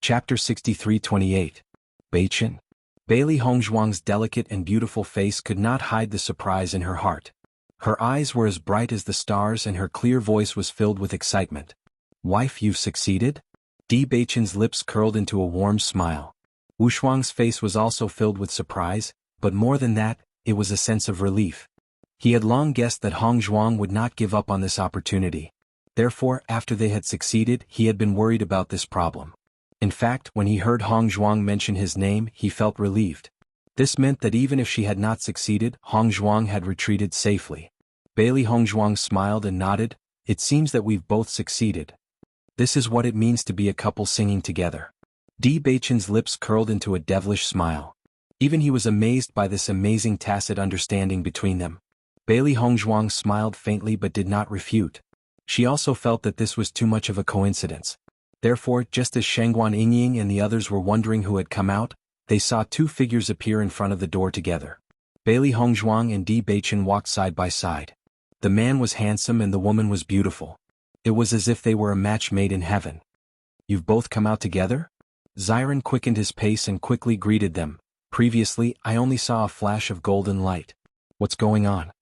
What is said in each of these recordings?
Chapter 63-28. Beichen. Bailey Hongzhuang's delicate and beautiful face could not hide the surprise in her heart. Her eyes were as bright as the stars and her clear voice was filled with excitement. "Wife, you've succeeded?" Beichen's lips curled into a warm smile. Wushuang's face was also filled with surprise, but more than that, it was a sense of relief. He had long guessed that Hongzhuang would not give up on this opportunity. Therefore, after they had succeeded, he had been worried about this problem. In fact, when he heard Hongzhuang mention his name, he felt relieved. This meant that even if she had not succeeded, Hongzhuang had retreated safely. Bailey Hongzhuang smiled and nodded. "It seems that we've both succeeded. This is what it means to be a couple singing together." Beichen's lips curled into a devilish smile. Even he was amazed by this amazing tacit understanding between them. Bailey Hongzhuang smiled faintly but did not refute. She also felt that this was too much of a coincidence. Therefore, just as Shangguan Yingying and the others were wondering who had come out, they saw two figures appear in front of the door together. Bailey Hongzhuang and Beichen walked side by side. The man was handsome and the woman was beautiful. It was as if they were a match made in heaven. "You've both come out together?" Xiren quickened his pace and quickly greeted them. "Previously, I only saw a flash of golden light. What's going on?"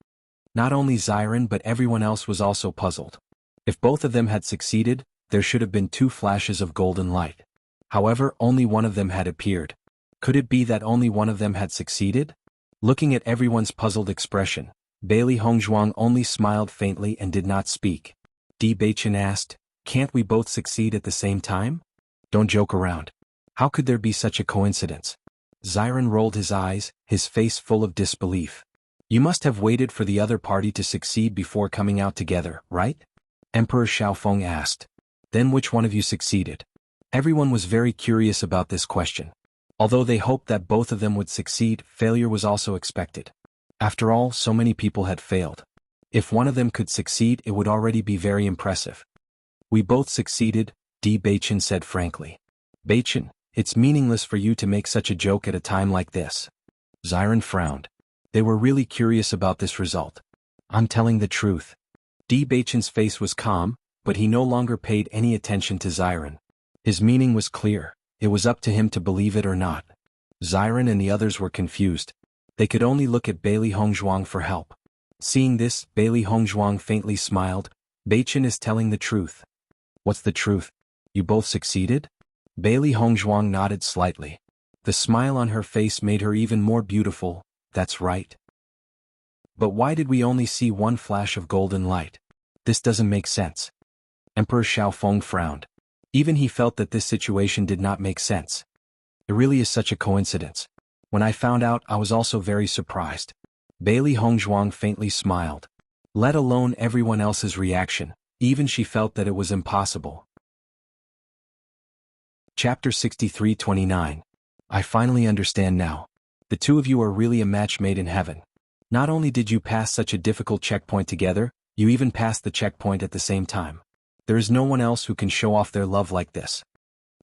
Not only Xiren but everyone else was also puzzled. If both of them had succeeded, there should have been two flashes of golden light. However, only one of them had appeared. Could it be that only one of them had succeeded? Looking at everyone's puzzled expression, Bailey Hongzhuang only smiled faintly and did not speak. Beichen asked, "Can't we both succeed at the same time? Don't joke around. How could there be such a coincidence?" Xiren rolled his eyes, his face full of disbelief. "You must have waited for the other party to succeed before coming out together, right?" Emperor Xiaofeng asked. "Then which one of you succeeded?" Everyone was very curious about this question. Although they hoped that both of them would succeed, failure was also expected. After all, so many people had failed. If one of them could succeed, it would already be very impressive. "We both succeeded," Beichen said frankly. "Beichen, it's meaningless for you to make such a joke at a time like this." Xiren frowned. They were really curious about this result. "I'm telling the truth." Beichen's face was calm, but he no longer paid any attention to Xiren. His meaning was clear. It was up to him to believe it or not. Xiren and the others were confused. They could only look at Bailey Hongzhuang for help. Seeing this, Bailey Hongzhuang faintly smiled. "Beichen is telling the truth." "What's the truth? You both succeeded?" Bailey Hongzhuang nodded slightly. The smile on her face made her even more beautiful. "That's right." "But why did we only see one flash of golden light? This doesn't make sense." Emperor Xiaofeng frowned. Even he felt that this situation did not make sense. "It really is such a coincidence. When I found out, I was also very surprised." Bailey Hongzhuang faintly smiled. Let alone everyone else's reaction, even she felt that it was impossible. Chapter 63-29. I finally understand now. The two of you are really a match made in heaven. Not only did you pass such a difficult checkpoint together, you even passed the checkpoint at the same time. There is no one else who can show off their love like this.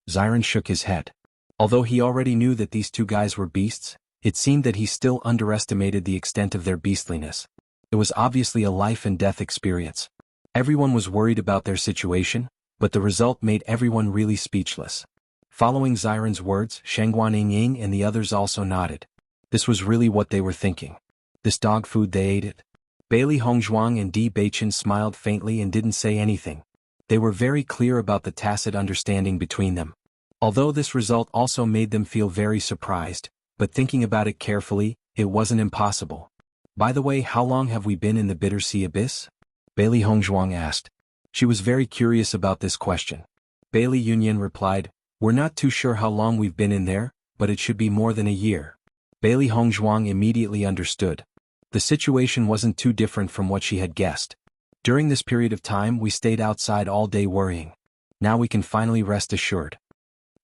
Xiren shook his head. Although he already knew that these two guys were beasts, it seemed that he still underestimated the extent of their beastliness. It was obviously a life and death experience. Everyone was worried about their situation, but the result made everyone really speechless. Following Xiren's words, Shangguan Yingying and the others also nodded. This was really what they were thinking. This dog food, they ate it. Bailey Hongzhuang and Beichen smiled faintly and didn't say anything. They were very clear about the tacit understanding between them. Although this result also made them feel very surprised, but thinking about it carefully, it wasn't impossible. "By the way, how long have we been in the Bitter Sea Abyss?" Bailey Hongzhuang asked. She was very curious about this question. Bailey Yunyan replied, "We're not too sure how long we've been in there, but it should be more than a year." Bailey Hongzhuang immediately understood. The situation wasn't too different from what she had guessed. "During this period of time, we stayed outside all day worrying. Now we can finally rest assured."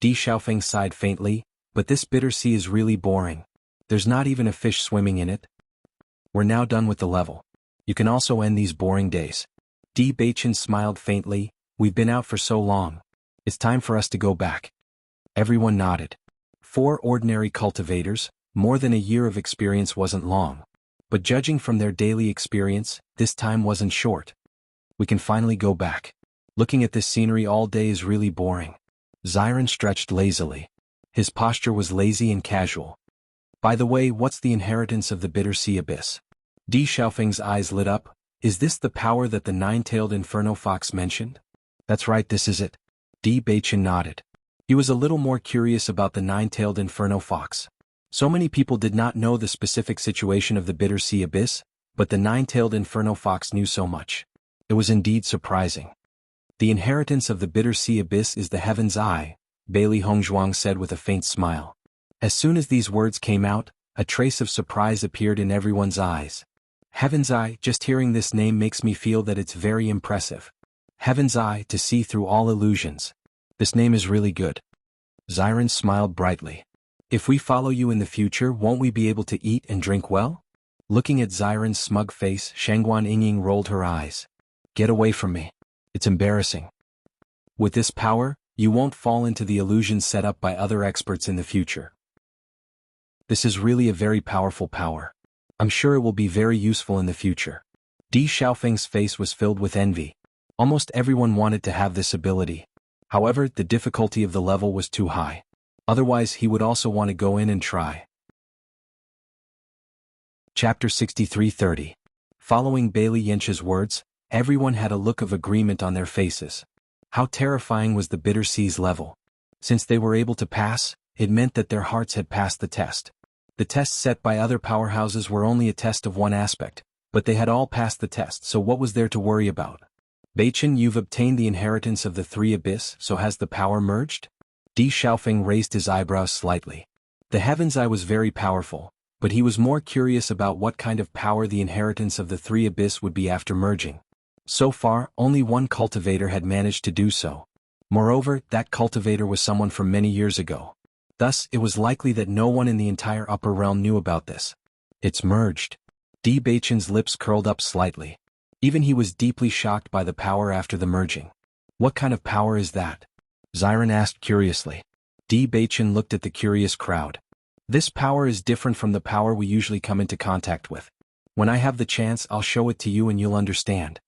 Xiaofeng sighed faintly, "But this bitter sea is really boring. There's not even a fish swimming in it. We're now done with the level. You can also end these boring days." Beichen smiled faintly. "We've been out for so long. It's time for us to go back." Everyone nodded. 4 ordinary cultivators, more than a year of experience wasn't long. But judging from their daily experience, this time wasn't short. "We can finally go back. Looking at this scenery all day is really boring." Xiren stretched lazily. His posture was lazy and casual. By the way, what's the inheritance of the Bitter Sea Abyss? Di Xiaofeng's eyes lit up. Is this the power that the nine-tailed Inferno Fox mentioned? That's right, this is it. Di Beichen nodded. He was a little more curious about the nine-tailed Inferno Fox. So many people did not know the specific situation of the Bitter Sea Abyss, but the nine-tailed Inferno Fox knew so much. It was indeed surprising. The inheritance of the Bitter Sea Abyss is the Heaven's Eye, Bailey Hongzhuang said with a faint smile. As soon as these words came out, a trace of surprise appeared in everyone's eyes. Heaven's Eye, just hearing this name makes me feel that it's very impressive. Heaven's Eye, to see through all illusions. This name is really good. Xiren smiled brightly. If we follow you in the future, won't we be able to eat and drink well? Looking at Xiren's smug face, Shangguan Yingying rolled her eyes. Get away from me. It's embarrassing. With this power, you won't fall into the illusions set up by other experts in the future. This is really a very powerful power. I'm sure it will be very useful in the future. Di Xiaofeng's face was filled with envy. Almost everyone wanted to have this ability. However, the difficulty of the level was too high. Otherwise, he would also want to go in and try. Chapter 63:30. Following Bailey Yench's words, everyone had a look of agreement on their faces. How terrifying was the Bitter Sea's level. Since they were able to pass, it meant that their hearts had passed the test. The tests set by other powerhouses were only a test of one aspect, but they had all passed the test, so what was there to worry about? Beichen, you've obtained the inheritance of the three abyss, so has the power merged? Di Xiaofeng raised his eyebrows slightly. The Heaven's Eye was very powerful, but he was more curious about what kind of power the inheritance of the three abyss would be after merging. So far, only one cultivator had managed to do so. Moreover, that cultivator was someone from many years ago. Thus, it was likely that no one in the entire upper realm knew about this. It's merged. Di Beichen's lips curled up slightly. Even he was deeply shocked by the power after the merging. What kind of power is that? Xiren asked curiously. Di Beichen looked at the curious crowd. This power is different from the power we usually come into contact with. When I have the chance, I'll show it to you and you'll understand.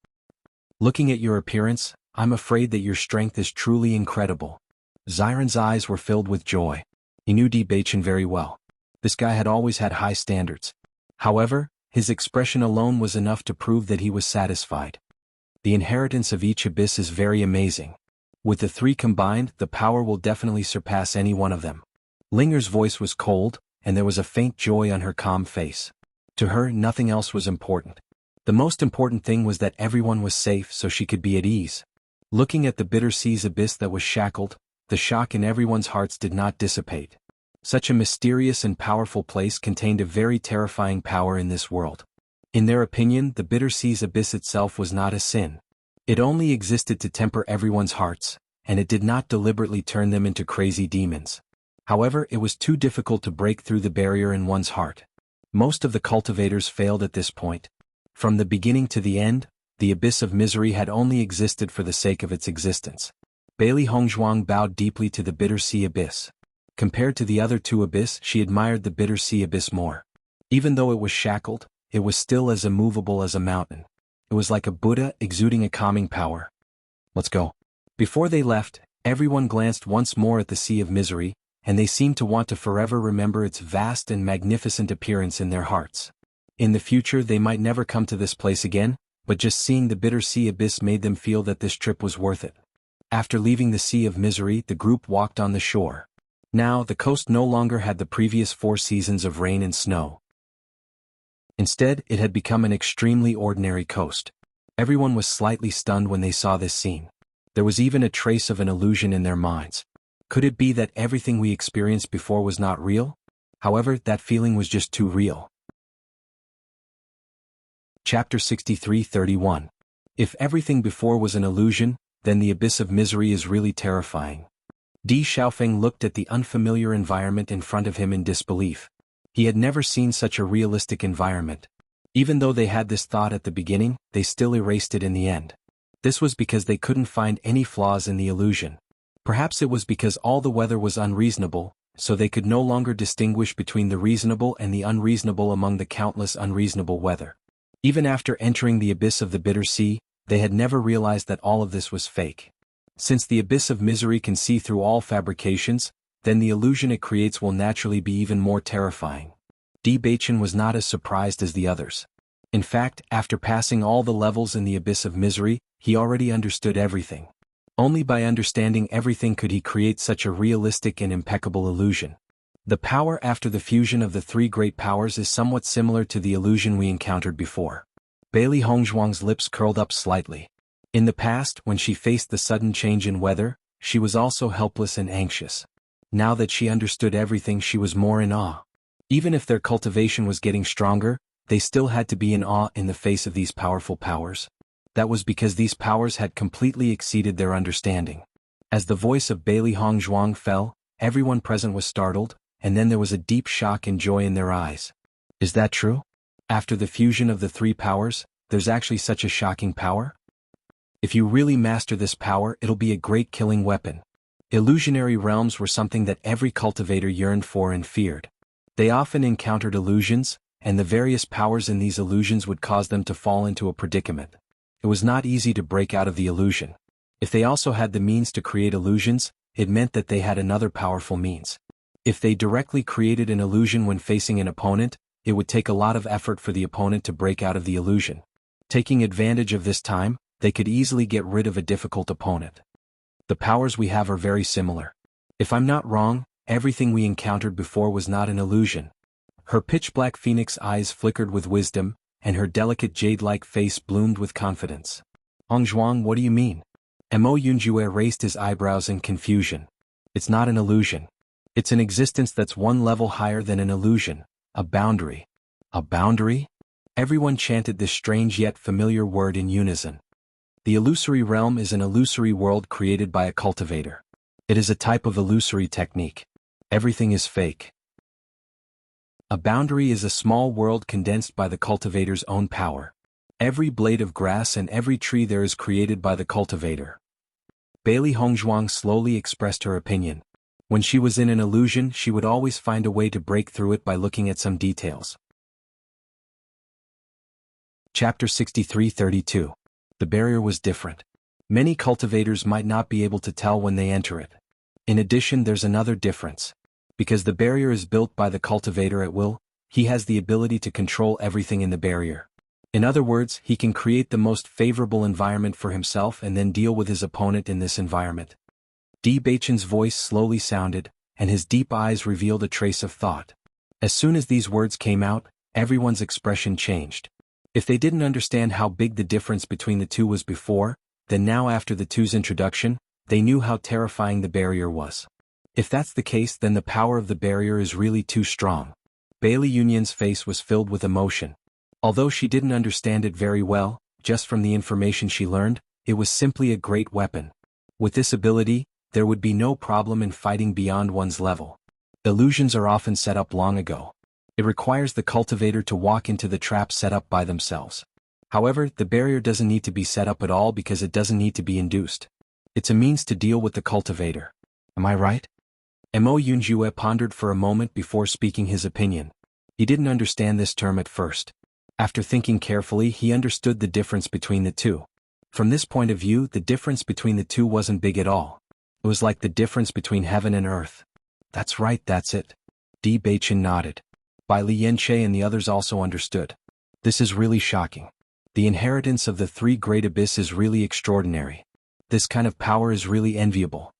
Looking at your appearance, I'm afraid that your strength is truly incredible. Xiren's eyes were filled with joy. He knew Di Beichen very well. This guy had always had high standards. However, his expression alone was enough to prove that he was satisfied. The inheritance of each abyss is very amazing. With the three combined, the power will definitely surpass any one of them. Linger's voice was cold, and there was a faint joy on her calm face. To her, nothing else was important. The most important thing was that everyone was safe so she could be at ease. Looking at the Bitter Sea's abyss that was shackled, the shock in everyone's hearts did not dissipate. Such a mysterious and powerful place contained a very terrifying power in this world. In their opinion, the Bitter Sea's abyss itself was not a sin. It only existed to temper everyone's hearts, and it did not deliberately turn them into crazy demons. However, it was too difficult to break through the barrier in one's heart. Most of the cultivators failed at this point. From the beginning to the end, the abyss of misery had only existed for the sake of its existence. Bailey Hongzhuang bowed deeply to the Bitter Sea Abyss. Compared to the other two abyss, she admired the Bitter Sea Abyss more. Even though it was shackled, it was still as immovable as a mountain. It was like a Buddha exuding a calming power. Let's go. Before they left, everyone glanced once more at the Sea of Misery, and they seemed to want to forever remember its vast and magnificent appearance in their hearts. In the future they might never come to this place again, but just seeing the Bitter Sea Abyss made them feel that this trip was worth it. After leaving the Sea of Misery, the group walked on the shore. Now, the coast no longer had the previous 4 seasons of rain and snow. Instead, it had become an extremely ordinary coast. Everyone was slightly stunned when they saw this scene. There was even a trace of an illusion in their minds. Could it be that everything we experienced before was not real? However, that feeling was just too real. Chapter 63:31. If everything before was an illusion, then the abyss of misery is really terrifying. Di Xiaofeng looked at the unfamiliar environment in front of him in disbelief. He had never seen such a realistic environment. Even though they had this thought at the beginning, they still erased it in the end. This was because they couldn't find any flaws in the illusion. Perhaps it was because all the weather was unreasonable, so they could no longer distinguish between the reasonable and the unreasonable among the countless unreasonable weather. Even after entering the abyss of the Bitter Sea, they had never realized that all of this was fake. Since the abyss of misery can see through all fabrications, then the illusion it creates will naturally be even more terrifying. Baichen was not as surprised as the others. In fact, after passing all the levels in the abyss of misery, he already understood everything. Only by understanding everything could he create such a realistic and impeccable illusion. The power after the fusion of the three great powers is somewhat similar to the illusion we encountered before. Bailey Hongzhuang's lips curled up slightly. In the past, when she faced the sudden change in weather, she was also helpless and anxious. Now that she understood everything, she was more in awe. Even if their cultivation was getting stronger, they still had to be in awe in the face of these powerful powers. That was because these powers had completely exceeded their understanding. As the voice of Bailey Hongzhuang fell, everyone present was startled, and then there was a deep shock and joy in their eyes. Is that true? After the fusion of the three powers, there's actually such a shocking power? If you really master this power, it'll be a great killing weapon. Illusionary realms were something that every cultivator yearned for and feared. They often encountered illusions, and the various powers in these illusions would cause them to fall into a predicament. It was not easy to break out of the illusion. If they also had the means to create illusions, it meant that they had another powerful means. If they directly created an illusion when facing an opponent, it would take a lot of effort for the opponent to break out of the illusion. Taking advantage of this time, they could easily get rid of a difficult opponent. The powers we have are very similar. If I'm not wrong, everything we encountered before was not an illusion. Her pitch-black phoenix eyes flickered with wisdom, and her delicate jade-like face bloomed with confidence. Hongzhuang, what do you mean? Mo Yunjue raised his eyebrows in confusion. It's not an illusion. It's an existence that's one level higher than an illusion, a boundary. A boundary? Everyone chanted this strange yet familiar word in unison. The illusory realm is an illusory world created by a cultivator. It is a type of illusory technique. Everything is fake. A boundary is a small world condensed by the cultivator's own power. Every blade of grass and every tree there is created by the cultivator. Bailey Hongzhuang slowly expressed her opinion. When she was in an illusion, she would always find a way to break through it by looking at some details. Chapter 63-32. The barrier was different. Many cultivators might not be able to tell when they enter it. In addition, there's another difference. Because the barrier is built by the cultivator at will, he has the ability to control everything in the barrier. In other words, he can create the most favorable environment for himself and then deal with his opponent in this environment. Baichen's voice slowly sounded, and his deep eyes revealed a trace of thought. As soon as these words came out, everyone's expression changed. If they didn't understand how big the difference between the two was before, then now after the two's introduction, they knew how terrifying the barrier was. If that's the case, then the power of the barrier is really too strong. Bailey Union's face was filled with emotion. Although she didn't understand it very well, just from the information she learned, it was simply a great weapon. With this ability, there would be no problem in fighting beyond one's level. Illusions are often set up long ago. It requires the cultivator to walk into the trap set up by themselves. However, the barrier doesn't need to be set up at all because it doesn't need to be induced. It's a means to deal with the cultivator. Am I right? Mo Yunjue pondered for a moment before speaking his opinion. He didn't understand this term at first. After thinking carefully, he understood the difference between the two. From this point of view, the difference between the two wasn't big at all. It was like the difference between heaven and earth. That's right, that's it. Baichen nodded. Bai Lianche and the others also understood. This is really shocking. The inheritance of the three great abyss is really extraordinary. This kind of power is really enviable.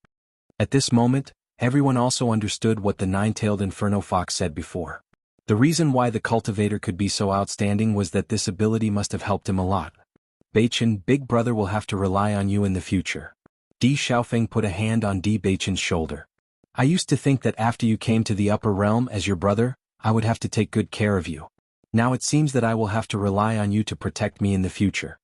At this moment, everyone also understood what the nine-tailed inferno fox said before. The reason why the cultivator could be so outstanding was that this ability must have helped him a lot. Baichen, big brother will have to rely on you in the future. Xiaofeng put a hand on Baichen's shoulder. I used to think that after you came to the upper realm as your brother, I would have to take good care of you. Now it seems that I will have to rely on you to protect me in the future.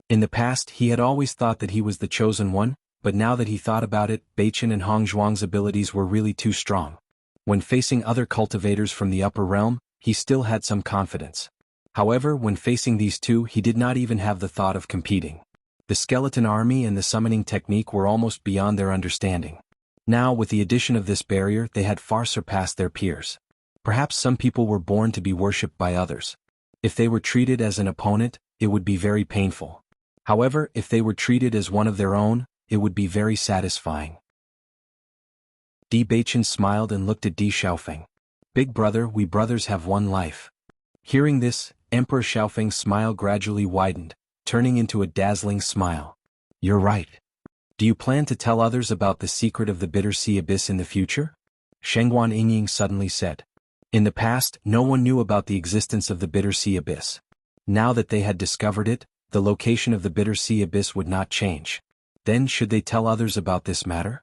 In the past, he had always thought that he was the chosen one, but now that he thought about it, Baichen and Hongzhuang's abilities were really too strong. When facing other cultivators from the upper realm, he still had some confidence. However, when facing these two, he did not even have the thought of competing. The skeleton army and the summoning technique were almost beyond their understanding. Now, with the addition of this barrier, they had far surpassed their peers. Perhaps some people were born to be worshipped by others. If they were treated as an opponent, it would be very painful. However, if they were treated as one of their own, it would be very satisfying. Di Beichen smiled and looked at Di Xiaofeng. Big brother, we brothers have one life. Hearing this, Emperor Xiaofeng's smile gradually widened, turning into a dazzling smile. You're right. Do you plan to tell others about the secret of the Bitter Sea Abyss in the future? Shengguan Yingying suddenly said. In the past, no one knew about the existence of the Bitter Sea Abyss. Now that they had discovered it, the location of the Bitter Sea Abyss would not change. Then should they tell others about this matter?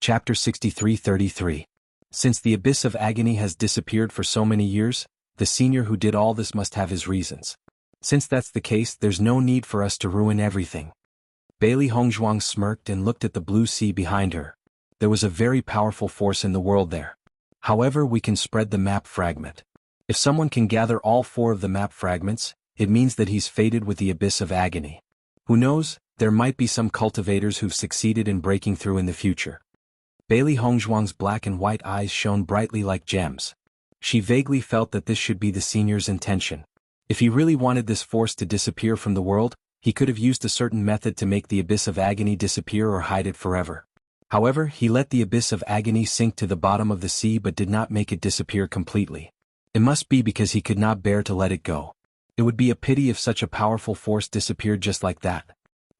Chapter 63-33. Since the Abyss of Agony has disappeared for so many years, the senior who did all this must have his reasons. Since that's the case, there's no need for us to ruin everything. Bailey Hongzhuang smirked and looked at the blue sea behind her. There was a very powerful force in the world there. However, we can spread the map fragment. If someone can gather all 4 of the map fragments, it means that he's fated with the Abyss of Agony. Who knows, there might be some cultivators who've succeeded in breaking through in the future. Bailey Hongzhuang's black and white eyes shone brightly like gems. She vaguely felt that this should be the senior's intention. If he really wanted this force to disappear from the world, he could have used a certain method to make the Abyss of Agony disappear or hide it forever. However, he let the Abyss of Agony sink to the bottom of the sea but did not make it disappear completely. It must be because he could not bear to let it go. It would be a pity if such a powerful force disappeared just like that.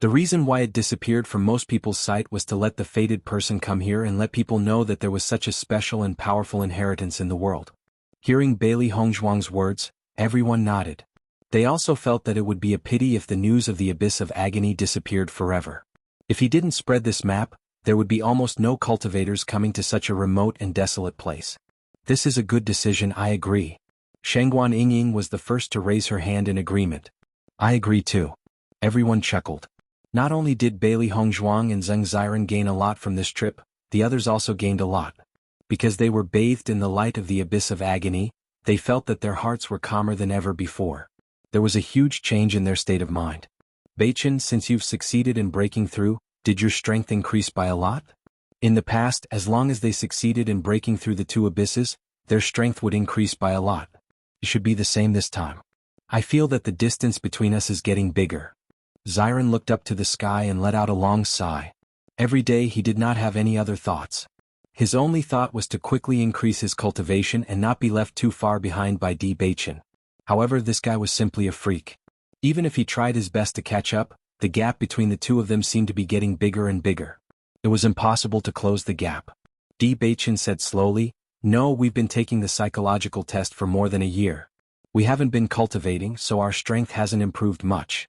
The reason why it disappeared from most people's sight was to let the fated person come here and let people know that there was such a special and powerful inheritance in the world. Hearing Bailey Hongzhuang's words, everyone nodded. They also felt that it would be a pity if the news of the Abyss of Agony disappeared forever. If he didn't spread this map, there would be almost no cultivators coming to such a remote and desolate place. This is a good decision, I agree. Shengguan Yingying was the first to raise her hand in agreement. I agree too. Everyone chuckled. Not only did Bailey Hongzhuang and Zheng Ziren gain a lot from this trip, the others also gained a lot. Because they were bathed in the light of the Abyss of Agony, they felt that their hearts were calmer than ever before. There was a huge change in their state of mind. Beichen, since you've succeeded in breaking through, did your strength increase by a lot? In the past, as long as they succeeded in breaking through the 2 abysses, their strength would increase by a lot. It should be the same this time. I feel that the distance between us is getting bigger. Ziren looked up to the sky and let out a long sigh. Every day he did not have any other thoughts. His only thought was to quickly increase his cultivation and not be left too far behind by Di Beichen. However, this guy was simply a freak. Even if he tried his best to catch up, the gap between the 2 of them seemed to be getting bigger and bigger. It was impossible to close the gap. Di Beichen said slowly, No, we've been taking the psychological test for more than a year. We haven't been cultivating, so our strength hasn't improved much.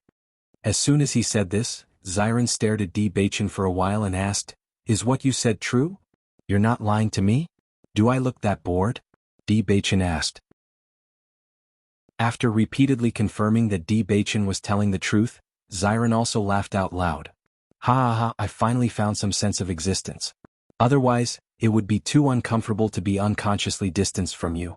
As soon as he said this, Ziren stared at Di Beichen for a while and asked, Is what you said true? You're not lying to me? Do I look that bored? Di Beichen asked. After repeatedly confirming that Di Beichen was telling the truth, Ziren also laughed out loud. Ha ha ha, I finally found some sense of existence. Otherwise, it would be too uncomfortable to be unconsciously distanced from you.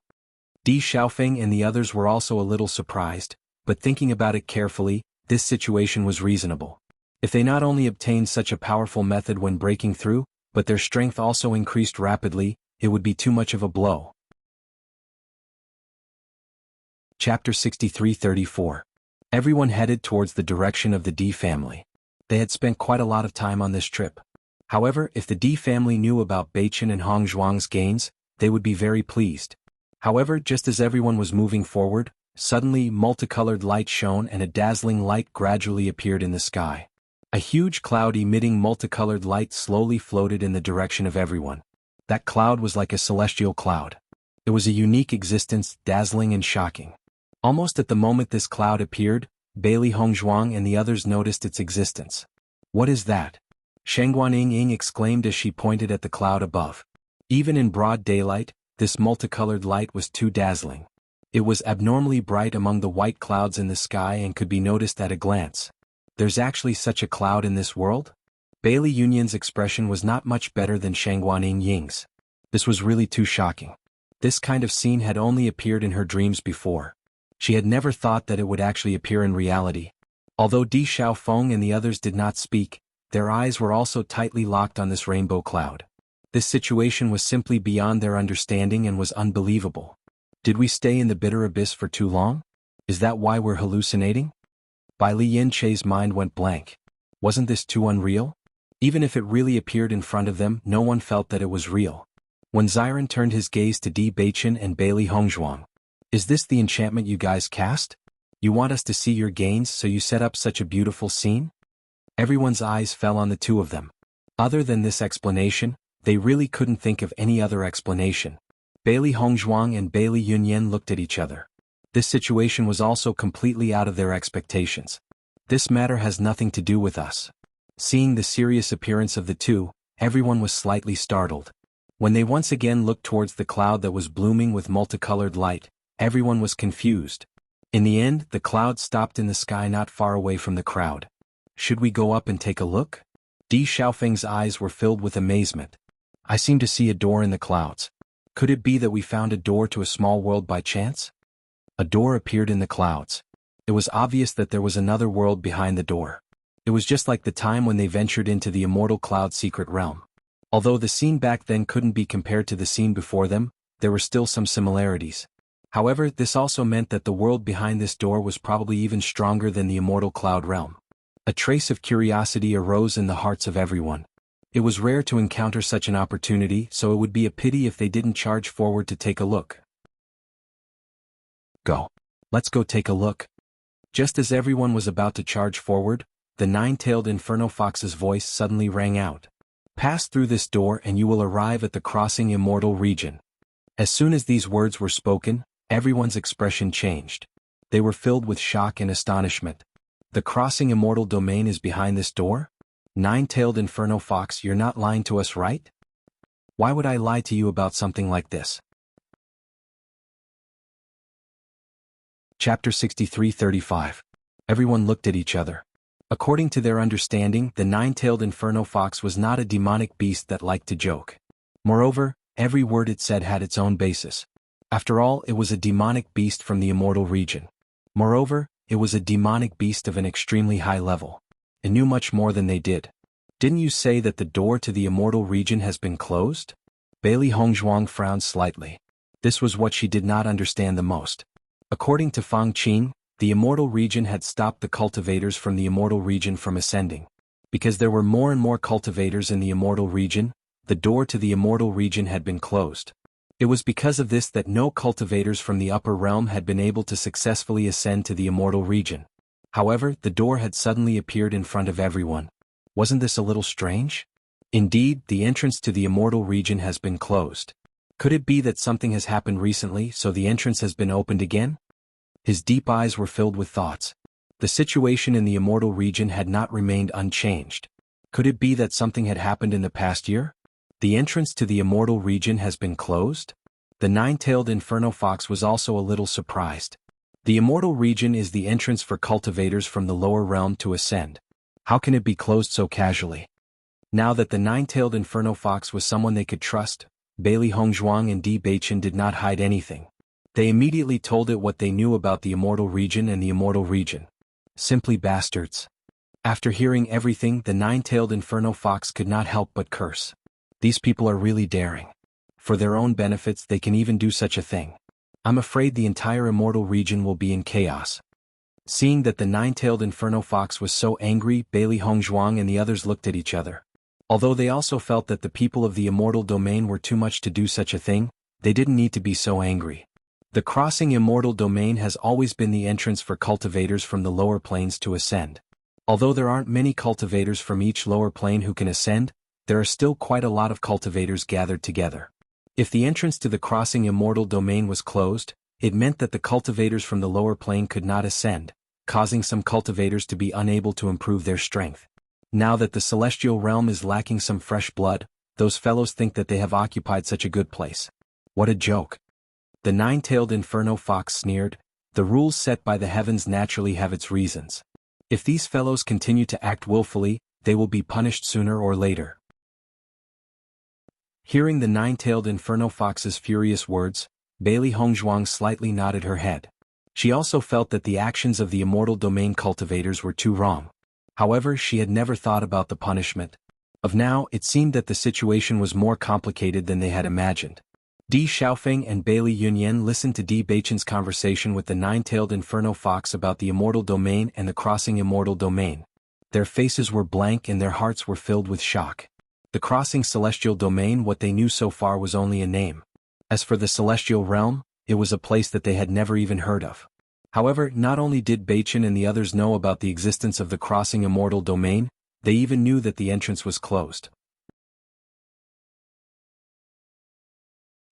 Di Xiaofeng and the others were also a little surprised, but thinking about it carefully, this situation was reasonable. If they not only obtained such a powerful method when breaking through, but their strength also increased rapidly, it would be too much of a blow. Chapter 63-34. Everyone headed towards the direction of the Di family. They had spent quite a lot of time on this trip. However, if the Di family knew about Beichen and Hongzhuang's gains, they would be very pleased. However, just as everyone was moving forward, suddenly multicolored light shone and a dazzling light gradually appeared in the sky. A huge cloud emitting multicolored light slowly floated in the direction of everyone. That cloud was like a celestial cloud. It was a unique existence, dazzling and shocking. Almost at the moment this cloud appeared, Bailey Hongzhuang and the others noticed its existence. What is that? Shengguan Yingying exclaimed as she pointed at the cloud above. Even in broad daylight, this multicolored light was too dazzling. It was abnormally bright among the white clouds in the sky and could be noticed at a glance. There's actually such a cloud in this world? Bailey Yunyin's expression was not much better than Shengguan Yingying's. This was really too shocking. This kind of scene had only appeared in her dreams before. She had never thought that it would actually appear in reality. Although Di Xiaofeng and the others did not speak, their eyes were also tightly locked on this rainbow cloud. This situation was simply beyond their understanding and was unbelievable. Did we stay in the bitter abyss for too long? Is that why we're hallucinating? Bai Lianche's mind went blank. Wasn't this too unreal? Even if it really appeared in front of them, no one felt that it was real. When Ziran turned his gaze to Di Baichen and Bailey Hongzhuang. Is this the enchantment you guys cast? You want us to see your gains, so you set up such a beautiful scene? Everyone's eyes fell on the two of them. Other than this explanation, they really couldn't think of any other explanation. Bailey Hongzhuang and Bailey Yunyan looked at each other. This situation was also completely out of their expectations. This matter has nothing to do with us. Seeing the serious appearance of the two, everyone was slightly startled. When they once again looked towards the cloud that was blooming with multicolored light, everyone was confused. In the end, the cloud stopped in the sky not far away from the crowd. Should we go up and take a look? Di Xiaofeng's eyes were filled with amazement. I seem to see a door in the clouds. Could it be that we found a door to a small world by chance? A door appeared in the clouds. It was obvious that there was another world behind the door. It was just like the time when they ventured into the immortal cloud secret realm. Although the scene back then couldn't be compared to the scene before them, there were still some similarities. However, this also meant that the world behind this door was probably even stronger than the immortal cloud realm. A trace of curiosity arose in the hearts of everyone. It was rare to encounter such an opportunity, so it would be a pity if they didn't charge forward to take a look. Go. Let's go take a look. Just as everyone was about to charge forward, the nine-tailed Inferno Fox's voice suddenly rang out. Pass through this door and you will arrive at the crossing immortal region. As soon as these words were spoken, everyone's expression changed. They were filled with shock and astonishment. The crossing immortal domain is behind this door? Nine-tailed Inferno Fox, you're not lying to us, right? Why would I lie to you about something like this? Chapter 63-35. Everyone looked at each other. According to their understanding, the nine-tailed Inferno Fox was not a demonic beast that liked to joke. Moreover, every word it said had its own basis. After all, it was a demonic beast from the immortal region. Moreover, it was a demonic beast of an extremely high level. It knew much more than they did. Didn't you say that the door to the immortal region has been closed? Bailey Hongzhuang frowned slightly. This was what she did not understand the most. According to Fang Qing, the immortal region had stopped the cultivators from the immortal region from ascending. Because there were more and more cultivators in the immortal region, the door to the immortal region had been closed. It was because of this that no cultivators from the upper realm had been able to successfully ascend to the immortal region. However, the door had suddenly appeared in front of everyone. Wasn't this a little strange? Indeed, the entrance to the immortal region has been closed. Could it be that something has happened recently, so the entrance has been opened again? His deep eyes were filled with thoughts. The situation in the immortal region had not remained unchanged. Could it be that something had happened in the past year? The entrance to the immortal region has been closed? The nine-tailed Inferno Fox was also a little surprised. The immortal region is the entrance for cultivators from the lower realm to ascend. How can it be closed so casually? Now that the nine-tailed Inferno Fox was someone they could trust, Bailey Hongzhuang and Di Baichen did not hide anything. They immediately told it what they knew about the immortal region and the immortal region. Simply bastards. After hearing everything, the nine-tailed Inferno Fox could not help but curse. These people are really daring. For their own benefits, they can even do such a thing. I'm afraid the entire immortal region will be in chaos. Seeing that the nine-tailed Inferno Fox was so angry, Bailey Hongzhuang and the others looked at each other. Although they also felt that the people of the immortal domain were too much to do such a thing, they didn't need to be so angry. The crossing immortal domain has always been the entrance for cultivators from the lower planes to ascend. Although there aren't many cultivators from each lower plane who can ascend, there are still quite a lot of cultivators gathered together. If the entrance to the crossing immortal domain was closed, it meant that the cultivators from the lower plane could not ascend, causing some cultivators to be unable to improve their strength. Now that the celestial realm is lacking some fresh blood, those fellows think that they have occupied such a good place. What a joke. The nine-tailed Inferno Fox sneered. The rules set by the heavens naturally have its reasons. If these fellows continue to act willfully, they will be punished sooner or later. Hearing the nine-tailed Inferno Fox's furious words, Bailey Hongzhuang slightly nodded her head. She also felt that the actions of the immortal domain cultivators were too wrong. However, she had never thought about the punishment. Of now, it seemed that the situation was more complicated than they had imagined. Di Xiaofeng and Bailey Yunyan listened to Di Beichen's conversation with the nine-tailed Inferno Fox about the Immortal Domain and the Crossing Immortal Domain. Their faces were blank and their hearts were filled with shock. The Crossing Celestial Domain, what they knew so far was only a name. As for the Celestial Realm, it was a place that they had never even heard of. However, not only did Beichen and the others know about the existence of the Crossing Immortal Domain, they even knew that the entrance was closed.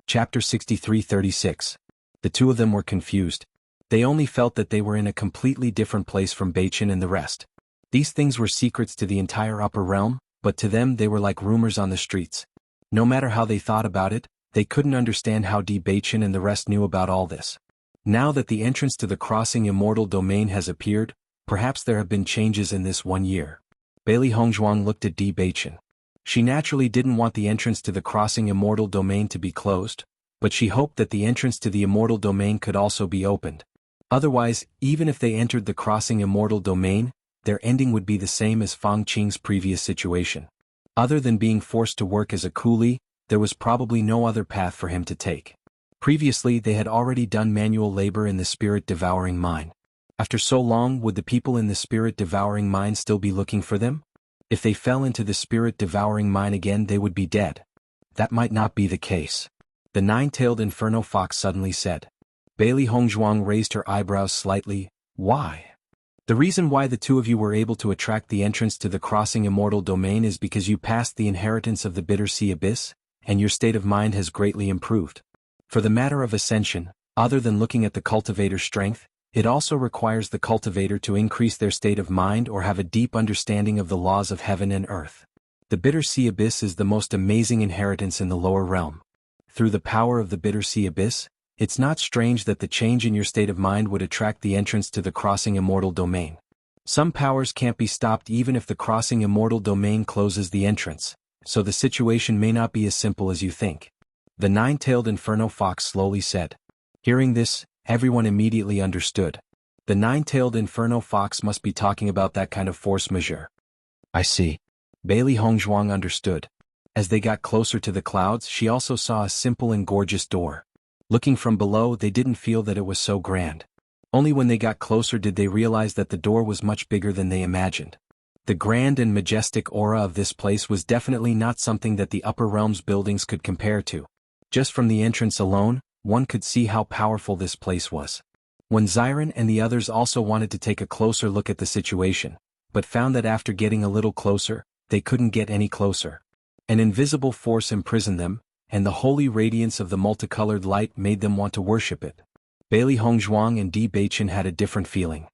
Chapter 63-36. The two of them were confused. They only felt that they were in a completely different place from Beichen and the rest. These things were secrets to the entire upper realm, but to them they were like rumors on the streets. No matter how they thought about it, they couldn't understand how Di Beichen and the rest knew about all this. Now that the entrance to the Crossing Immortal Domain has appeared, perhaps there have been changes in this 1 year. Bailey Hongzhuang looked at Di Beichen. She naturally didn't want the entrance to the Crossing Immortal Domain to be closed, but she hoped that the entrance to the Immortal Domain could also be opened. Otherwise, even if they entered the Crossing Immortal Domain, their ending would be the same as Fang Qing's previous situation. Other than being forced to work as a coolie, there was probably no other path for him to take. Previously they had already done manual labor in the spirit-devouring mine. After so long, would the people in the spirit-devouring mine still be looking for them? If they fell into the spirit-devouring mine again, they would be dead. That might not be the case. The nine-tailed Inferno Fox suddenly said. Bailey Hongzhuang raised her eyebrows slightly. Why? The reason why the two of you were able to attract the entrance to the Crossing Immortal Domain is because you passed the inheritance of the Bitter Sea Abyss, and your state of mind has greatly improved. For the matter of ascension, other than looking at the cultivator's strength, it also requires the cultivator to increase their state of mind or have a deep understanding of the laws of heaven and earth. The Bitter Sea Abyss is the most amazing inheritance in the lower realm. Through the power of the Bitter Sea Abyss, it's not strange that the change in your state of mind would attract the entrance to the Crossing Immortal Domain. Some powers can't be stopped even if the Crossing Immortal Domain closes the entrance, so the situation may not be as simple as you think. The nine-tailed Inferno Fox slowly said. Hearing this, everyone immediately understood. The nine-tailed Inferno Fox must be talking about that kind of force majeure. I see. Bailey Hongzhuang understood. As they got closer to the clouds, she also saw a simple and gorgeous door. Looking from below, they didn't feel that it was so grand. Only when they got closer did they realize that the door was much bigger than they imagined. The grand and majestic aura of this place was definitely not something that the upper realms buildings could compare to. Just from the entrance alone, one could see how powerful this place was. When Xiren and the others also wanted to take a closer look at the situation, but found that after getting a little closer, they couldn't get any closer. An invisible force imprisoned them, and the holy radiance of the multicolored light made them want to worship it. Bailey Hongzhuang and Di Beichen had a different feeling.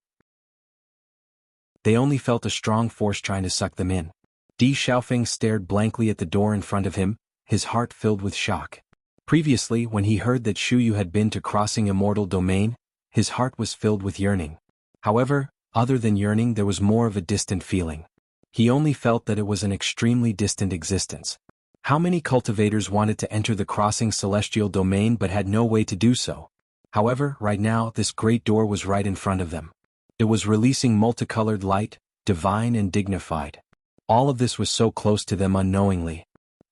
They only felt a strong force trying to suck them in. Di Xiaofeng stared blankly at the door in front of him, his heart filled with shock. Previously, when he heard that Shu Yu had been to Crossing Immortal Domain, his heart was filled with yearning. However, other than yearning, there was more of a distant feeling. He only felt that it was an extremely distant existence. How many cultivators wanted to enter the Crossing Celestial Domain but had no way to do so? However, right now, this great door was right in front of them. It was releasing multicolored light, divine and dignified. All of this was so close to them unknowingly.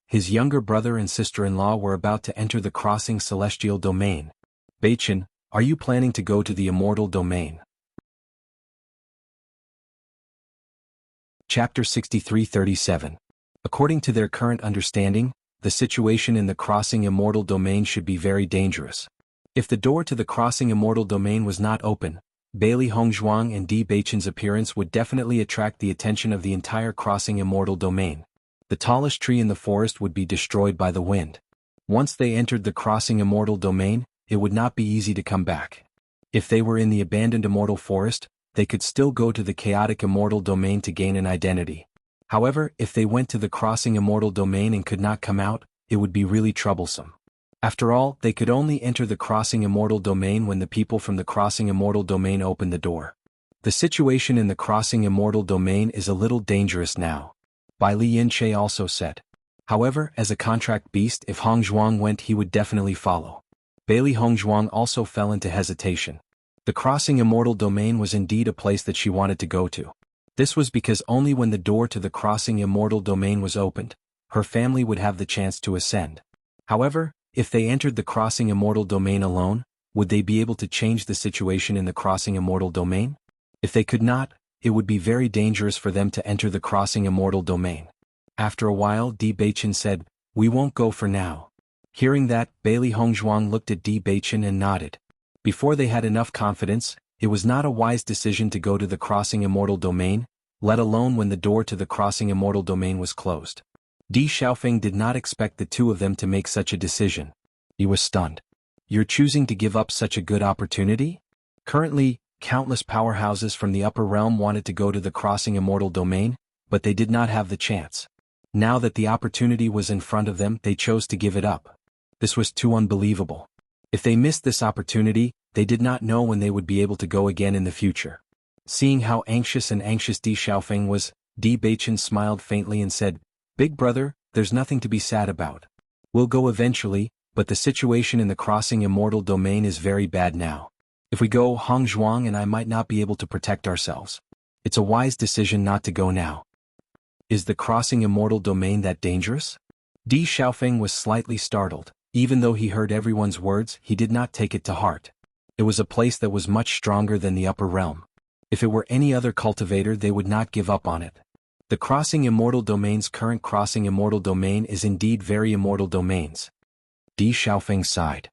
His younger brother and sister-in-law were about to enter the Crossing Celestial Domain. Beichen, are you planning to go to the Immortal Domain? Chapter 63-37. According to their current understanding, the situation in the Crossing Immortal Domain should be very dangerous. If the door to the Crossing Immortal Domain was not open, Bailey Hongzhuang and Di Beichen's appearance would definitely attract the attention of the entire Crossing Immortal Domain. The tallest tree in the forest would be destroyed by the wind. Once they entered the Crossing Immortal Domain, it would not be easy to come back. If they were in the abandoned Immortal Forest, they could still go to the chaotic Immortal Domain to gain an identity. However, if they went to the Crossing Immortal Domain and could not come out, it would be really troublesome. After all, they could only enter the Crossing Immortal Domain when the people from the Crossing Immortal Domain opened the door. The situation in the Crossing Immortal Domain is a little dangerous now. Bai Li Yinche also said. However, as a contract beast, if Hongzhuang went, he would definitely follow. Bailey Hongzhuang also fell into hesitation. The Crossing Immortal Domain was indeed a place that she wanted to go to. This was because only when the door to the Crossing Immortal Domain was opened, her family would have the chance to ascend. However, If they entered the crossing immortal domain alone, would they be able to change the situation in the crossing immortal domain? If they could not, it would be very dangerous for them to enter the crossing immortal domain. After a while, Di Beichen said, "We won't go for now." Hearing that, Bailey Hongzhuang looked at Di Beichen and nodded. Before they had enough confidence, it was not a wise decision to go to the crossing immortal domain, let alone when the door to the crossing immortal domain was closed. Di Xiaofeng did not expect the two of them to make such a decision. He was stunned. You're choosing to give up such a good opportunity? Currently, countless powerhouses from the upper realm wanted to go to the crossing immortal domain, but they did not have the chance. Now that the opportunity was in front of them, they chose to give it up. This was too unbelievable. If they missed this opportunity, they did not know when they would be able to go again in the future. Seeing how anxious Di Xiaofeng was, Di Beichen smiled faintly and said, "Big brother, there's nothing to be sad about. We'll go eventually, but the situation in the crossing immortal domain is very bad now. If we go, Hongzhuang and I might not be able to protect ourselves. It's a wise decision not to go now." Is the crossing immortal domain that dangerous? Di Xiaofeng was slightly startled. Even though he heard everyone's words, he did not take it to heart. It was a place that was much stronger than the upper realm. If it were any other cultivator, they would not give up on it. The crossing immortal domain's current crossing immortal domain is indeed very immortal domains. Di Xiaofeng sighed.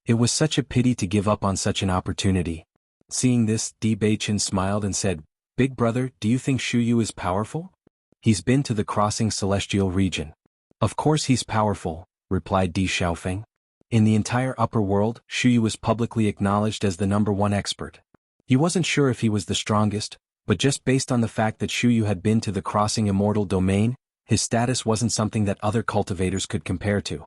It was such a pity to give up on such an opportunity. Seeing this, Di Beichen smiled and said, "Big brother, do you think Shu Yu is powerful? He's been to the crossing celestial region." "Of course he's powerful," replied Di Xiaofeng. "In the entire upper world, Shu Yu was publicly acknowledged as the #1 expert. He wasn't sure if he was the strongest, but just based on the fact that Shu Yu had been to the crossing immortal domain, his status wasn't something that other cultivators could compare to."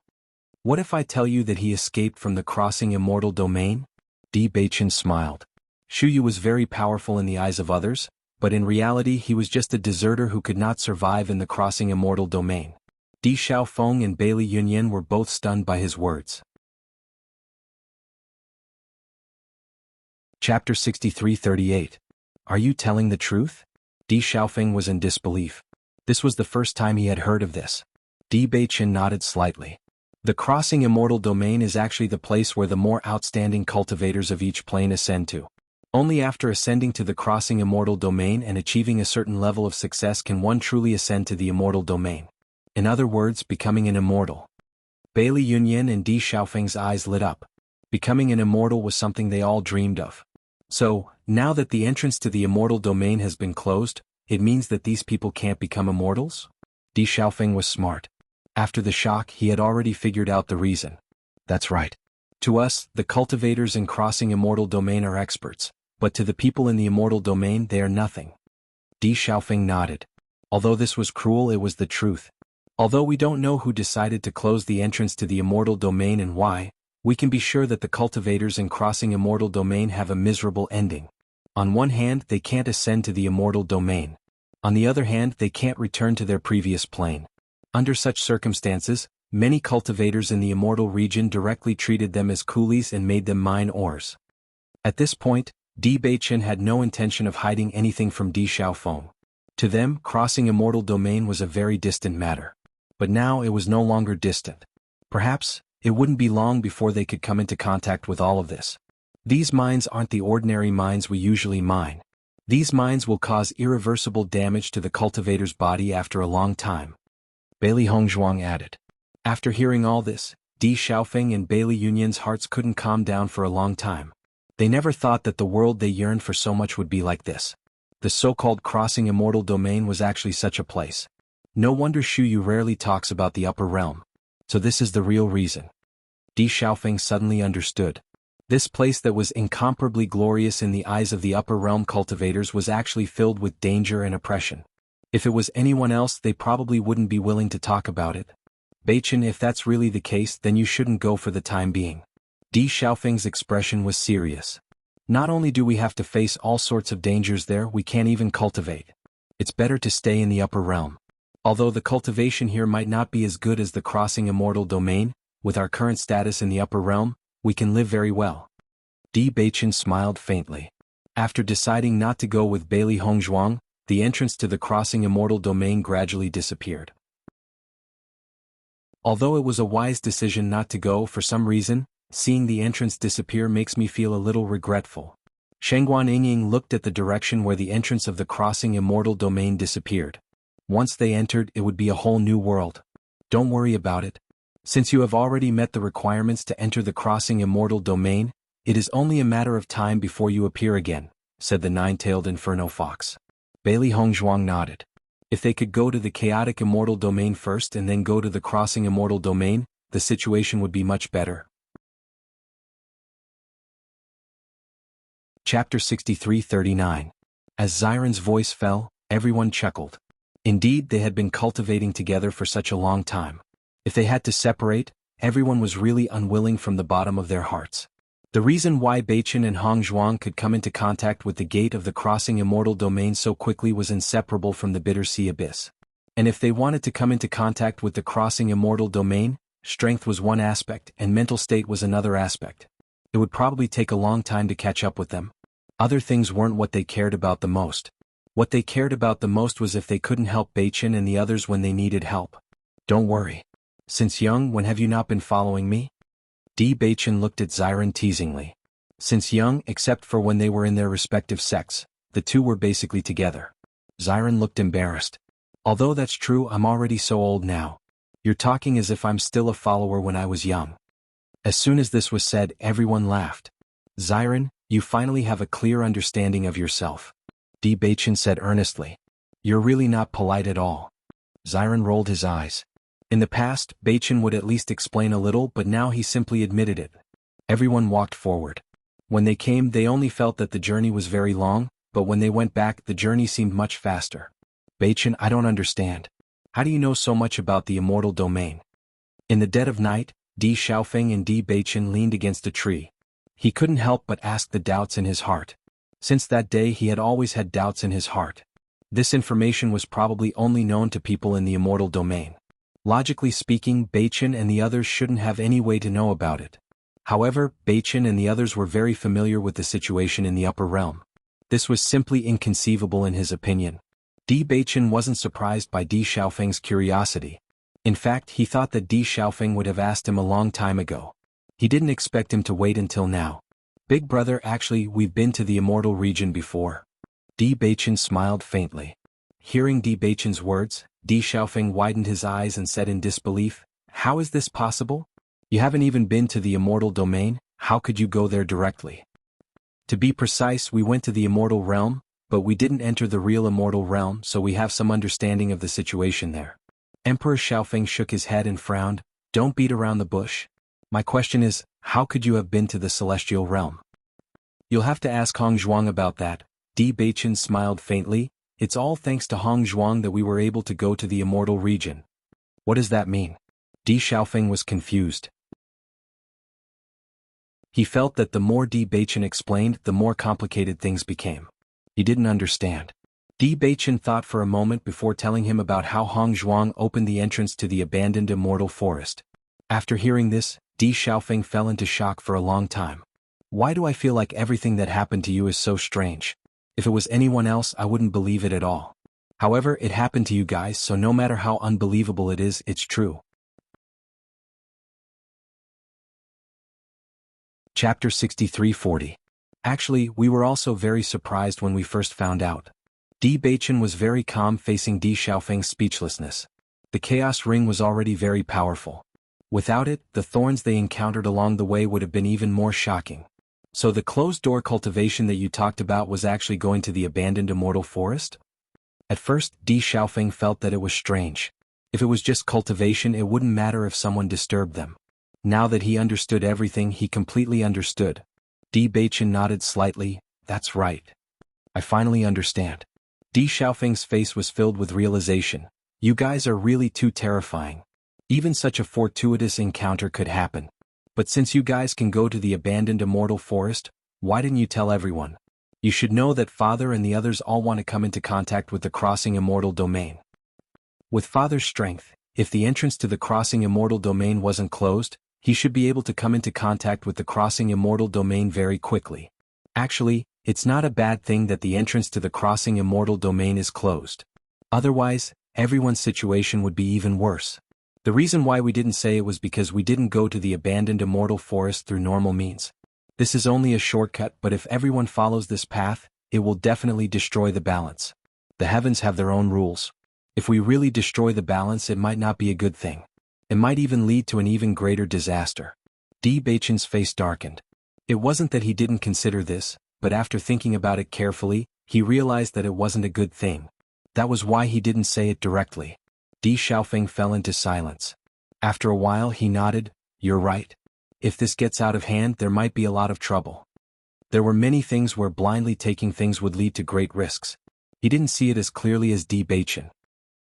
"What if I tell you that he escaped from the crossing immortal domain?" Di Beichen smiled. Shu Yu was very powerful in the eyes of others, but in reality he was just a deserter who could not survive in the crossing immortal domain. Di Xiaofeng and Bailey Yunyan were both stunned by his words. Chapter 63-38. Are you telling the truth? Di Xiaofeng was in disbelief. This was the first time he had heard of this. Di Beichen nodded slightly. The crossing immortal domain is actually the place where the more outstanding cultivators of each plane ascend to. Only after ascending to the crossing immortal domain and achieving a certain level of success can one truly ascend to the immortal domain. In other words, becoming an immortal. Bailey Yunyan and Di Xiaofeng's eyes lit up. Becoming an immortal was something they all dreamed of. So, now that the entrance to the immortal domain has been closed, it means that these people can't become immortals? Di Xiaofeng was smart. After the shock, he had already figured out the reason. That's right. To us, the cultivators in crossing immortal domain are experts, but to the people in the immortal domain they are nothing. Di Xiaofeng nodded. Although this was cruel, it was the truth. Although we don't know who decided to close the entrance to the immortal domain and why, we can be sure that the cultivators in crossing immortal domain have a miserable ending. On one hand, they can't ascend to the immortal domain. On the other hand, they can't return to their previous plane. Under such circumstances, many cultivators in the immortal region directly treated them as coolies and made them mine ores. At this point, Di Beichen had no intention of hiding anything from Di Xiaofeng. To them, crossing immortal domain was a very distant matter. But now it was no longer distant. Perhaps, it wouldn't be long before they could come into contact with all of this. These mines aren't the ordinary mines we usually mine. These mines will cause irreversible damage to the cultivator's body after a long time. Bailey Hongzhuang added. After hearing all this, Di Xiaofeng and Bailey Yunyan's hearts couldn't calm down for a long time. They never thought that the world they yearned for so much would be like this. The so-called crossing immortal domain was actually such a place. No wonder Shu Yu rarely talks about the upper realm. So this is the real reason. Di Xiaofeng suddenly understood. This place that was incomparably glorious in the eyes of the upper realm cultivators was actually filled with danger and oppression. If it was anyone else, they probably wouldn't be willing to talk about it. Beichen, if that's really the case, then you shouldn't go for the time being. Di Xiaofeng's expression was serious. Not only do we have to face all sorts of dangers there, we can't even cultivate. It's better to stay in the upper realm. Although the cultivation here might not be as good as the crossing immortal domain, with our current status in the upper realm, we can live very well. Di Beichen smiled faintly. After deciding not to go with Bailey Hongzhuang, the entrance to the crossing immortal domain gradually disappeared. Although it was a wise decision not to go for some reason, seeing the entrance disappear makes me feel a little regretful. Shengguan Yingying looked at the direction where the entrance of the crossing immortal domain disappeared. Once they entered, it would be a whole new world. Don't worry about it. Since you have already met the requirements to enter the crossing immortal domain, it is only a matter of time before you appear again, said the nine-tailed inferno fox. Bailey Hongzhuang nodded. If they could go to the chaotic immortal domain first and then go to the crossing immortal domain, the situation would be much better. Chapter 63:39. As Xiren's voice fell, everyone chuckled. Indeed, they had been cultivating together for such a long time. If they had to separate, everyone was really unwilling from the bottom of their hearts. The reason why Beichen and Hongzhuang could come into contact with the gate of the crossing immortal domain so quickly was inseparable from the bitter sea abyss. And if they wanted to come into contact with the crossing immortal domain, strength was one aspect and mental state was another aspect. It would probably take a long time to catch up with them. Other things weren't what they cared about the most. What they cared about the most was if they couldn't help Beichen and the others when they needed help. Don't worry. Since young, when have you not been following me? Beichen looked at Xiren teasingly. Since young, except for when they were in their respective sects, the two were basically together. Xiren looked embarrassed. Although that's true, I'm already so old now. You're talking as if I'm still a follower when I was young. As soon as this was said, everyone laughed. Xiren, you finally have a clear understanding of yourself. Beichen said earnestly. You're really not polite at all. Xiren rolled his eyes. In the past, Beichen would at least explain a little, but now he simply admitted it. Everyone walked forward. When they came, they only felt that the journey was very long, but when they went back, the journey seemed much faster. Beichen, I don't understand. How do you know so much about the immortal domain? In the dead of night, Di Xiaofeng and Beichen leaned against a tree. He couldn't help but ask the doubts in his heart. Since that day he had always had doubts in his heart. This information was probably only known to people in the immortal domain. Logically speaking, Beichen and the others shouldn't have any way to know about it. However, Beichen and the others were very familiar with the situation in the upper realm. This was simply inconceivable in his opinion. Beichen wasn't surprised by Di Xiaofeng's curiosity. In fact, he thought that Di Xiaofeng would have asked him a long time ago. He didn't expect him to wait until now. Big brother, actually, we've been to the immortal region before. Beichen smiled faintly. Hearing Beichen's words, Di Xiaofeng widened his eyes and said in disbelief, how is this possible? You haven't even been to the immortal domain, how could you go there directly? To be precise, we went to the immortal realm, but we didn't enter the real immortal realm, so we have some understanding of the situation there. Emperor Xiaofeng shook his head and frowned. Don't beat around the bush. My question is, how could you have been to the celestial realm? You'll have to ask Hongzhuang about that. Beichen smiled faintly. It's all thanks to Hongzhuang that we were able to go to the immortal region. What does that mean? Di Xiaofeng was confused. He felt that the more Beichen explained, the more complicated things became. He didn't understand. Beichen thought for a moment before telling him about how Hongzhuang opened the entrance to the abandoned immortal forest. After hearing this, Di Xiaofeng fell into shock for a long time. Why do I feel like everything that happened to you is so strange? If it was anyone else, I wouldn't believe it at all. However, it happened to you guys, so no matter how unbelievable it is, it's true. Chapter 63:40. Actually, we were also very surprised when we first found out. Beichen was very calm facing Di Xiaofeng's speechlessness. The chaos ring was already very powerful. Without it, the thorns they encountered along the way would have been even more shocking. So the closed-door cultivation that you talked about was actually going to the abandoned immortal forest? At first, Di Xiaofeng felt that it was strange. If it was just cultivation, it wouldn't matter if someone disturbed them. Now that he understood everything, he completely understood. Beichen nodded slightly. That's right. I finally understand. Di Xiaofeng's face was filled with realization. You guys are really too terrifying. Even such a fortuitous encounter could happen. But since you guys can go to the abandoned immortal forest, why didn't you tell everyone? You should know that Father and the others all want to come into contact with the crossing immortal domain. With Father's strength, if the entrance to the crossing immortal domain wasn't closed, he should be able to come into contact with the crossing immortal domain very quickly. Actually, it's not a bad thing that the entrance to the crossing immortal domain is closed. Otherwise, everyone's situation would be even worse. The reason why we didn't say it was because we didn't go to the abandoned immortal forest through normal means. This is only a shortcut, but if everyone follows this path, it will definitely destroy the balance. The heavens have their own rules. If we really destroy the balance, it might not be a good thing. It might even lead to an even greater disaster. Di Beichen's face darkened. It wasn't that he didn't consider this, but after thinking about it carefully, he realized that it wasn't a good thing. That was why he didn't say it directly. Di Xiaofeng fell into silence. After a while he nodded, "You're right. If this gets out of hand, there might be a lot of trouble." There were many things where blindly taking things would lead to great risks. He didn't see it as clearly as Di Beichen.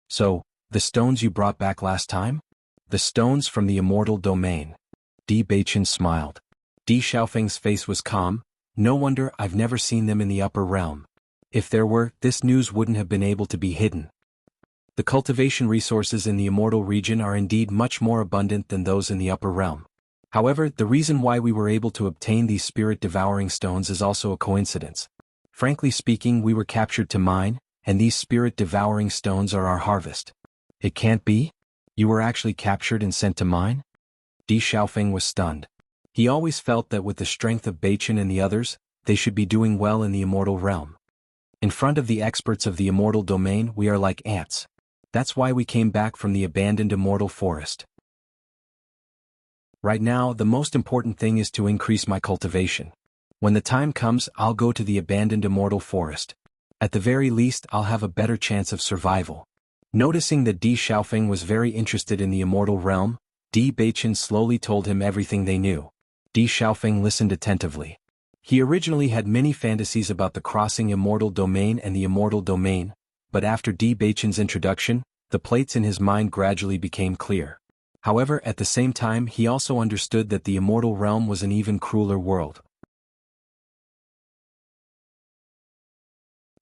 "So, the stones you brought back last time? The stones from the immortal domain." Di Beichen smiled. Di Xiaofeng's face was calm. "No wonder, I've never seen them in the upper realm. If there were, this news wouldn't have been able to be hidden. The cultivation resources in the immortal region are indeed much more abundant than those in the upper realm. However, the reason why we were able to obtain these spirit-devouring stones is also a coincidence. Frankly speaking, we were captured to mine, and these spirit-devouring stones are our harvest." "It can't be? You were actually captured and sent to mine?" Di Xiaofeng was stunned. He always felt that with the strength of Beichen and the others, they should be doing well in the immortal realm. In front of the experts of the immortal domain, we are like ants. That's why we came back from the abandoned immortal forest. Right now, the most important thing is to increase my cultivation. When the time comes, I'll go to the abandoned immortal forest. At the very least, I'll have a better chance of survival. Noticing that Di Xiaofeng was very interested in the immortal realm, Di Beichen slowly told him everything they knew. Di Xiaofeng listened attentively. He originally had many fantasies about the crossing immortal domain and the immortal domain, but after Di Beichen's introduction, the plates in his mind gradually became clear. However, at the same time, he also understood that the immortal realm was an even crueler world.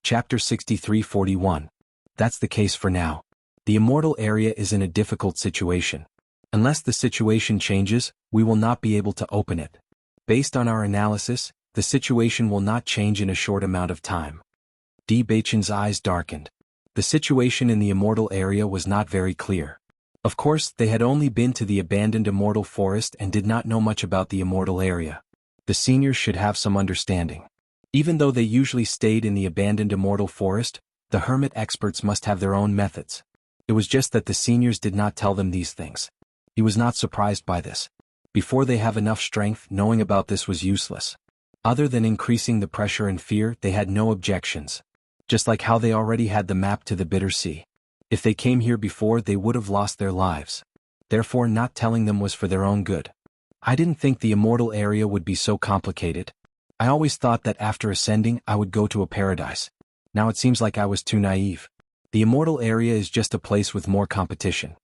Chapter 63:41. That's the case for now. The immortal area is in a difficult situation. Unless the situation changes, we will not be able to open it. Based on our analysis, the situation will not change in a short amount of time. Di Beichen's eyes darkened. The situation in the immortal area was not very clear. Of course, they had only been to the abandoned immortal forest and did not know much about the immortal area. The seniors should have some understanding. Even though they usually stayed in the abandoned immortal forest, the hermit experts must have their own methods. It was just that the seniors did not tell them these things. He was not surprised by this. Before they have enough strength, knowing about this was useless. Other than increasing the pressure and fear, they had no objections. Just like how they already had the map to the Bitter Sea. If they came here before, they would have lost their lives. Therefore, not telling them was for their own good. I didn't think the immortal area would be so complicated. I always thought that after ascending, I would go to a paradise. Now it seems like I was too naive. The immortal area is just a place with more competition.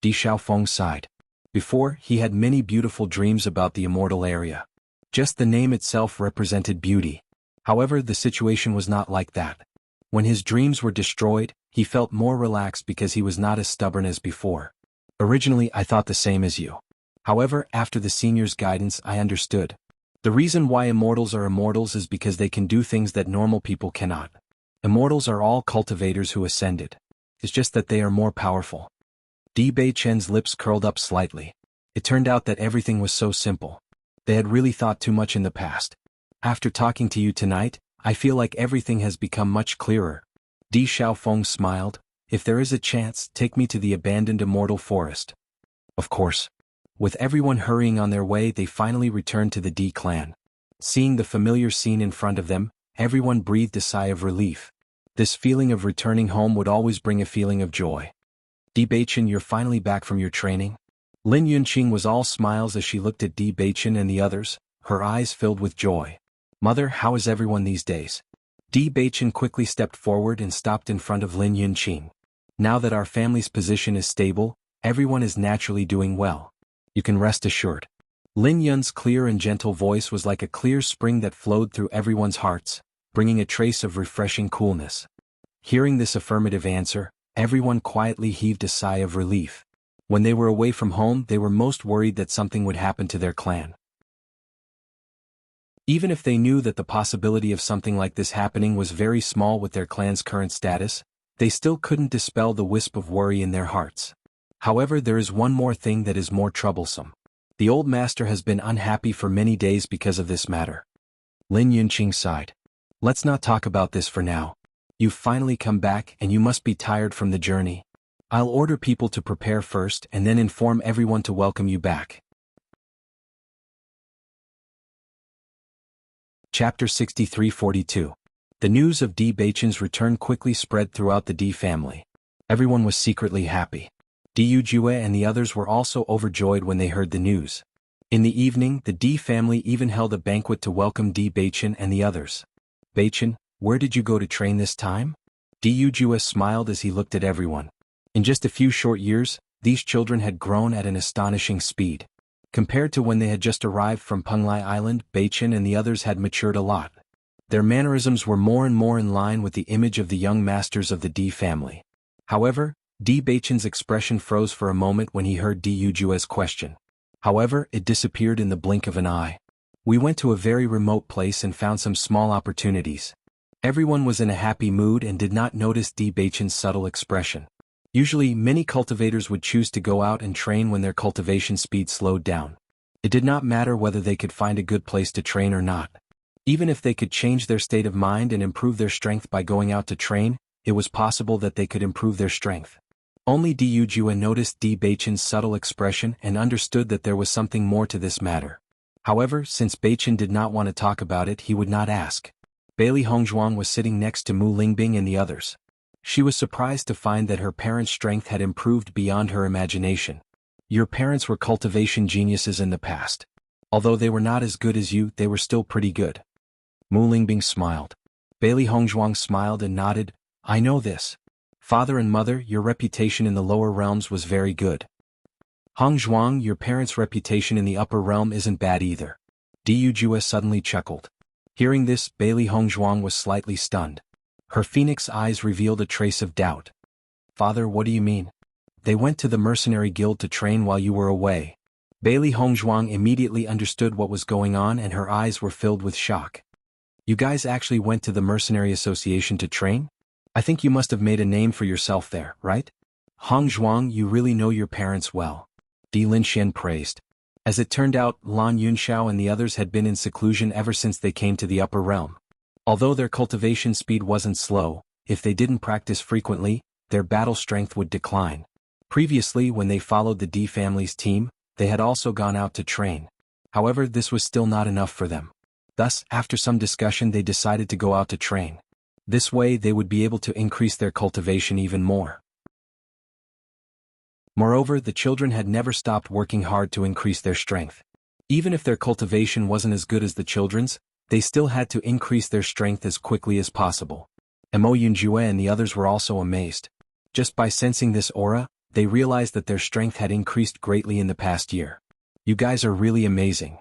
Di Xiaofeng sighed. Before, he had many beautiful dreams about the immortal area. Just the name itself represented beauty. However, the situation was not like that. When his dreams were destroyed, he felt more relaxed because he was not as stubborn as before. Originally, I thought the same as you. However, after the senior's guidance, I understood. The reason why immortals are immortals is because they can do things that normal people cannot. Immortals are all cultivators who ascended. It's just that they are more powerful. Di Beichen's lips curled up slightly. It turned out that everything was so simple. They had really thought too much in the past. After talking to you tonight, I feel like everything has become much clearer. Di Xiaofeng smiled. If there is a chance, take me to the abandoned immortal forest. Of course. With everyone hurrying on their way, they finally returned to the Di clan. Seeing the familiar scene in front of them, everyone breathed a sigh of relief. This feeling of returning home would always bring a feeling of joy. Di Beichen, you're finally back from your training? Lin Yunqing was all smiles as she looked at Di Beichen and the others, her eyes filled with joy. Mother, how is everyone these days? Di Beichen quickly stepped forward and stopped in front of Lin Yunqing. Now that our family's position is stable, everyone is naturally doing well. You can rest assured. Lin Yun's clear and gentle voice was like a clear spring that flowed through everyone's hearts, bringing a trace of refreshing coolness. Hearing this affirmative answer, everyone quietly heaved a sigh of relief. When they were away from home, they were most worried that something would happen to their clan. Even if they knew that the possibility of something like this happening was very small with their clan's current status, they still couldn't dispel the wisp of worry in their hearts. However, there is one more thing that is more troublesome. The old master has been unhappy for many days because of this matter. Lin Yunqing sighed. Let's not talk about this for now. You've finally come back and you must be tired from the journey. I'll order people to prepare first and then inform everyone to welcome you back. Chapter 63-42. The news of Di Beichen's return quickly spread throughout the Di family. Everyone was secretly happy. Di Yujue and the others were also overjoyed when they heard the news. In the evening, the Di family even held a banquet to welcome Di Beichen and the others. Beichen, where did you go to train this time? Di Yujue smiled as he looked at everyone. In just a few short years, these children had grown at an astonishing speed. Compared to when they had just arrived from Penglai Island, Beichen and the others had matured a lot. Their mannerisms were more and more in line with the image of the young masters of the Di family. However, Di Beichen's expression froze for a moment when he heard Di Yujue's question. However, it disappeared in the blink of an eye. We went to a very remote place and found some small opportunities. Everyone was in a happy mood and did not notice Di Beichen's subtle expression. Usually, many cultivators would choose to go out and train when their cultivation speed slowed down. It did not matter whether they could find a good place to train or not. Even if they could change their state of mind and improve their strength by going out to train, it was possible that they could improve their strength. Only Di Yujue noticed Di Beichen's subtle expression and understood that there was something more to this matter. However, since Beichen did not want to talk about it, he would not ask. Bailey Hongzhuang was sitting next to Mu Lingbing and the others. She was surprised to find that her parents' strength had improved beyond her imagination. Your parents were cultivation geniuses in the past. Although they were not as good as you, they were still pretty good. Mu Lingbing smiled. Bailey Hongzhuang smiled and nodded. I know this. Father and mother, your reputation in the lower realms was very good. Hongzhuang, your parents' reputation in the upper realm isn't bad either. Di Yujue suddenly chuckled. Hearing this, Bailey Hongzhuang was slightly stunned. Her phoenix eyes revealed a trace of doubt. Father, what do you mean? They went to the mercenary guild to train while you were away. Bailey Hongzhuang immediately understood what was going on and her eyes were filled with shock. You guys actually went to the mercenary association to train? I think you must have made a name for yourself there, right? Hongzhuang, you really know your parents well. Di Linxian praised. As it turned out, Lan Yunxiao and the others had been in seclusion ever since they came to the upper realm. Although their cultivation speed wasn't slow, if they didn't practice frequently, their battle strength would decline. Previously, when they followed the Di family's team, they had also gone out to train. However, this was still not enough for them. Thus, after some discussion, they decided to go out to train. This way, they would be able to increase their cultivation even more. Moreover, the children had never stopped working hard to increase their strength. Even if their cultivation wasn't as good as the children's, they still had to increase their strength as quickly as possible. Mo Yunjue and the others were also amazed. Just by sensing this aura, they realized that their strength had increased greatly in the past year. You guys are really amazing.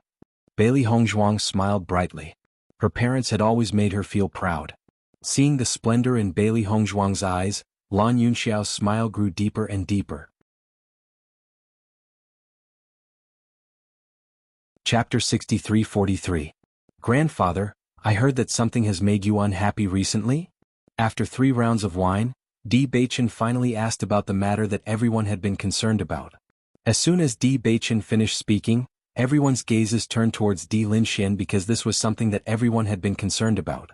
Bailey Hongzhuang smiled brightly. Her parents had always made her feel proud. Seeing the splendor in Bailey Hongzhuang's eyes, Lan Yunxiao's smile grew deeper and deeper. Chapter 63-43. Grandfather, I heard that something has made you unhappy recently? After 3 rounds of wine, Di Beichen finally asked about the matter that everyone had been concerned about. As soon as Di Beichen finished speaking, everyone's gazes turned towards Di Linxian because this was something that everyone had been concerned about.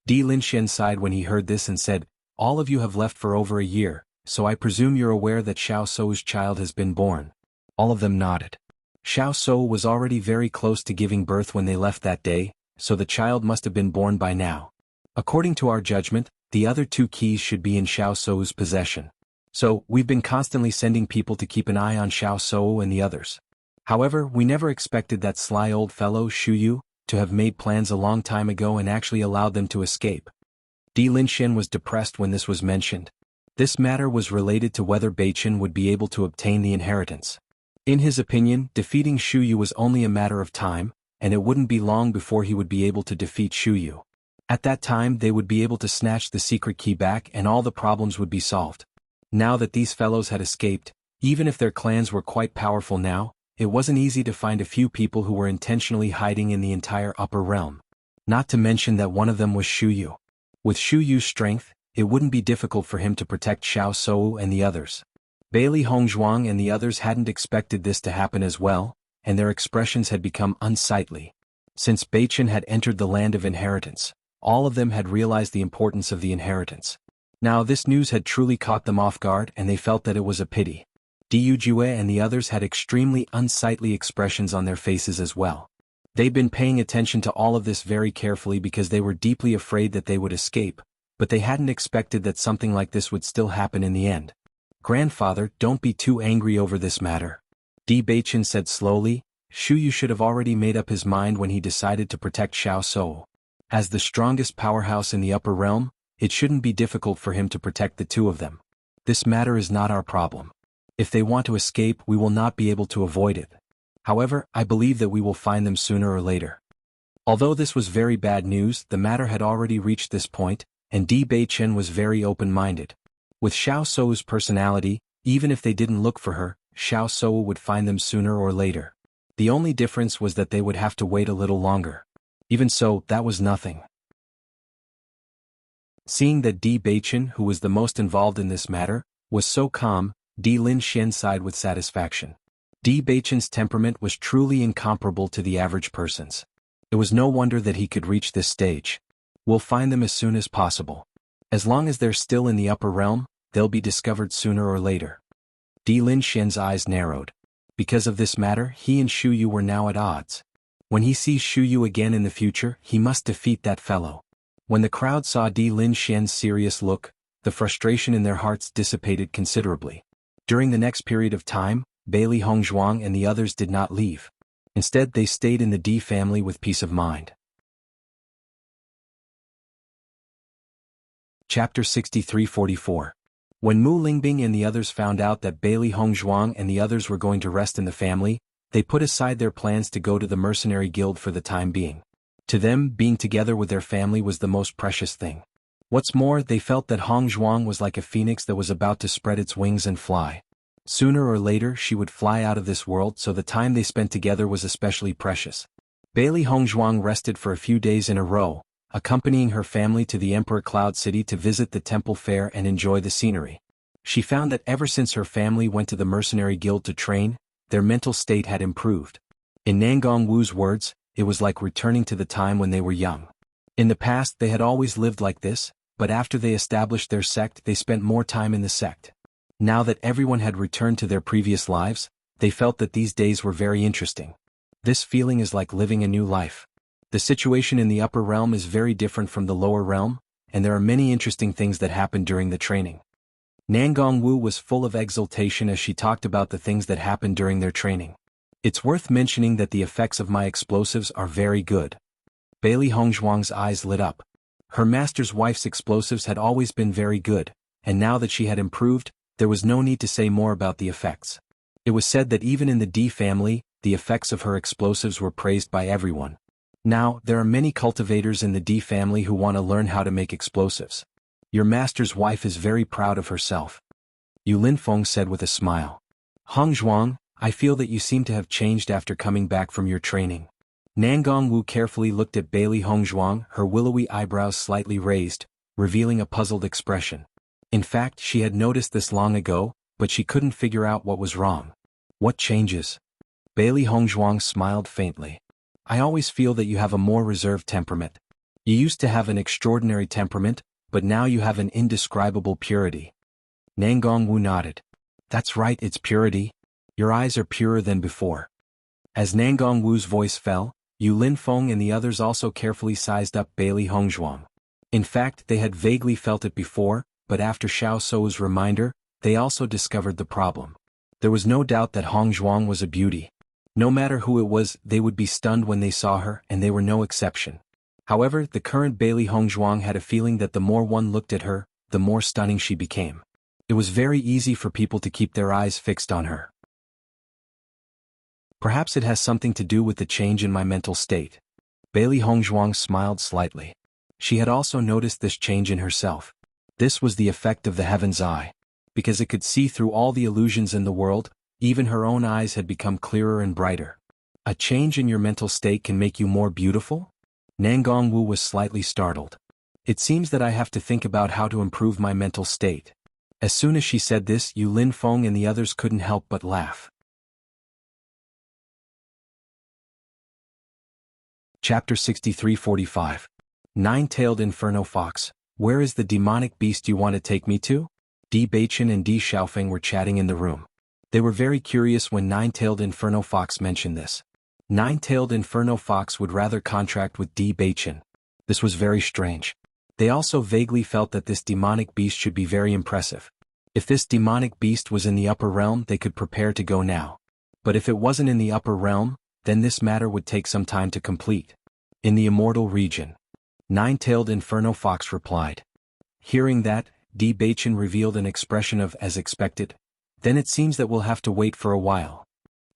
Di Linxian sighed when he heard this and said, all of you have left for over a year, so I presume you're aware that Xiao Sou's child has been born. All of them nodded. Xiao Sou was already very close to giving birth when they left that day, so the child must have been born by now. According to our judgment, the other 2 keys should be in Xiao Sou's possession. So, we've been constantly sending people to keep an eye on Xiao Sou and the others. However, we never expected that sly old fellow Shu Yu to have made plans a long time ago and actually allowed them to escape. Di Linxian was depressed when this was mentioned. This matter was related to whether Beichen would be able to obtain the inheritance. In his opinion, defeating Shu Yu was only a matter of time, and it wouldn't be long before he would be able to defeat Shu Yu. At that time they would be able to snatch the secret key back and all the problems would be solved. Now that these fellows had escaped, even if their clans were quite powerful now, it wasn't easy to find a few people who were intentionally hiding in the entire upper realm. Not to mention that one of them was Shu Yu. With Shu Yu's strength, it wouldn't be difficult for him to protect Xiao Sou and the others. Bailey Hongzhuang and the others hadn't expected this to happen as well, and their expressions had become unsightly. Since Beichen had entered the land of inheritance, all of them had realized the importance of the inheritance. Now this news had truly caught them off guard and they felt that it was a pity. Diu Jue and the others had extremely unsightly expressions on their faces as well. They'd been paying attention to all of this very carefully because they were deeply afraid that they would escape, but they hadn't expected that something like this would still happen in the end. "Grandfather, don't be too angry over this matter," Di Beichen said slowly. "Shu Yu should have already made up his mind when he decided to protect Xiao Shou. As the strongest powerhouse in the upper realm, it shouldn't be difficult for him to protect the two of them. This matter is not our problem. If they want to escape, we will not be able to avoid it. However, I believe that we will find them sooner or later." Although this was very bad news, the matter had already reached this point, and Di Beichen was very open-minded. With Xiao Shou's personality, even if they didn't look for her, Xiao Shou would find them sooner or later. The only difference was that they would have to wait a little longer. Even so, that was nothing. Seeing that Di Beichen, who was the most involved in this matter, was so calm, Di Linxian sighed with satisfaction. Di Beichen's temperament was truly incomparable to the average person's. It was no wonder that he could reach this stage. "We'll find them as soon as possible. As long as they're still in the upper realm, they'll be discovered sooner or later." Di Linxian's eyes narrowed. Because of this matter, he and Shu Yu were now at odds. When he sees Shu Yu again in the future, he must defeat that fellow. When the crowd saw Di Linxian's serious look, the frustration in their hearts dissipated considerably. During the next period of time, Bailey Hongzhuang and the others did not leave. Instead, they stayed in the Di family with peace of mind. Chapter 63-44. When Mu Lingbing and the others found out that Bailey Hongzhuang and the others were going to rest in the family, they put aside their plans to go to the mercenary guild for the time being. To them, being together with their family was the most precious thing. What's more, they felt that Hongzhuang was like a phoenix that was about to spread its wings and fly. Sooner or later she would fly out of this world, so the time they spent together was especially precious. Bailey Hongzhuang rested for a few days in a row, accompanying her family to the Emperor Cloud City to visit the temple fair and enjoy the scenery. She found that ever since her family went to the mercenary guild to train, their mental state had improved. In Nangong Wu's words, it was like returning to the time when they were young. In the past they had always lived like this, but after they established their sect they spent more time in the sect. Now that everyone had returned to their previous lives, they felt that these days were very interesting. This feeling is like living a new life. The situation in the upper realm is very different from the lower realm, and there are many interesting things that happened during the training. Nangong Wu was full of exultation as she talked about the things that happened during their training. "It's worth mentioning that the effects of my explosives are very good." Bailey Hongzhuang's eyes lit up. Her master's wife's explosives had always been very good, and now that she had improved, there was no need to say more about the effects. It was said that even in the Di family, the effects of her explosives were praised by everyone. Now, there are many cultivators in the Di family who want to learn how to make explosives. Your master's wife is very proud of herself. Yu Linfeng said with a smile. Hongzhuang, I feel that you seem to have changed after coming back from your training. Nangong Wu carefully looked at Bailey Hongzhuang, her willowy eyebrows slightly raised, revealing a puzzled expression. In fact, she had noticed this long ago, but she couldn't figure out what was wrong. What changes? Bailey Hongzhuang smiled faintly. I always feel that you have a more reserved temperament. You used to have an extraordinary temperament, but now you have an indescribable purity. Nangong Wu nodded. That's right, it's purity. Your eyes are purer than before. As Nangong Wu's voice fell, Yu Linfeng and the others also carefully sized up Bailey Hongzhuang. In fact, they had vaguely felt it before, but after Xiao Shou's reminder, they also discovered the problem. There was no doubt that Hongzhuang was a beauty. No matter who it was, they would be stunned when they saw her, and they were no exception. However, the current Bailey Hongzhuang had a feeling that the more one looked at her, the more stunning she became. It was very easy for people to keep their eyes fixed on her. Perhaps it has something to do with the change in my mental state. Bailey Hongzhuang smiled slightly. She had also noticed this change in herself. This was the effect of the heaven's eye. Because it could see through all the illusions in the world, even her own eyes had become clearer and brighter. A change in your mental state can make you more beautiful? Nangong Wu was slightly startled. It seems that I have to think about how to improve my mental state. As soon as she said this, Yu Lin Feng and the others couldn't help but laugh. Chapter 63-45. Nine-Tailed Inferno Fox. Where is the demonic beast you want to take me to? Di Beichen and Di Xiaofeng were chatting in the room. They were very curious when Nine-Tailed Inferno Fox mentioned this. Nine-Tailed Inferno Fox would rather contract with Di Beichen. This was very strange. They also vaguely felt that this demonic beast should be very impressive. If this demonic beast was in the upper realm, they could prepare to go now. But if it wasn't in the upper realm, then this matter would take some time to complete. In the immortal region. Nine-Tailed Inferno Fox replied. Hearing that, Di Beichen revealed an expression of as expected. Then it seems that we'll have to wait for a while.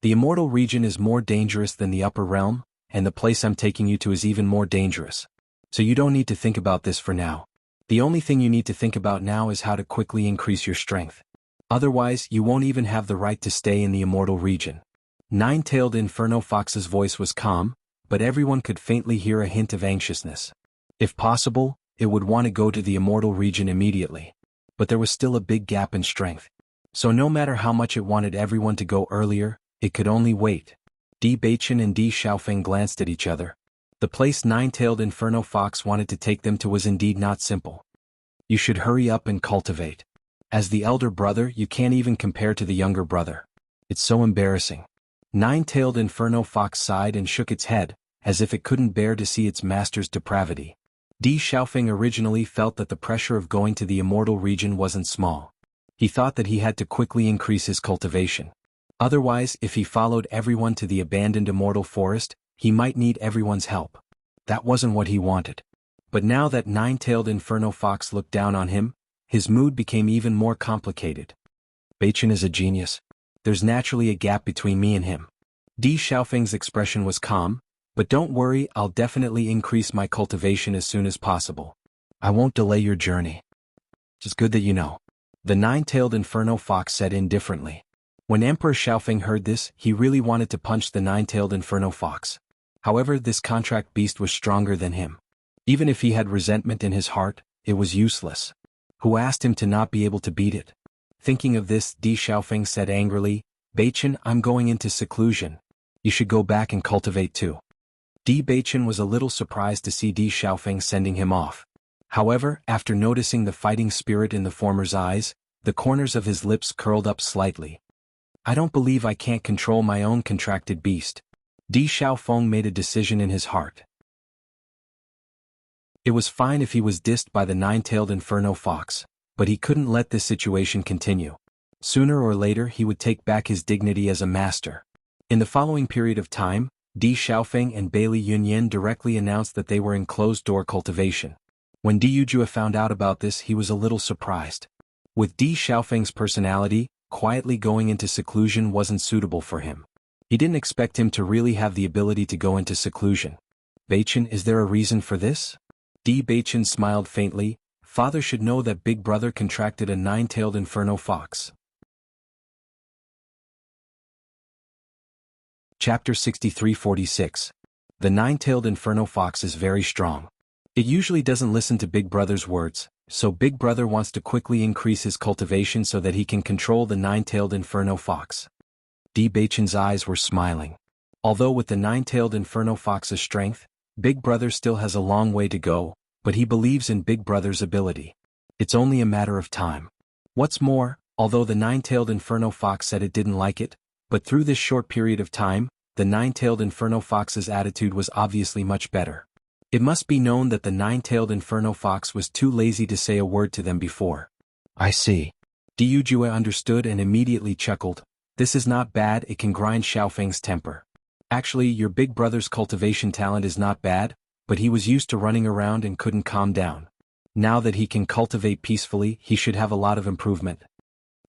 The immortal region is more dangerous than the upper realm, and the place I'm taking you to is even more dangerous. So you don't need to think about this for now. The only thing you need to think about now is how to quickly increase your strength. Otherwise, you won't even have the right to stay in the immortal region. Nine-Tailed Inferno Fox's voice was calm, but everyone could faintly hear a hint of anxiousness. If possible, it would want to go to the immortal region immediately. But there was still a big gap in strength. So no matter how much it wanted everyone to go earlier, it could only wait. Di Beichen and Di Xiaofeng glanced at each other. The place Nine-Tailed Inferno Fox wanted to take them to was indeed not simple. You should hurry up and cultivate. As the elder brother, you can't even compare to the younger brother. It's so embarrassing. Nine-Tailed Inferno Fox sighed and shook its head, as if it couldn't bear to see its master's depravity. Di Xiaofeng originally felt that the pressure of going to the immortal region wasn't small. He thought that he had to quickly increase his cultivation. Otherwise, if he followed everyone to the abandoned immortal forest, he might need everyone's help. That wasn't what he wanted. But now that Nine-Tailed Inferno Fox looked down on him, his mood became even more complicated. Beichen is a genius. There's naturally a gap between me and him. Di Xiaofeng's expression was calm, but don't worry, I'll definitely increase my cultivation as soon as possible. I won't delay your journey. It's good that you know. The Nine-Tailed Inferno Fox said indifferently. When Emperor Xiaofeng heard this, he really wanted to punch the Nine-Tailed Inferno Fox. However, this contract beast was stronger than him. Even if he had resentment in his heart, it was useless. Who asked him to not be able to beat it? Thinking of this, Di Xiaofeng said angrily, Beichen, I'm going into seclusion. You should go back and cultivate too. Di Beichen was a little surprised to see Di Xiaofeng sending him off. However, after noticing the fighting spirit in the former's eyes, the corners of his lips curled up slightly. I don't believe I can't control my own contracted beast. Di Xiaofeng made a decision in his heart. It was fine if he was dissed by the Nine-Tailed Inferno Fox, but he couldn't let this situation continue. Sooner or later he would take back his dignity as a master. In the following period of time, Di Xiaofeng and Bailey Yunyan directly announced that they were in closed-door cultivation. When Di Yujue found out about this, he was a little surprised. With Di Xiaofeng's personality, quietly going into seclusion wasn't suitable for him. He didn't expect him to really have the ability to go into seclusion. Beichen, is there a reason for this? Di Beichen smiled faintly. Father should know that Big Brother contracted a Nine-Tailed Inferno Fox. Chapter 63-46. The Nine-Tailed Inferno Fox is very strong. It usually doesn't listen to Big Brother's words, so Big Brother wants to quickly increase his cultivation so that he can control the Nine-Tailed Inferno Fox. Di Beichen's eyes were smiling. Although with the Nine-Tailed Inferno Fox's strength, Big Brother still has a long way to go, but he believes in Big Brother's ability. It's only a matter of time. What's more, although the Nine-Tailed Inferno Fox said it didn't like it, but through this short period of time, the Nine-Tailed Inferno Fox's attitude was obviously much better. It must be known that the Nine-Tailed Inferno Fox was too lazy to say a word to them before. I see. Di Yujue understood and immediately chuckled. This is not bad, it can grind Xiaofeng's temper. Actually, your Big Brother's cultivation talent is not bad, but he was used to running around and couldn't calm down. Now that he can cultivate peacefully, he should have a lot of improvement.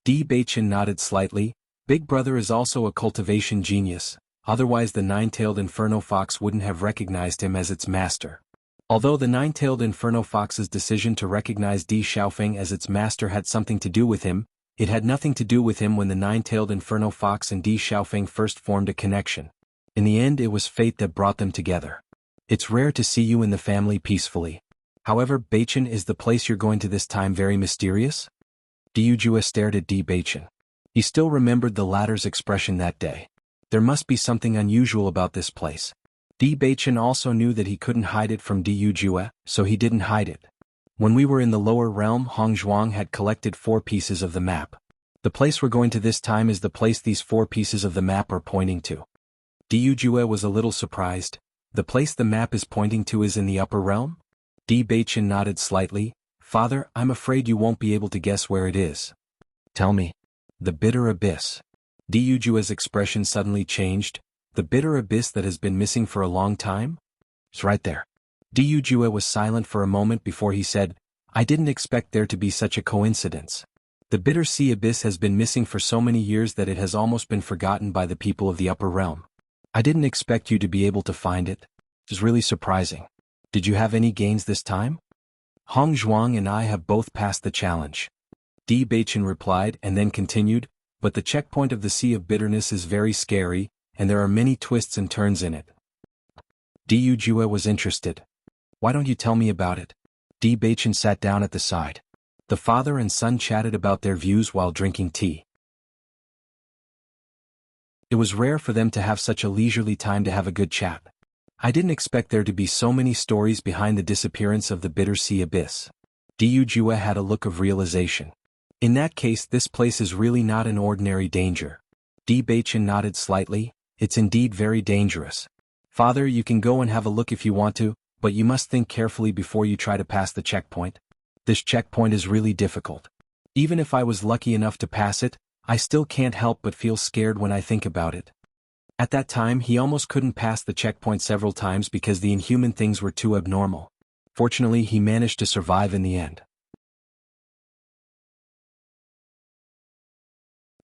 Di Beichen nodded slightly. Big Brother is also a cultivation genius, otherwise the Nine-Tailed Inferno Fox wouldn't have recognized him as its master. Although the Nine-Tailed Inferno Fox's decision to recognize Di Xiaofeng as its master had something to do with him, it had nothing to do with him when the Nine-Tailed Inferno Fox and Di Xiaofeng first formed a connection. In the end, it was fate that brought them together. It's rare to see you in the family peacefully. However, Beichen, is the place you're going to this time very mysterious? Diyu stared at Di Baichen. He still remembered the latter's expression that day. There must be something unusual about this place. Di Baichen also knew that he couldn't hide it from Diyu, so he didn't hide it. When we were in the lower realm, Hongzhuang had collected 4 pieces of the map. The place we're going to this time is the place these 4 pieces of the map are pointing to. Diyu was a little surprised. The place the map is pointing to is in the upper realm? Di Baichen nodded slightly. Father, I'm afraid you won't be able to guess where it is. Tell me. The bitter abyss. Diyu's expression suddenly changed. The bitter abyss that has been missing for a long time? It's right there. Diyu was silent for a moment before he said, I didn't expect there to be such a coincidence. The bitter sea abyss has been missing for so many years that it has almost been forgotten by the people of the upper realm. I didn't expect you to be able to find it. It's really surprising. Did you have any gains this time? Hongzhuang and I have both passed the challenge. Di Baichen replied and then continued, but the checkpoint of the Sea of Bitterness is very scary, and there are many twists and turns in it. Diyu was interested. Why don't you tell me about it? Di Baichen sat down at the side. The father and son chatted about their views while drinking tea. It was rare for them to have such a leisurely time to have a good chat. I didn't expect there to be so many stories behind the disappearance of the bitter sea abyss. Diyu had a look of realization. In that case, this place is really not an ordinary danger. Di Baichen nodded slightly. It's indeed very dangerous. Father, you can go and have a look if you want to, but you must think carefully before you try to pass the checkpoint. This checkpoint is really difficult. Even if I was lucky enough to pass it, I still can't help but feel scared when I think about it. At that time, he almost couldn't pass the checkpoint several times because the inhuman things were too abnormal. Fortunately, he managed to survive in the end.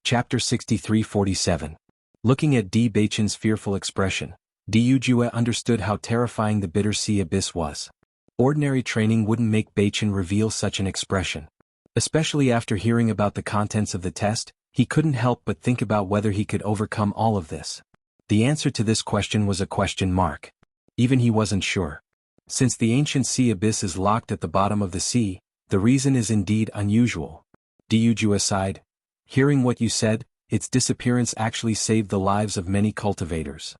Chapter 63-47. Looking at Di Baichen's fearful expression, Diyu understood how terrifying the bitter sea abyss was. Ordinary training wouldn't make Baichen reveal such an expression. Especially after hearing about the contents of the test, he couldn't help but think about whether he could overcome all of this. The answer to this question was a question mark. Even he wasn't sure. Since the ancient sea abyss is locked at the bottom of the sea, the reason is indeed unusual. Diyu sighed. Hearing what you said, its disappearance actually saved the lives of many cultivators.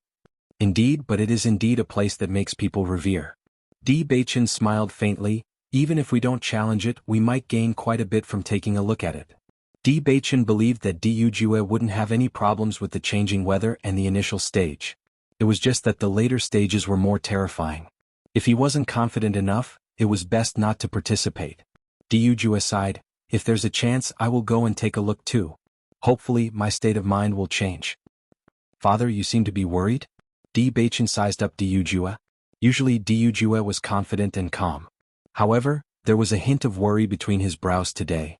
Indeed, but it is indeed a place that makes people revere. Di Baichen smiled faintly. Even if we don't challenge it, we might gain quite a bit from taking a look at it. Di Baichen believed that Diyu wouldn't have any problems with the changing weather and the initial stage. It was just that the later stages were more terrifying. If he wasn't confident enough, it was best not to participate. Diyu sighed. If there's a chance, I will go and take a look too. Hopefully, my state of mind will change. Father, you seem to be worried? Di Baichen sized up Diyu. Usually Diyu was confident and calm. However, there was a hint of worry between his brows today.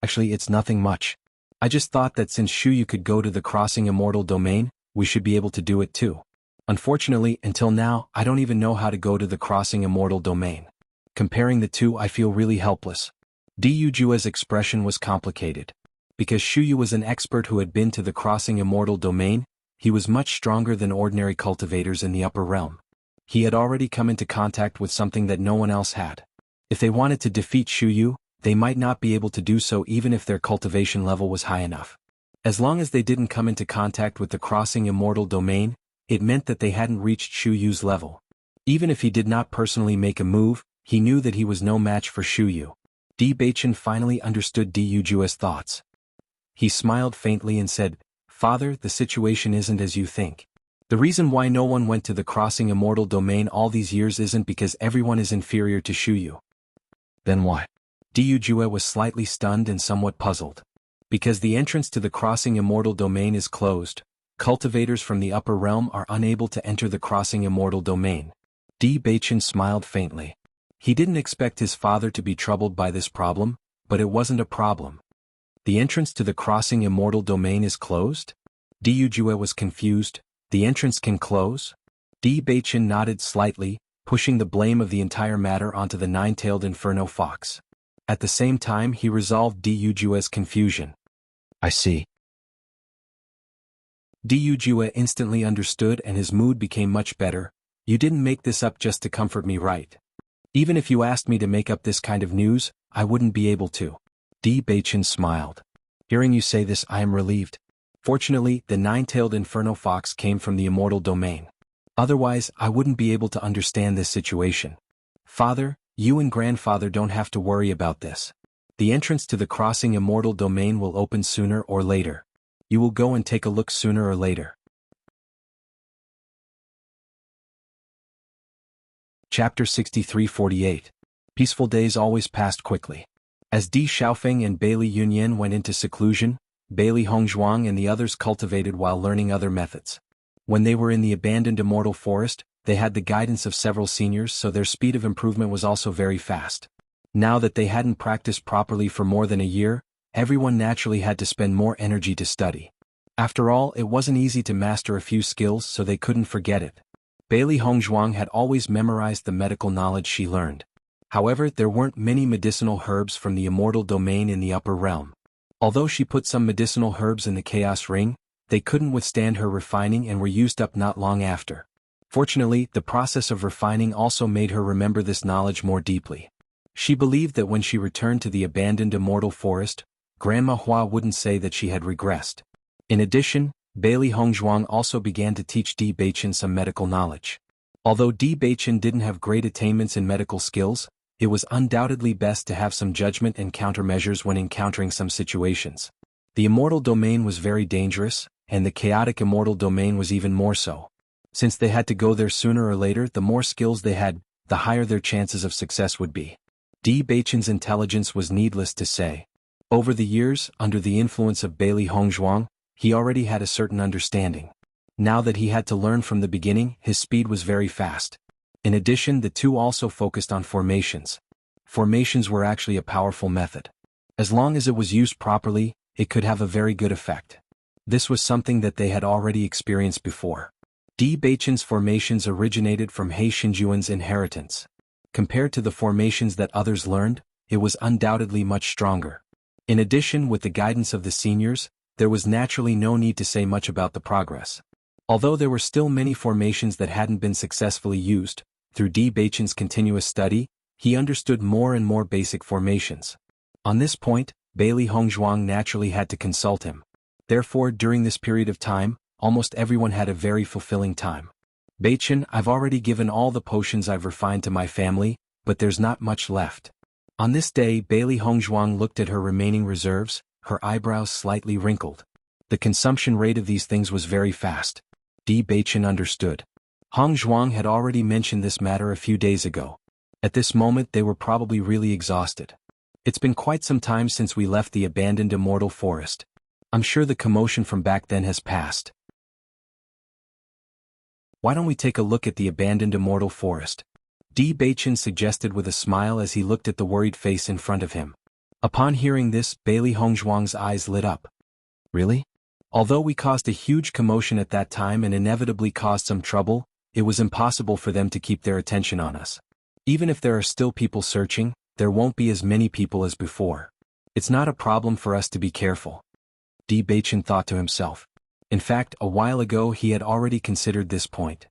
Actually, it's nothing much. I just thought that since Shuyu could go to the crossing immortal domain, we should be able to do it too. Unfortunately, until now, I don't even know how to go to the crossing immortal domain. Comparing the two, I feel really helpless. Diyu's expression was complicated. Because Shuyu was an expert who had been to the crossing immortal domain, he was much stronger than ordinary cultivators in the upper realm. He had already come into contact with something that no one else had. If they wanted to defeat Shuyu, they might not be able to do so even if their cultivation level was high enough. As long as they didn't come into contact with the crossing immortal domain, it meant that they hadn't reached Shuyu's level. Even if he did not personally make a move, he knew that he was no match for Shuyu. Di Baichen finally understood Diyu's thoughts. He smiled faintly and said, Father, the situation isn't as you think. The reason why no one went to the crossing immortal domain all these years isn't because everyone is inferior to Shuyu. Then why? Diyu was slightly stunned and somewhat puzzled. Because the entrance to the crossing immortal domain is closed, cultivators from the upper realm are unable to enter the crossing immortal domain. Di Baichen smiled faintly. He didn't expect his father to be troubled by this problem, but it wasn't a problem. The entrance to the crossing immortal domain is closed? Diyu was confused. The entrance can close? Di Baichen nodded slightly, pushing the blame of the entire matter onto the nine-tailed inferno fox. At the same time, he resolved Diyu's confusion. I see. Diyu instantly understood and his mood became much better. You didn't make this up just to comfort me, right? Even if you asked me to make up this kind of news, I wouldn't be able to. Di Beichen smiled. Hearing you say this, I am relieved. Fortunately, the nine-tailed inferno fox came from the immortal domain. Otherwise, I wouldn't be able to understand this situation. Father, you and grandfather don't have to worry about this. The entrance to the crossing immortal domain will open sooner or later. You will go and take a look sooner or later. Chapter 63-48. Peaceful days always passed quickly. As Di Xiaofeng and Bailey Yunyan went into seclusion, Bailey Hongzhuang and the others cultivated while learning other methods. When they were in the abandoned immortal forest, they had the guidance of several seniors, so their speed of improvement was also very fast. Now that they hadn't practiced properly for more than a year, everyone naturally had to spend more energy to study. After all, it wasn't easy to master a few skills, so they couldn't forget it. Bailey Hongzhuang had always memorized the medical knowledge she learned. However, there weren't many medicinal herbs from the immortal domain in the upper realm. Although she put some medicinal herbs in the chaos ring, they couldn't withstand her refining and were used up not long after. Fortunately, the process of refining also made her remember this knowledge more deeply. She believed that when she returned to the abandoned immortal forest, Grandma Hua wouldn't say that she had regressed. In addition, Bailey Hongzhuang also began to teach Di Beichen some medical knowledge. Although Di Beichen didn't have great attainments in medical skills, it was undoubtedly best to have some judgment and countermeasures when encountering some situations. The immortal domain was very dangerous, and the chaotic immortal domain was even more so. Since they had to go there sooner or later, the more skills they had, the higher their chances of success would be. Di Beichen's intelligence was needless to say. Over the years, under the influence of Bailey Hongzhuang, he already had a certain understanding. Now that he had to learn from the beginning, his speed was very fast. In addition, the two also focused on formations. Formations were actually a powerful method. As long as it was used properly, it could have a very good effect. This was something that they had already experienced before. Di Beichen's formations originated from He Xinjuan's inheritance. Compared to the formations that others learned, it was undoubtedly much stronger. In addition, with the guidance of the seniors, there was naturally no need to say much about the progress. Although there were still many formations that hadn't been successfully used, through Di Beichen's continuous study, he understood more and more basic formations. On this point, Bailey Hongzhuang naturally had to consult him. Therefore, during this period of time, almost everyone had a very fulfilling time. Beichen, I've already given all the potions I've refined to my family, but there's not much left. On this day, Bailey Hongzhuang looked at her remaining reserves, her eyebrows slightly wrinkled. The consumption rate of these things was very fast. Di Beichen understood. Hongzhuang had already mentioned this matter a few days ago. At this moment they were probably really exhausted. It's been quite some time since we left the abandoned immortal forest. I'm sure the commotion from back then has passed. Why don't we take a look at the abandoned immortal forest? Di Beichen suggested with a smile as he looked at the worried face in front of him. Upon hearing this, Bailey Hongzhuang's eyes lit up. Really? Although we caused a huge commotion at that time and inevitably caused some trouble, it was impossible for them to keep their attention on us. Even if there are still people searching, there won't be as many people as before. It's not a problem for us to be careful. Di Beichen thought to himself. In fact, a while ago he had already considered this point.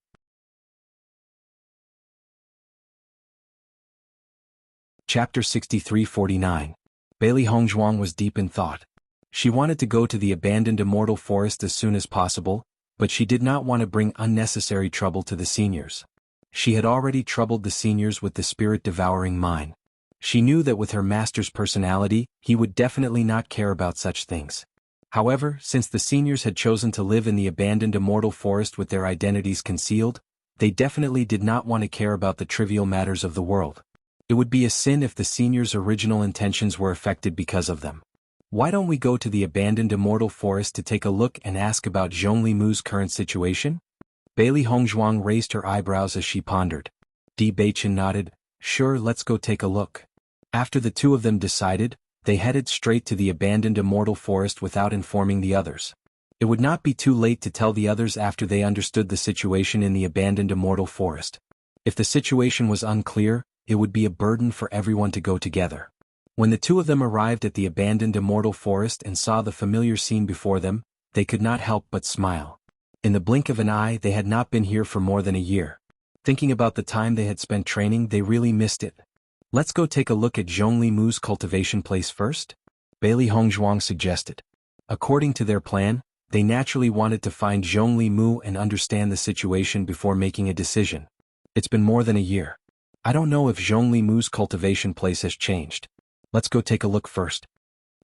Chapter 63-49. Bailey Hongzhuang was deep in thought. She wanted to go to the abandoned immortal forest as soon as possible, but she did not want to bring unnecessary trouble to the seniors. She had already troubled the seniors with the spirit-devouring mine. She knew that with her master's personality, he would definitely not care about such things. However, since the seniors had chosen to live in the abandoned immortal forest with their identities concealed, they definitely did not want to care about the trivial matters of the world. It would be a sin if the seniors' original intentions were affected because of them. Why don't we go to the abandoned immortal forest to take a look and ask about Zhongli Mu's current situation? Bailey Hongzhuang raised her eyebrows as she pondered. Di Beichen nodded. Sure, let's go take a look. After the two of them decided, they headed straight to the abandoned immortal forest without informing the others. It would not be too late to tell the others after they understood the situation in the abandoned immortal forest. If the situation was unclear, it would be a burden for everyone to go together. When the two of them arrived at the abandoned immortal forest and saw the familiar scene before them, they could not help but smile. In the blink of an eye, they had not been here for more than a year. Thinking about the time they had spent training, they really missed it. Let's go take a look at Zhongli Mu's cultivation place first? Bailey Hongzhuang suggested. According to their plan, they naturally wanted to find Zhongli Mu and understand the situation before making a decision. It's been more than a year. I don't know if Zhongli Mu's cultivation place has changed. Let's go take a look first.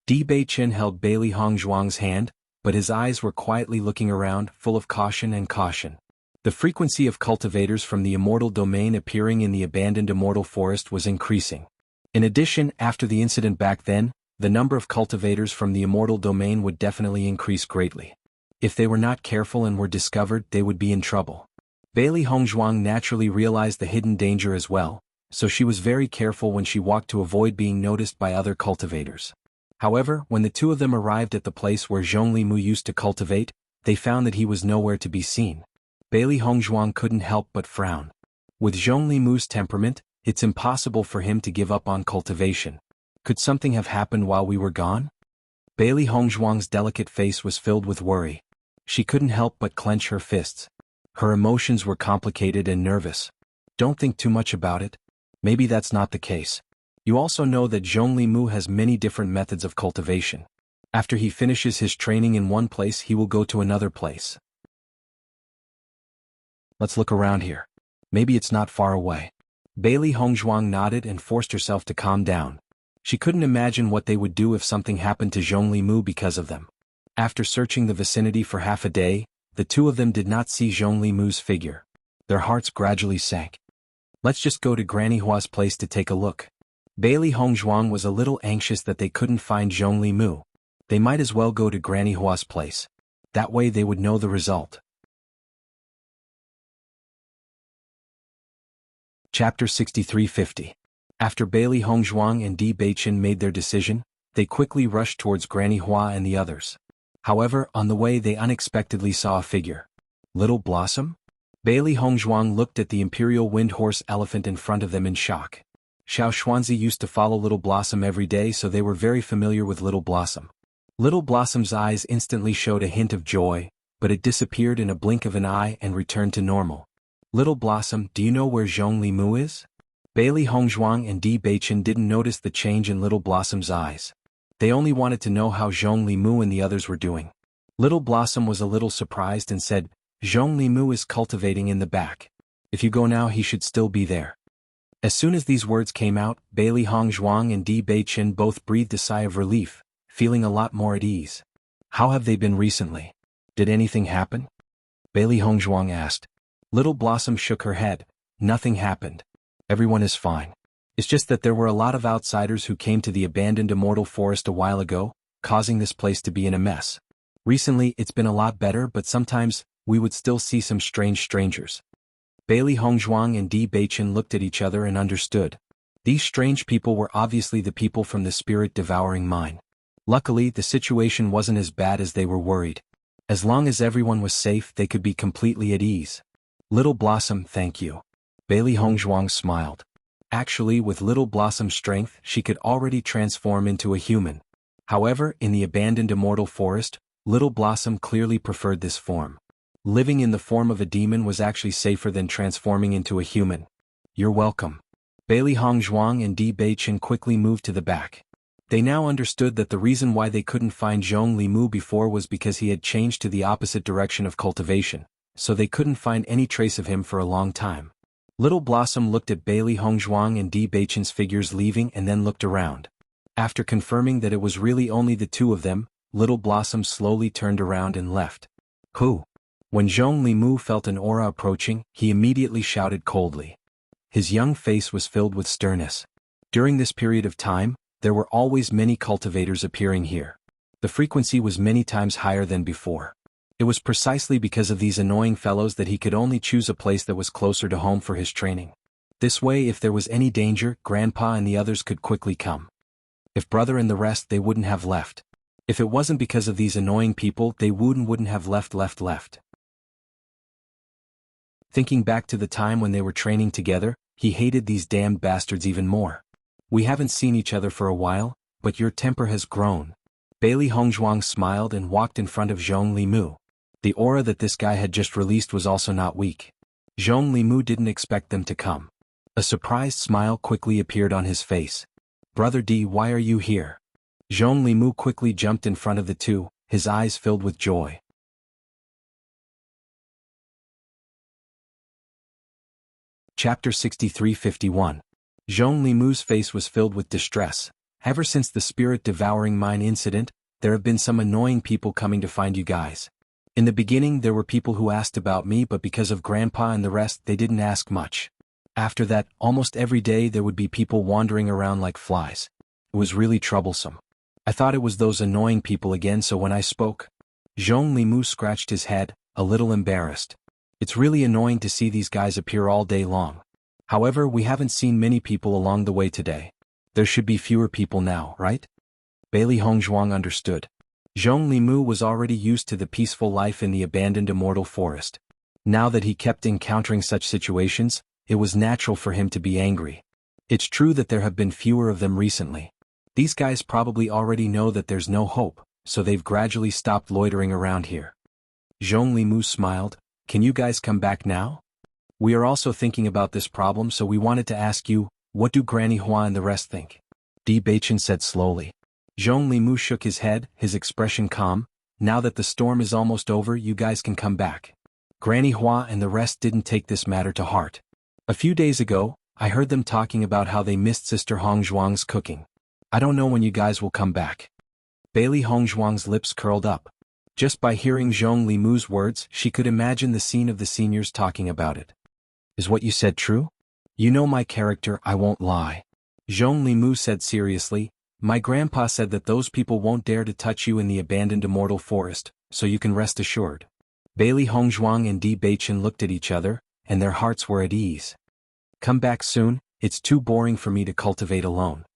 Di Beichen held Bailey Hongzhuang's hand, but his eyes were quietly looking around, full of caution and caution. The frequency of cultivators from the immortal domain appearing in the abandoned immortal forest was increasing. In addition, after the incident back then, the number of cultivators from the immortal domain would definitely increase greatly. If they were not careful and were discovered, they would be in trouble. Bailey Hongzhuang naturally realized the hidden danger as well, so she was very careful when she walked to avoid being noticed by other cultivators. However, when the two of them arrived at the place where Zhongli Mu used to cultivate, they found that he was nowhere to be seen. Bailey Hongzhuang couldn't help but frown. With Zhongli Mu's temperament, it's impossible for him to give up on cultivation. Could something have happened while we were gone? Bailey Hongzhuang's delicate face was filled with worry. She couldn't help but clench her fists. Her emotions were complicated and nervous. Don't think too much about it. Maybe that's not the case. You also know that Zhongli Mu has many different methods of cultivation. After he finishes his training in one place, he will go to another place. Let's look around here. Maybe it's not far away. Bailey Hongzhuang nodded and forced herself to calm down. She couldn't imagine what they would do if something happened to Zhongli Mu because of them. After searching the vicinity for half a day, the two of them did not see Zhongli Mu's figure. Their hearts gradually sank. Let's just go to Granny Hua's place to take a look. Bailey Hongzhuang was a little anxious that they couldn't find Zhongli Mu. They might as well go to Granny Hua's place. That way they would know the result. Chapter 6350. After Bailey Hongzhuang and Di Beichen made their decision, they quickly rushed towards Granny Hua and the others. However, on the way they unexpectedly saw a figure. Little Blossom? Bailey Hongzhuang looked at the imperial wind horse elephant in front of them in shock. Xiao Xuanzi used to follow Little Blossom every day, so they were very familiar with Little Blossom. Little Blossom's eyes instantly showed a hint of joy, but it disappeared in a blink of an eye and returned to normal. Little Blossom, do you know where Zhongli Mu is? Bailey Hongzhuang and Di Beichen didn't notice the change in Little Blossom's eyes. They only wanted to know how Zhongli Mu and the others were doing. Little Blossom was a little surprised and said, Zhongli Mu is cultivating in the back. If you go now, he should still be there. As soon as these words came out, Bailey Hongzhuang and Di Beichen both breathed a sigh of relief, feeling a lot more at ease. How have they been recently? Did anything happen? Bailey Hongzhuang asked. Little Blossom shook her head. Nothing happened. Everyone is fine. It's just that there were a lot of outsiders who came to the abandoned immortal forest a while ago, causing this place to be in a mess. Recently, it's been a lot better, but sometimes, we would still see some strange strangers. Bailey Hongzhuang and Di Beichen looked at each other and understood. These strange people were obviously the people from the spirit-devouring mine. Luckily, the situation wasn't as bad as they were worried. As long as everyone was safe, they could be completely at ease. Little Blossom, thank you. Bailey Hongzhuang smiled. Actually, with Little Blossom's strength, she could already transform into a human. However, in the abandoned immortal forest, Little Blossom clearly preferred this form. Living in the form of a demon was actually safer than transforming into a human. You're welcome. Bailey Hongzhuang and Di Beichen quickly moved to the back. They now understood that the reason why they couldn't find Zhongli Mu before was because he had changed to the opposite direction of cultivation, so they couldn't find any trace of him for a long time. Little Blossom looked at Bailey Hongzhuang and Di Beichen's figures leaving and then looked around. After confirming that it was really only the two of them, Little Blossom slowly turned around and left. Who? When Zhongli Mu felt an aura approaching, he immediately shouted coldly. His young face was filled with sternness. During this period of time, there were always many cultivators appearing here. The frequency was many times higher than before. It was precisely because of these annoying fellows that he could only choose a place that was closer to home for his training. This way, if there was any danger, Grandpa and the others could quickly come. If Brother and the rest, they wouldn't have left. If it wasn't because of these annoying people, they wouldn't have left. Thinking back to the time when they were training together, he hated these damned bastards even more. We haven't seen each other for a while, but your temper has grown. Bailey Hongzhuang smiled and walked in front of Zhongli Mu. The aura that this guy had just released was also not weak. Zhongli Mu didn't expect them to come. A surprised smile quickly appeared on his face. Brother D, why are you here? Zhong Limu quickly jumped in front of the two, his eyes filled with joy. Chapter 63-51. Zhong Limu's face was filled with distress. Ever since the spirit-devouring mine incident, there have been some annoying people coming to find you guys. In the beginning there were people who asked about me, but because of Grandpa and the rest they didn't ask much. After that, almost every day there would be people wandering around like flies. It was really troublesome. I thought it was those annoying people again, so when I spoke, Zhong Limu scratched his head, a little embarrassed. It's really annoying to see these guys appear all day long. However, we haven't seen many people along the way today. There should be fewer people now, right? Bailey Hongzhuang understood. Zhong Limu was already used to the peaceful life in the abandoned immortal forest. Now that he kept encountering such situations, it was natural for him to be angry. It's true that there have been fewer of them recently. These guys probably already know that there's no hope, so they've gradually stopped loitering around here. Zhong Limu smiled. Can you guys come back now? We are also thinking about this problem, so we wanted to ask you, what do Granny Hua and the rest think? Di Baichen said slowly. Zhong Limu shook his head, his expression calm. Now that the storm is almost over, you guys can come back. Granny Hua and the rest didn't take this matter to heart. A few days ago, I heard them talking about how they missed Sister Hongzhuang's cooking. I don't know when you guys will come back. Bailey Hongzhuang's lips curled up. Just by hearing Zhong Limu's words, she could imagine the scene of the seniors talking about it. Is what you said true? You know my character, I won't lie. Zhong Limu said seriously. My grandpa said that those people won't dare to touch you in the abandoned immortal forest, so you can rest assured. Bailey Hongzhuang and Di Baichen looked at each other, and their hearts were at ease. Come back soon, it's too boring for me to cultivate alone.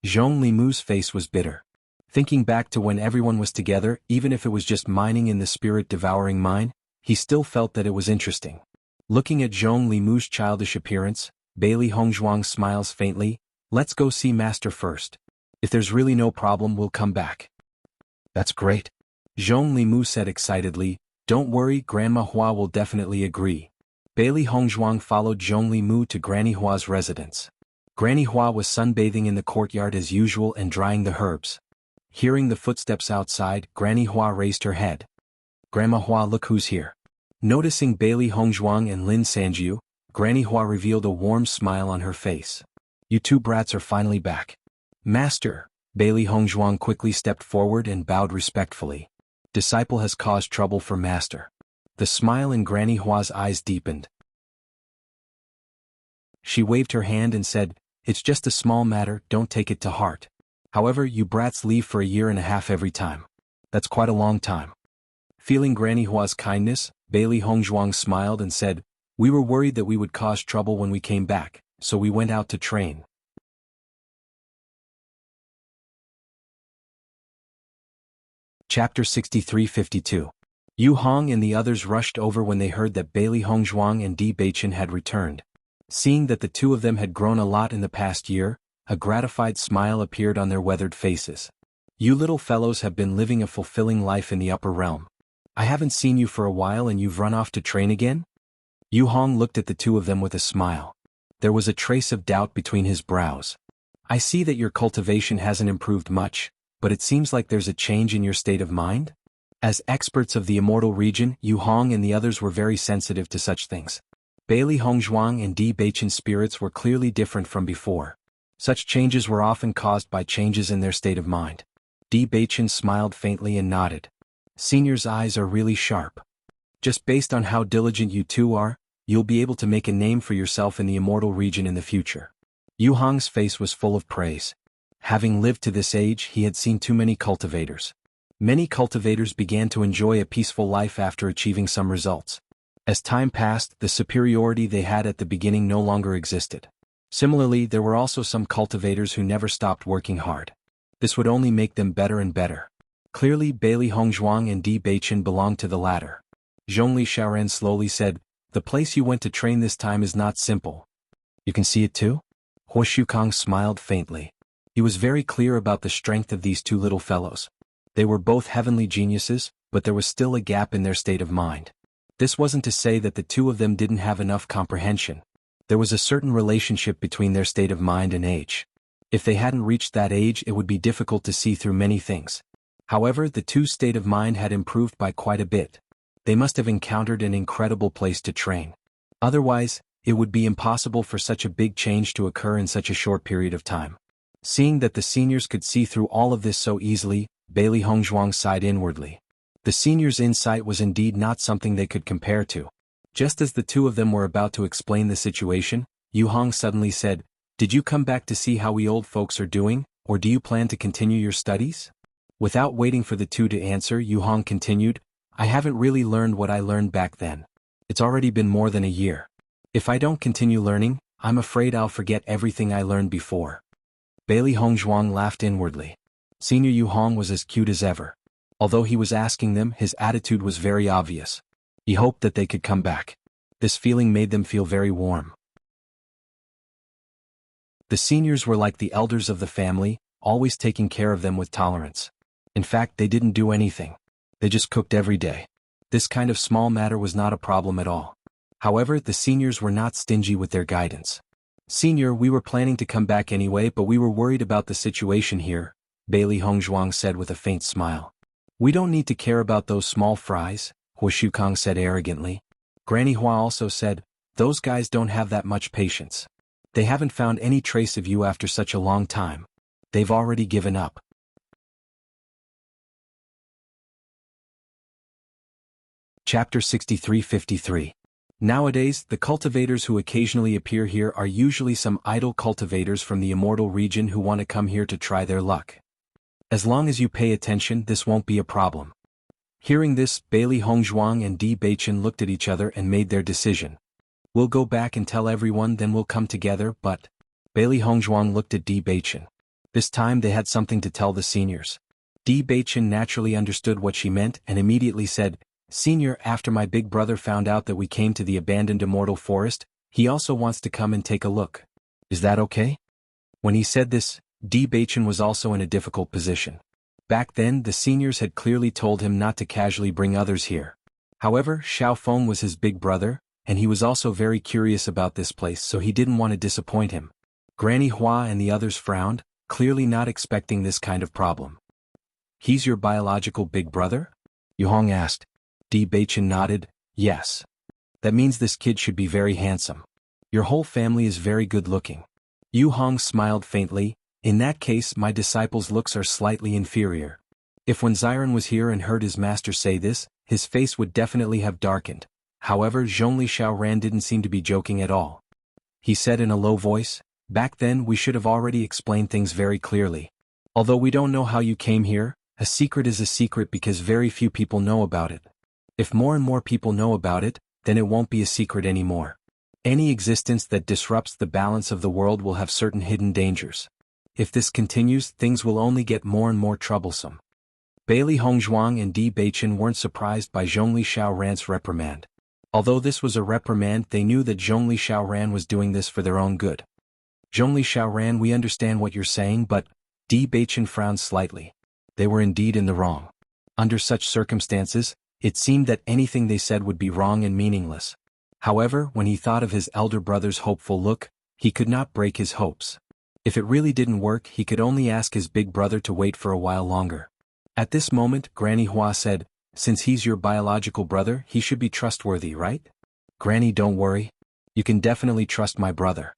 Zhong Limu's face was bitter. Thinking back to when everyone was together, even if it was just mining in the spirit-devouring mine, he still felt that it was interesting. Looking at Zhong Limu's childish appearance, Bailey Hongzhuang smiles faintly. Let's go see Master first. If there's really no problem, we'll come back. That's great. Zhong Limu said excitedly. Don't worry, Grandma Hua will definitely agree. Bailey Hongzhuang followed Zhong Limu to Granny Hua's residence. Granny Hua was sunbathing in the courtyard as usual and drying the herbs. Hearing the footsteps outside, Granny Hua raised her head. Grandma Hua, look who's here. Noticing Bailey Hongzhuang and Lin Sanjiu, Granny Hua revealed a warm smile on her face. You two brats are finally back. Master, Bailey Hongzhuang quickly stepped forward and bowed respectfully. Disciple has caused trouble for Master. The smile in Granny Hua's eyes deepened. She waved her hand and said, It's just a small matter, don't take it to heart. However, you brats leave for a year and a half every time. That's quite a long time. Feeling Granny Hua's kindness, Bailey Hongzhuang smiled and said, We were worried that we would cause trouble when we came back, so we went out to train. Chapter 63-52. Yu Hong and the others rushed over when they heard that Bailey Hongzhuang and Di Baichen had returned. Seeing that the two of them had grown a lot in the past year, a gratified smile appeared on their weathered faces. You little fellows have been living a fulfilling life in the upper realm. I haven't seen you for a while and you've run off to train again? Yu Hong looked at the two of them with a smile. There was a trace of doubt between his brows. I see that your cultivation hasn't improved much, but it seems like there's a change in your state of mind? As experts of the immortal region, Yu Hong and the others were very sensitive to such things. Bailey Hongzhuang and Di Baichen's spirits were clearly different from before. Such changes were often caused by changes in their state of mind. Di Baichen smiled faintly and nodded. Senior's eyes are really sharp. Just based on how diligent you two are, you'll be able to make a name for yourself in the immortal region in the future. Yu Hong's face was full of praise. Having lived to this age, he had seen too many cultivators. Many cultivators began to enjoy a peaceful life after achieving some results. As time passed, the superiority they had at the beginning no longer existed. Similarly, there were also some cultivators who never stopped working hard. This would only make them better and better. Clearly, Bailey Hongzhuang and Di Baichen belonged to the latter. Zhongli Shaoren slowly said, The place you went to train this time is not simple. You can see it too? Huo Shukang smiled faintly. He was very clear about the strength of these two little fellows. They were both heavenly geniuses, but there was still a gap in their state of mind. This wasn't to say that the two of them didn't have enough comprehension. There was a certain relationship between their state of mind and age. If they hadn't reached that age, it would be difficult to see through many things. However, the two's state of mind had improved by quite a bit. They must have encountered an incredible place to train. Otherwise, it would be impossible for such a big change to occur in such a short period of time. Seeing that the seniors could see through all of this so easily, Bailey Hongzhuang sighed inwardly. The seniors' insight was indeed not something they could compare to. Just as the two of them were about to explain the situation, Yu Hong suddenly said, "Did you come back to see how we old folks are doing, or do you plan to continue your studies?" Without waiting for the two to answer, Yu Hong continued, "I haven't really learned what I learned back then. It's already been more than a year. If I don't continue learning, I'm afraid I'll forget everything I learned before." Bailey Hongzhuang laughed inwardly. Senior Yu Hong was as cute as ever. Although he was asking them, his attitude was very obvious. He hoped that they could come back. This feeling made them feel very warm. The seniors were like the elders of the family, always taking care of them with tolerance. In fact, they didn't do anything. They just cooked every day. This kind of small matter was not a problem at all. However, the seniors were not stingy with their guidance. "Senior, we were planning to come back anyway, but we were worried about the situation here," Bailey Hongzhuang said with a faint smile. "We don't need to care about those small fries," Hua Shukong said arrogantly. Granny Hua also said, "Those guys don't have that much patience. They haven't found any trace of you after such a long time. They've already given up." Chapter 63-53. Nowadays, the cultivators who occasionally appear here are usually some idle cultivators from the immortal region who want to come here to try their luck. As long as you pay attention, this won't be a problem. Hearing this, Bailey Hongzhuang and Di Beichen looked at each other and made their decision. "We'll go back and tell everyone, then we'll come together, but..." Bailey Hongzhuang looked at Di Beichen. This time they had something to tell the seniors. Di Beichen naturally understood what she meant and immediately said, "Senior, after my big brother found out that we came to the abandoned immortal forest, he also wants to come and take a look. Is that okay?" When he said this, Di Beichen was also in a difficult position. Back then, the seniors had clearly told him not to casually bring others here. However, Xiao Feng was his big brother, and he was also very curious about this place, so he didn't want to disappoint him. Granny Hua and the others frowned, clearly not expecting this kind of problem. "He's your biological big brother?" Yu Hong asked. Di Beichen nodded, "Yes. That means this kid should be very handsome. Your whole family is very good-looking." Yu Hong smiled faintly. "In that case, my disciple's looks are slightly inferior." If when Ziran was here and heard his master say this, his face would definitely have darkened. However, Zhongli Xiaoran didn't seem to be joking at all. He said in a low voice, "Back then we should have already explained things very clearly. Although we don't know how you came here, a secret is a secret because very few people know about it. If more and more people know about it, then it won't be a secret anymore. Any existence that disrupts the balance of the world will have certain hidden dangers. If this continues, things will only get more and more troublesome." Bailey Hongzhuang and Di Beichen weren't surprised by Zhongli Xiaoran's reprimand. Although this was a reprimand, they knew that Zhongli Xiaoran was doing this for their own good. "Zhongli Xiaoran, we understand what you're saying, but..." Di Beichen frowned slightly. They were indeed in the wrong. Under such circumstances, it seemed that anything they said would be wrong and meaningless. However, when he thought of his elder brother's hopeful look, he could not break his hopes. If it really didn't work, he could only ask his big brother to wait for a while longer. At this moment, Granny Hua said, "Since he's your biological brother, he should be trustworthy, right?" "Granny, don't worry. You can definitely trust my brother."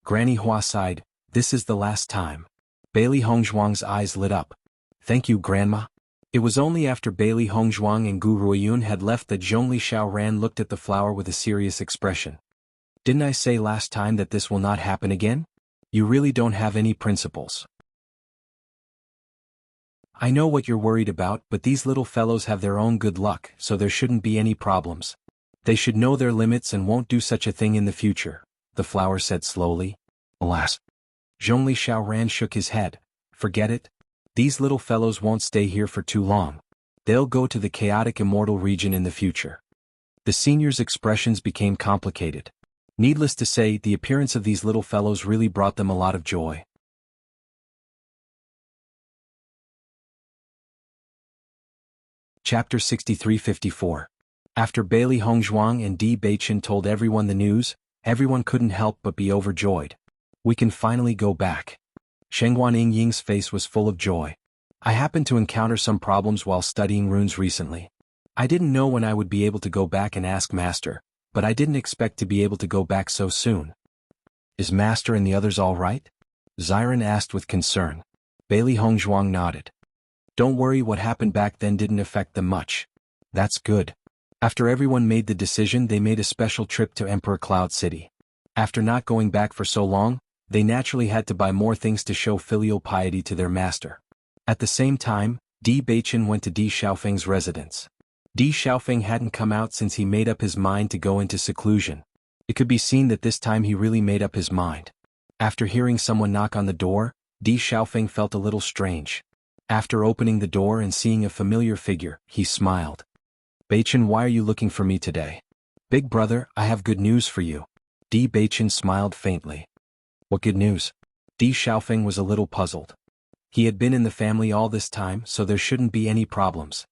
Granny Hua sighed, "This is the last time." Bailey Hongzhuang's eyes lit up. "Thank you, Grandma." It was only after Bailey Hongzhuang and Gu Ruiyun had left that Zhongli Xiaoran looked at the flower with a serious expression. "Didn't I say last time that this will not happen again? You really don't have any principles." "I know what you're worried about, but these little fellows have their own good luck, so there shouldn't be any problems. They should know their limits and won't do such a thing in the future," the flower said slowly. "Alas." Zhongli Xiaoran shook his head. "Forget it. These little fellows won't stay here for too long. They'll go to the chaotic immortal region in the future." The seniors' expressions became complicated. Needless to say, the appearance of these little fellows really brought them a lot of joy. Chapter 63-54. After Bailey Hongzhuang and Di Beichen told everyone the news, everyone couldn't help but be overjoyed. "We can finally go back." Shengguan Ying's face was full of joy. I happened to encounter some problems while studying runes recently. I didn't know when I would be able to go back and ask Master, but I didn't expect to be able to go back so soon. Is Master and the others all right? Xiren asked with concern. Bailey Hongzhuang nodded. Don't worry, what happened back then didn't affect them much. That's good. After everyone made the decision, they made a special trip to Emperor Cloud City. After not going back for so long, they naturally had to buy more things to show filial piety to their master. At the same time, Di Beichen went to Di Xiaofeng's residence. Di Xiaofeng hadn't come out since he made up his mind to go into seclusion. It could be seen that this time he really made up his mind. After hearing someone knock on the door, Di Xiaofeng felt a little strange. After opening the door and seeing a familiar figure, he smiled. Beichen, why are you looking for me today? Big brother, I have good news for you. Di Beichen smiled faintly. What good news? Di Xiaofeng was a little puzzled. He had been in the family all this time, so there shouldn't be any problems.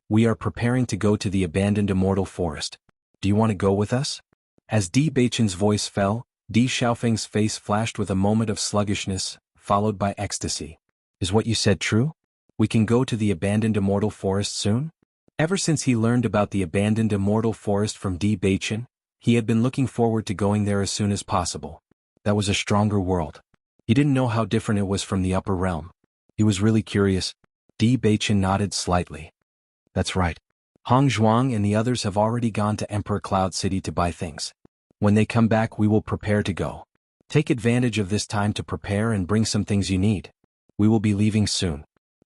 We are preparing to go to the abandoned immortal forest. Do you want to go with us? As Di Beichen's voice fell, Di Xiaofeng's face flashed with a moment of sluggishness, followed by ecstasy. Is what you said true? We can go to the abandoned immortal forest soon? Ever since he learned about the abandoned immortal forest from Di Beichen, he had been looking forward to going there as soon as possible. That was a stronger world. He didn't know how different it was from the upper realm. He was really curious. Di Beichen nodded slightly. That's right. Hong Zhuang and the others have already gone to Emperor Cloud City to buy things. When they come back, we will prepare to go. Take advantage of this time to prepare and bring some things you need. We will be leaving soon.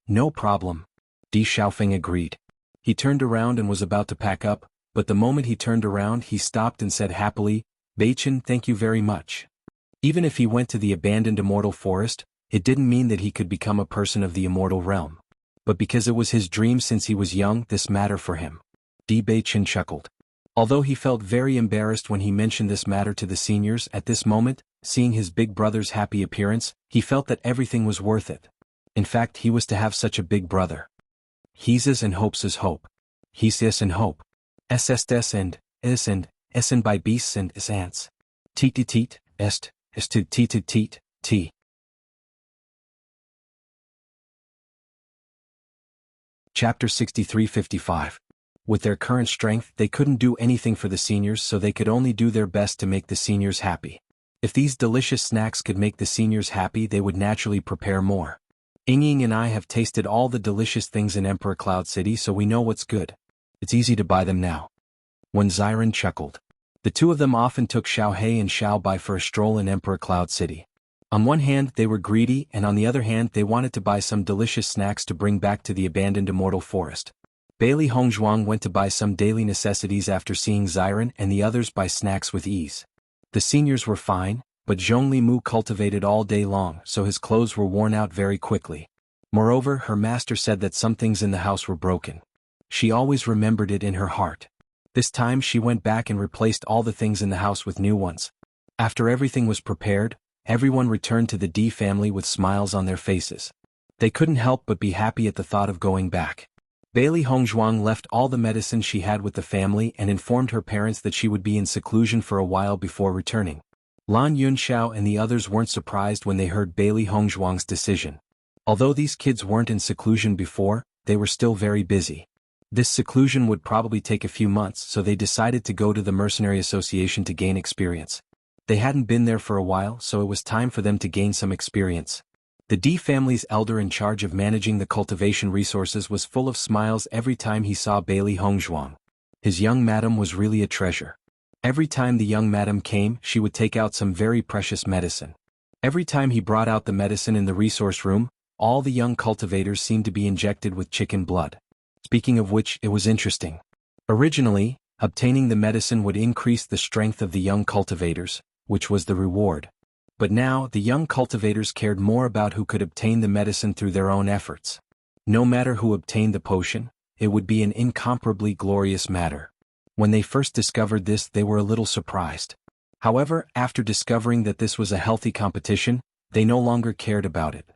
No problem. Di Xiaofeng agreed. He turned around and was about to pack up, but the moment he turned around he stopped and said happily, Beichen, thank you very much. Even if he went to the abandoned immortal forest, it didn't mean that he could become a person of the immortal realm. But because it was his dream since he was young, this mattered for him. Di Beichen chuckled. Although he felt very embarrassed when he mentioned this matter to the seniors at this moment, seeing his big brother's happy appearance, he felt that everything was worth it. In fact, he was to have such a big brother. He's and hopes is hope. He's and hope. Des and is and essen by beasts and is ants. Teet est to teet t. Chapter 63-55. With their current strength, they couldn't do anything for the seniors, so they could only do their best to make the seniors happy. If these delicious snacks could make the seniors happy, they would naturally prepare more. Ying and I have tasted all the delicious things in Emperor Cloud City, so we know what's good. It's easy to buy them now. When Xiren chuckled. The two of them often took Xiaohei and Xiaobai for a stroll in Emperor Cloud City. On one hand, they were greedy, and on the other hand, they wanted to buy some delicious snacks to bring back to the abandoned immortal forest. Bailey Hongzhuang went to buy some daily necessities after seeing Xiren and the others buy snacks with ease. The seniors were fine, but Zhongli Mu cultivated all day long, so his clothes were worn out very quickly. Moreover, her master said that some things in the house were broken. She always remembered it in her heart. This time she went back and replaced all the things in the house with new ones. After everything was prepared, everyone returned to the Di family with smiles on their faces. They couldn't help but be happy at the thought of going back. Bailey Hongzhuang left all the medicine she had with the family and informed her parents that she would be in seclusion for a while before returning. Lan Yunxiao and the others weren't surprised when they heard Bailey Hongzhuang's decision. Although these kids weren't in seclusion before, they were still very busy. This seclusion would probably take a few months, so they decided to go to the Mercenary Association to gain experience. They hadn't been there for a while, so it was time for them to gain some experience. The Di family's elder in charge of managing the cultivation resources was full of smiles every time he saw Bailey Hongzhuang. His young madam was really a treasure. Every time the young madam came, she would take out some very precious medicine. Every time he brought out the medicine in the resource room, all the young cultivators seemed to be injected with chicken blood. Speaking of which, it was interesting. Originally, obtaining the medicine would increase the strength of the young cultivators, which was the reward. But now, the young cultivators cared more about who could obtain the medicine through their own efforts. No matter who obtained the potion, it would be an incomparably glorious matter. When they first discovered this, they were a little surprised. However, after discovering that this was a healthy competition, they no longer cared about it.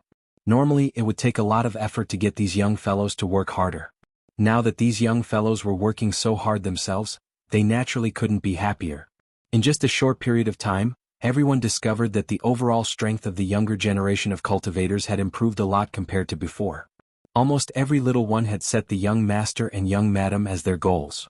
Normally, it would take a lot of effort to get these young fellows to work harder. Now that these young fellows were working so hard themselves, they naturally couldn't be happier. In just a short period of time, Everyone discovered that the overall strength of the younger generation of cultivators had improved a lot compared to before. Almost every little one had set the young master and young madam as their goals.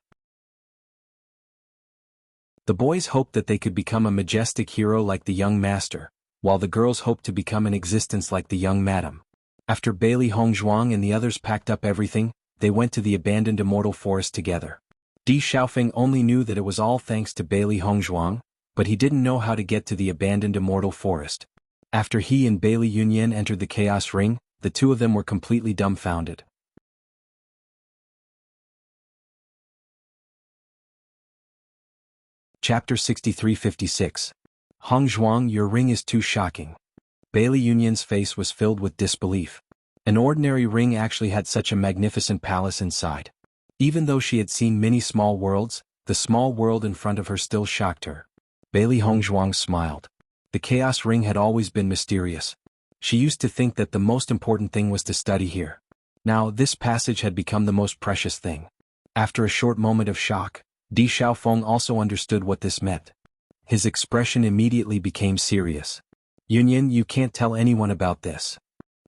The boys hoped that they could become a majestic hero like the young master, while the girls hoped to become an existence like the young madam. After Bailey Hongzhuang and the others packed up everything, they went to the abandoned immortal forest together. Di Xiaofeng only knew that it was all thanks to Bailey Hongzhuang, but he didn't know how to get to the abandoned immortal forest. After he and Bailey Yunyan entered the Chaos Ring, the two of them were completely dumbfounded. Chapter 63-56. Hongzhuang, your ring is too shocking. Bailey Yunyan's face was filled with disbelief. An ordinary ring actually had such a magnificent palace inside. Even though she had seen many small worlds, the small world in front of her still shocked her. Bailey Hongzhuang smiled. The Chaos Ring had always been mysterious. She used to think that the most important thing was to study here. Now this passage had become the most precious thing. After a short moment of shock, Di Xiaofeng also understood what this meant. His expression immediately became serious. Yunyan, you can't tell anyone about this.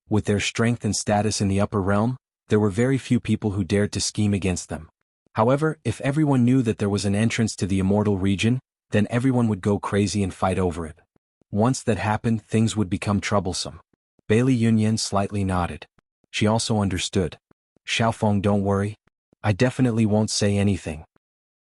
With their strength and status in the upper realm, there were very few people who dared to scheme against them. However, if everyone knew that there was an entrance to the immortal region, then everyone would go crazy and fight over it. Once that happened, things would become troublesome. Bailey Yunyan slightly nodded. She also understood. Xiaofeng, don't worry. I definitely won't say anything.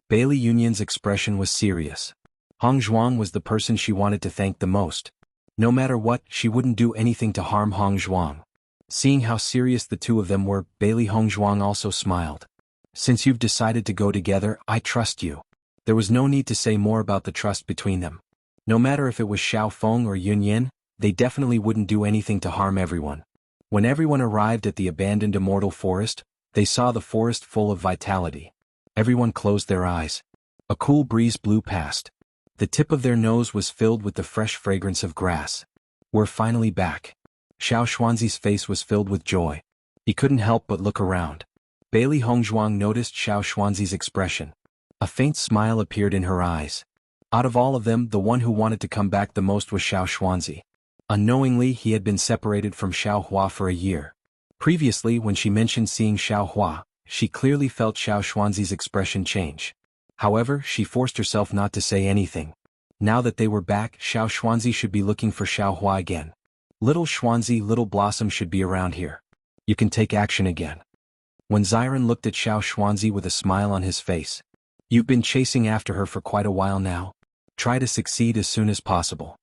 Bailey Yunyan's expression was serious. Hongzhuang was the person she wanted to thank the most. No matter what, she wouldn't do anything to harm Hongzhuang. Seeing how serious the two of them were, Bailey Hongzhuang also smiled. Since you've decided to go together, I trust you. There was no need to say more about the trust between them. No matter if it was Xiaofeng or Yunyan, they definitely wouldn't do anything to harm everyone. When everyone arrived at the abandoned immortal forest, they saw the forest full of vitality. Everyone closed their eyes. A cool breeze blew past. The tip of their nose was filled with the fresh fragrance of grass. We're finally back. Xiao Xuanzi's face was filled with joy. He couldn't help but look around. Bailey Hongzhuang noticed Xiao Xuanzi's expression. A faint smile appeared in her eyes. Out of all of them, the one who wanted to come back the most was Xiao Xuanzi. Unknowingly, he had been separated from Xiao Hua for a year. Previously, when she mentioned seeing Xiao Hua, she clearly felt Xiao Xuanzi's expression change. However, she forced herself not to say anything. Now that they were back, Xiao Xuanzi should be looking for Xiao Hua again. Little Xuanzi, Little Blossom should be around here. You can take action again. When Xiren looked at Xiao Xuanzi with a smile on his face. You've been chasing after her for quite a while now. Try to succeed as soon as possible.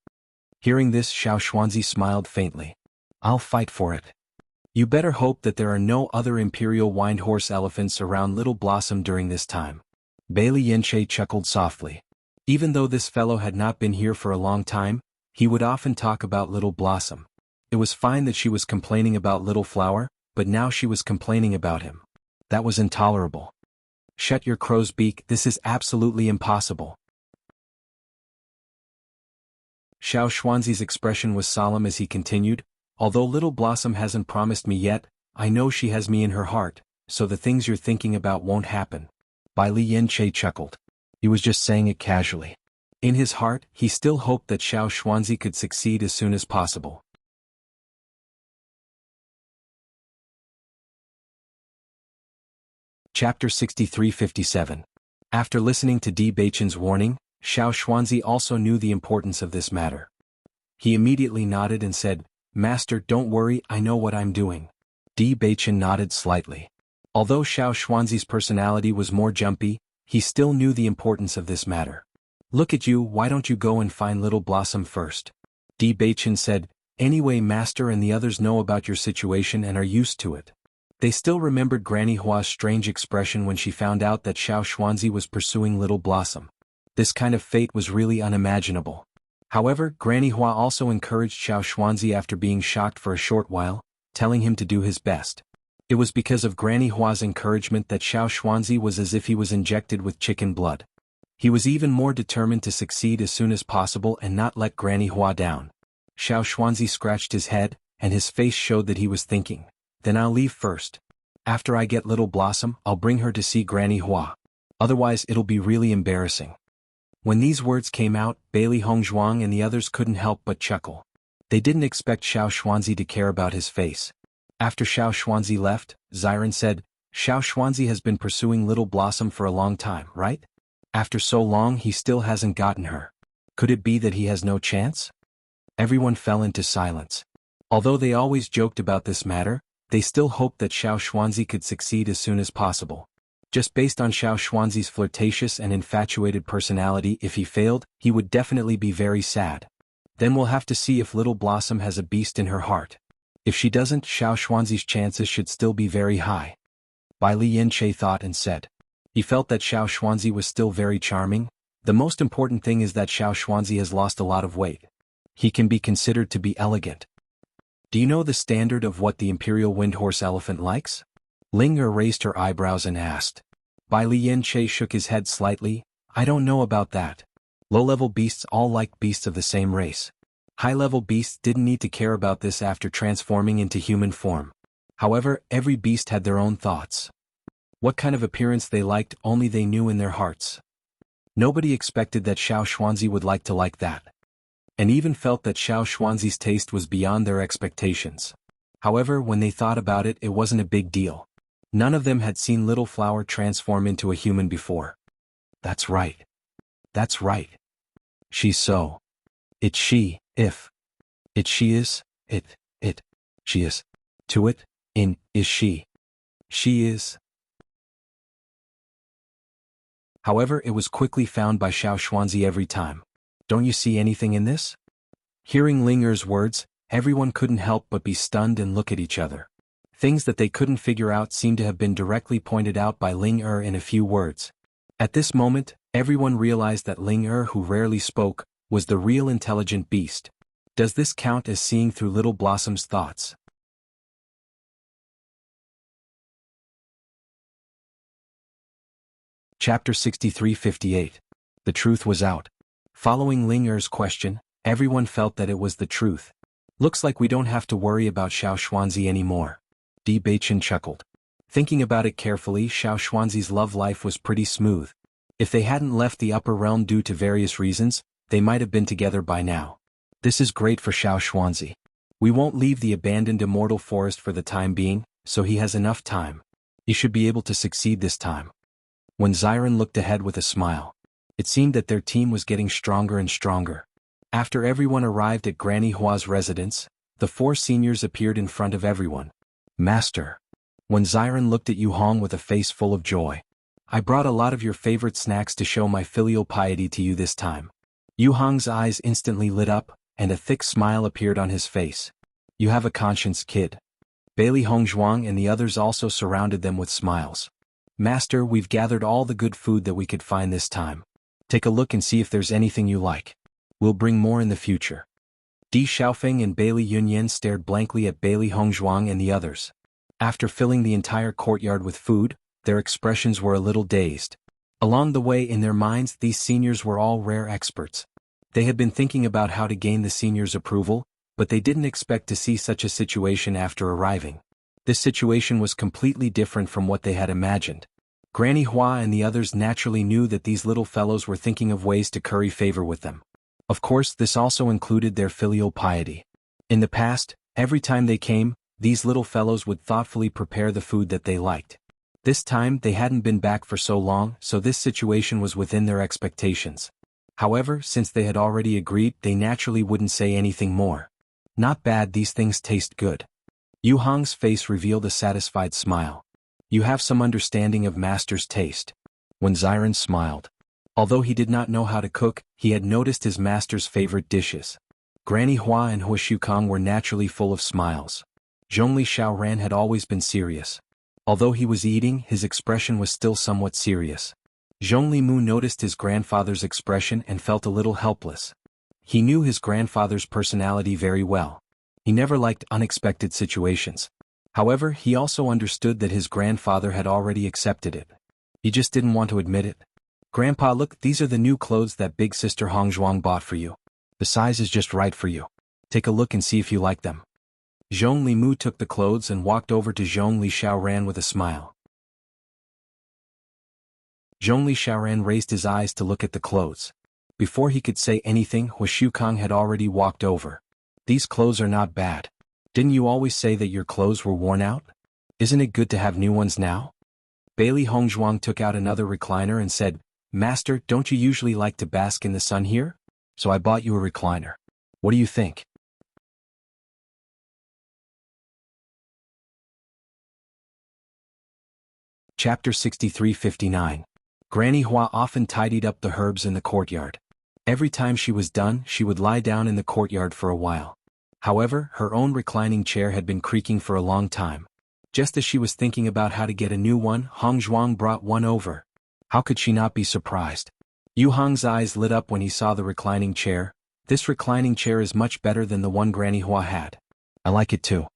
Hearing this, Xiao Xuanzi smiled faintly. I'll fight for it. You better hope that there are no other imperial wind horse elephants around Little Blossom during this time. Bailey Yanche chuckled softly. Even though this fellow had not been here for a long time, he would often talk about Little Blossom. It was fine that she was complaining about Little Flower, but now she was complaining about him. That was intolerable. Shut your crow's beak, this is absolutely impossible. Xiao Xuanzi's expression was solemn as he continued, although Little Blossom hasn't promised me yet, I know she has me in her heart, so the things you're thinking about won't happen. Bai Li Yanche chuckled. He was just saying it casually. In his heart, he still hoped that Xiao Xuanzi could succeed as soon as possible. Chapter 63-57. After listening to Di Beichen's warning, Xiao Xuanzi also knew the importance of this matter. He immediately nodded and said, Master, don't worry, I know what I'm doing. Di Beichen nodded slightly. Although Xiao Xuanzi's personality was more jumpy, he still knew the importance of this matter. Look at you, why don't you go and find Little Blossom first? Di Beichen said, Anyway, Master and the others know about your situation and are used to it. They still remembered Granny Hua's strange expression when she found out that Xiao Xuanzi was pursuing Little Blossom. This kind of fate was really unimaginable. However, Granny Hua also encouraged Xiao Xuanzi after being shocked for a short while, telling him to do his best. It was because of Granny Hua's encouragement that Xiao Xuanzi was as if he was injected with chicken blood. He was even more determined to succeed as soon as possible and not let Granny Hua down. Xiao Xuanzi scratched his head, and his face showed that he was thinking. Then I'll leave first. After I get Little Blossom, I'll bring her to see Granny Hua. Otherwise it'll be really embarrassing. When these words came out, Bailey Hongzhuang and the others couldn't help but chuckle. They didn't expect Xiao Xuanzi to care about his face. After Xiao Xuanzi left, Xiren said, Xiao Xuanzi has been pursuing Little Blossom for a long time, right? After so long he still hasn't gotten her. Could it be that he has no chance? Everyone fell into silence. Although they always joked about this matter, they still hoped that Xiao Xuanzi could succeed as soon as possible. Just based on Xiao Xuanzi's flirtatious and infatuated personality, if he failed, he would definitely be very sad. Then we'll have to see if Little Blossom has a beast in her heart. If she doesn't, Xiao Xuanzi's chances should still be very high. Bai Li Yanche thought and said. He felt that Xiao Xuanzi was still very charming. The most important thing is that Xiao Xuanzi has lost a lot of weight. He can be considered to be elegant. Do you know the standard of what the imperial wind horse elephant likes? Ling Er raised her eyebrows and asked. Bai Li Yanche shook his head slightly. I don't know about that. Low-level beasts all like beasts of the same race. High-level beasts didn't need to care about this after transforming into human form. However, every beast had their own thoughts. What kind of appearance they liked only they knew in their hearts. Nobody expected that Xiao Xuanzi would like to like that. And even felt that Xiao Xuanzi's taste was beyond their expectations. However, when they thought about it, it wasn't a big deal. None of them had seen Little Flower transform into a human before. That's right. That's right. She's so. It's she, if. It she is, she is. To it, in, is she. She is. However, it was quickly found by Xiao Xuanzi every time. Don't you see anything in this? Hearing Ling Er's words, everyone couldn't help but be stunned and look at each other. Things that they couldn't figure out seemed to have been directly pointed out by Ling Er in a few words. At this moment, everyone realized that Ling Er, who rarely spoke, was the real intelligent beast. Does this count as seeing through Little Blossom's thoughts? Chapter 63-58. The truth was out. Following Ling Er's question, everyone felt that it was the truth. Looks like we don't have to worry about Xiao Xuanzi anymore. Di Beichen chuckled. Thinking about it carefully, Xiao Xuanzi's love life was pretty smooth. If they hadn't left the upper realm due to various reasons, they might have been together by now. This is great for Xiao Xuanzi. We won't leave the abandoned immortal forest for the time being, so he has enough time. He should be able to succeed this time. When Xiren looked ahead with a smile, it seemed that their team was getting stronger and stronger. After everyone arrived at Granny Hua's residence, the 4 seniors appeared in front of everyone. Master. When Xiren looked at Yu Hong with a face full of joy. I brought a lot of your favorite snacks to show my filial piety to you this time. Yu Hong's eyes instantly lit up, and a thick smile appeared on his face. You have a conscience, kid. Bailey Hongzhuang and the others also surrounded them with smiles. Master, we've gathered all the good food that we could find this time. Take a look and see if there's anything you like. We'll bring more in the future. Di Xiaofeng and Bailey Yunyan stared blankly at Bailey Hongzhuang and the others. After filling the entire courtyard with food, their expressions were a little dazed. Along the way in their minds, these seniors were all rare experts. They had been thinking about how to gain the seniors' approval, but they didn't expect to see such a situation after arriving. This situation was completely different from what they had imagined. Granny Hua and the others naturally knew that these little fellows were thinking of ways to curry favor with them. Of course, this also included their filial piety. In the past, every time they came, these little fellows would thoughtfully prepare the food that they liked. This time, they hadn't been back for so long, so this situation was within their expectations. However, since they had already agreed, they naturally wouldn't say anything more. Not bad, these things taste good. Yu Hong's face revealed a satisfied smile. You have some understanding of master's taste. When Xiren smiled. Although he did not know how to cook, he had noticed his master's favorite dishes. Granny Hua and Hua Shukong were naturally full of smiles. Zhongli Xiaoran had always been serious. Although he was eating, his expression was still somewhat serious. Zhongli Mu noticed his grandfather's expression and felt a little helpless. He knew his grandfather's personality very well. He never liked unexpected situations. However, he also understood that his grandfather had already accepted it. He just didn't want to admit it. Grandpa, look, these are the new clothes that big sister Hongzhuang bought for you. The size is just right for you. Take a look and see if you like them. Zhongli Mu took the clothes and walked over to Zhongli Xiaoran with a smile. Zhongli Xiaoran raised his eyes to look at the clothes. Before he could say anything, Huashukang had already walked over. These clothes are not bad. Didn't you always say that your clothes were worn out? Isn't it good to have new ones now? Bailey Hongzhuang took out another recliner and said, Master, don't you usually like to bask in the sun here? So I bought you a recliner. What do you think? Chapter 63-59. Granny Hua often tidied up the herbs in the courtyard. Every time she was done, she would lie down in the courtyard for a while. However, her own reclining chair had been creaking for a long time. Just as she was thinking about how to get a new one, Hongzhuang brought one over. How could she not be surprised? Yu Hong's eyes lit up when he saw the reclining chair. This reclining chair is much better than the one Granny Hua had. I like it too.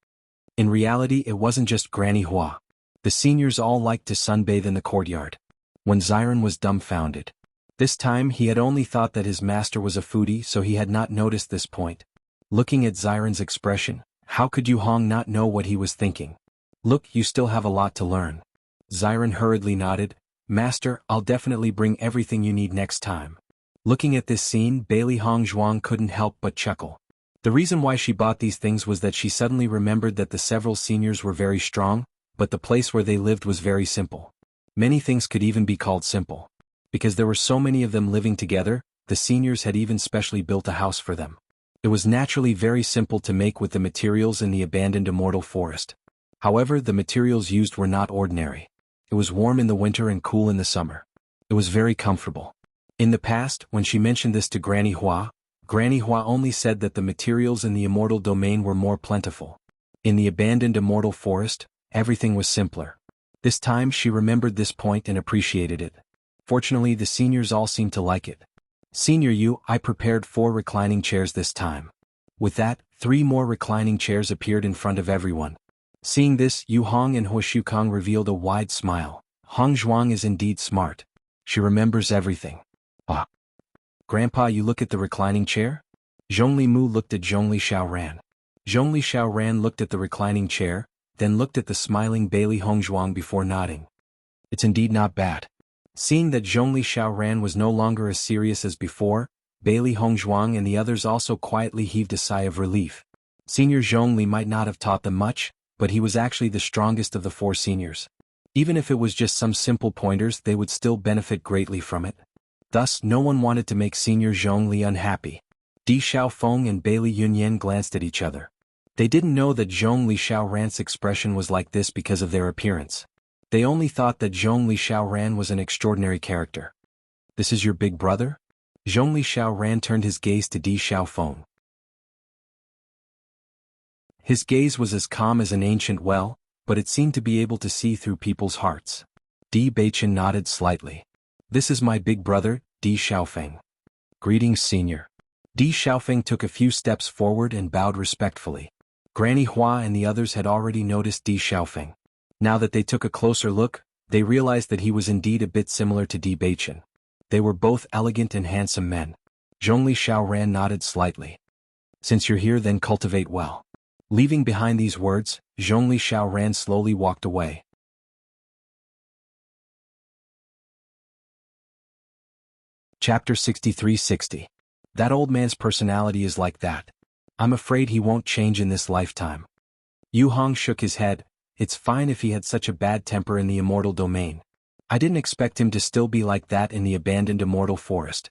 In reality, it wasn't just Granny Hua. The seniors all liked to sunbathe in the courtyard. When Xiren was dumbfounded. This time he had only thought that his master was a foodie, so he had not noticed this point. Looking at Xiren's expression, how could Yu Hong not know what he was thinking? Look, you still have a lot to learn. Xiren hurriedly nodded. Master, I'll definitely bring everything you need next time. Looking at this scene, Bailey Hongzhuang couldn't help but chuckle. The reason why she bought these things was that she suddenly remembered that the several seniors were very strong, but the place where they lived was very simple. Many things could even be called simple. Because there were so many of them living together, the seniors had even specially built a house for them. It was naturally very simple to make with the materials in the abandoned immortal forest. However, the materials used were not ordinary. It was warm in the winter and cool in the summer. It was very comfortable. In the past, when she mentioned this to Granny Hua only said that the materials in the immortal domain were more plentiful. In the abandoned immortal forest, everything was simpler. This time she remembered this point and appreciated it. Fortunately, the seniors all seemed to like it. Senior Yu, I prepared 4 reclining chairs this time. With that, 3 more reclining chairs appeared in front of everyone. Seeing this, Yu Hong and Huashukang revealed a wide smile. Hongzhuang is indeed smart. She remembers everything. Ah. Grandpa, you look at the reclining chair? Zhongli Mu looked at Zhongli Xiaoran. Zhongli Xiaoran looked at the reclining chair, then looked at the smiling Bailey Hongzhuang before nodding. It's indeed not bad. Seeing that Zhongli Xiaoran was no longer as serious as before, Bailey Hongzhuang and the others also quietly heaved a sigh of relief. Senior Zhongli might not have taught them much, but he was actually the strongest of the 4 seniors. Even if it was just some simple pointers, they would still benefit greatly from it. Thus, no one wanted to make Senior Zhongli unhappy. Di Xiaofeng and Bailey Yunyan glanced at each other. They didn't know that Zhongli Xiaoran's expression was like this because of their appearance. They only thought that Zhongli Xiaoran was an extraordinary character. This is your big brother? Zhongli Xiaoran turned his gaze to Di Xiaofeng. His gaze was as calm as an ancient well, but it seemed to be able to see through people's hearts. Di Beichen nodded slightly. This is my big brother, Di Xiaofeng. Greetings, senior. Di Xiaofeng took a few steps forward and bowed respectfully. Granny Hua and the others had already noticed Di Xiaofeng. Now that they took a closer look, they realized that he was indeed a bit similar to Di Beichen. They were both elegant and handsome men. Zhongli Xiaoran nodded slightly. Since you're here, then cultivate well. Leaving behind these words, Zhongli Xiaoran slowly walked away. Chapter 63-60. That old man's personality is like that. I'm afraid he won't change in this lifetime. Yu Hong shook his head. It's fine if he had such a bad temper in the immortal domain. I didn't expect him to still be like that in the abandoned immortal forest.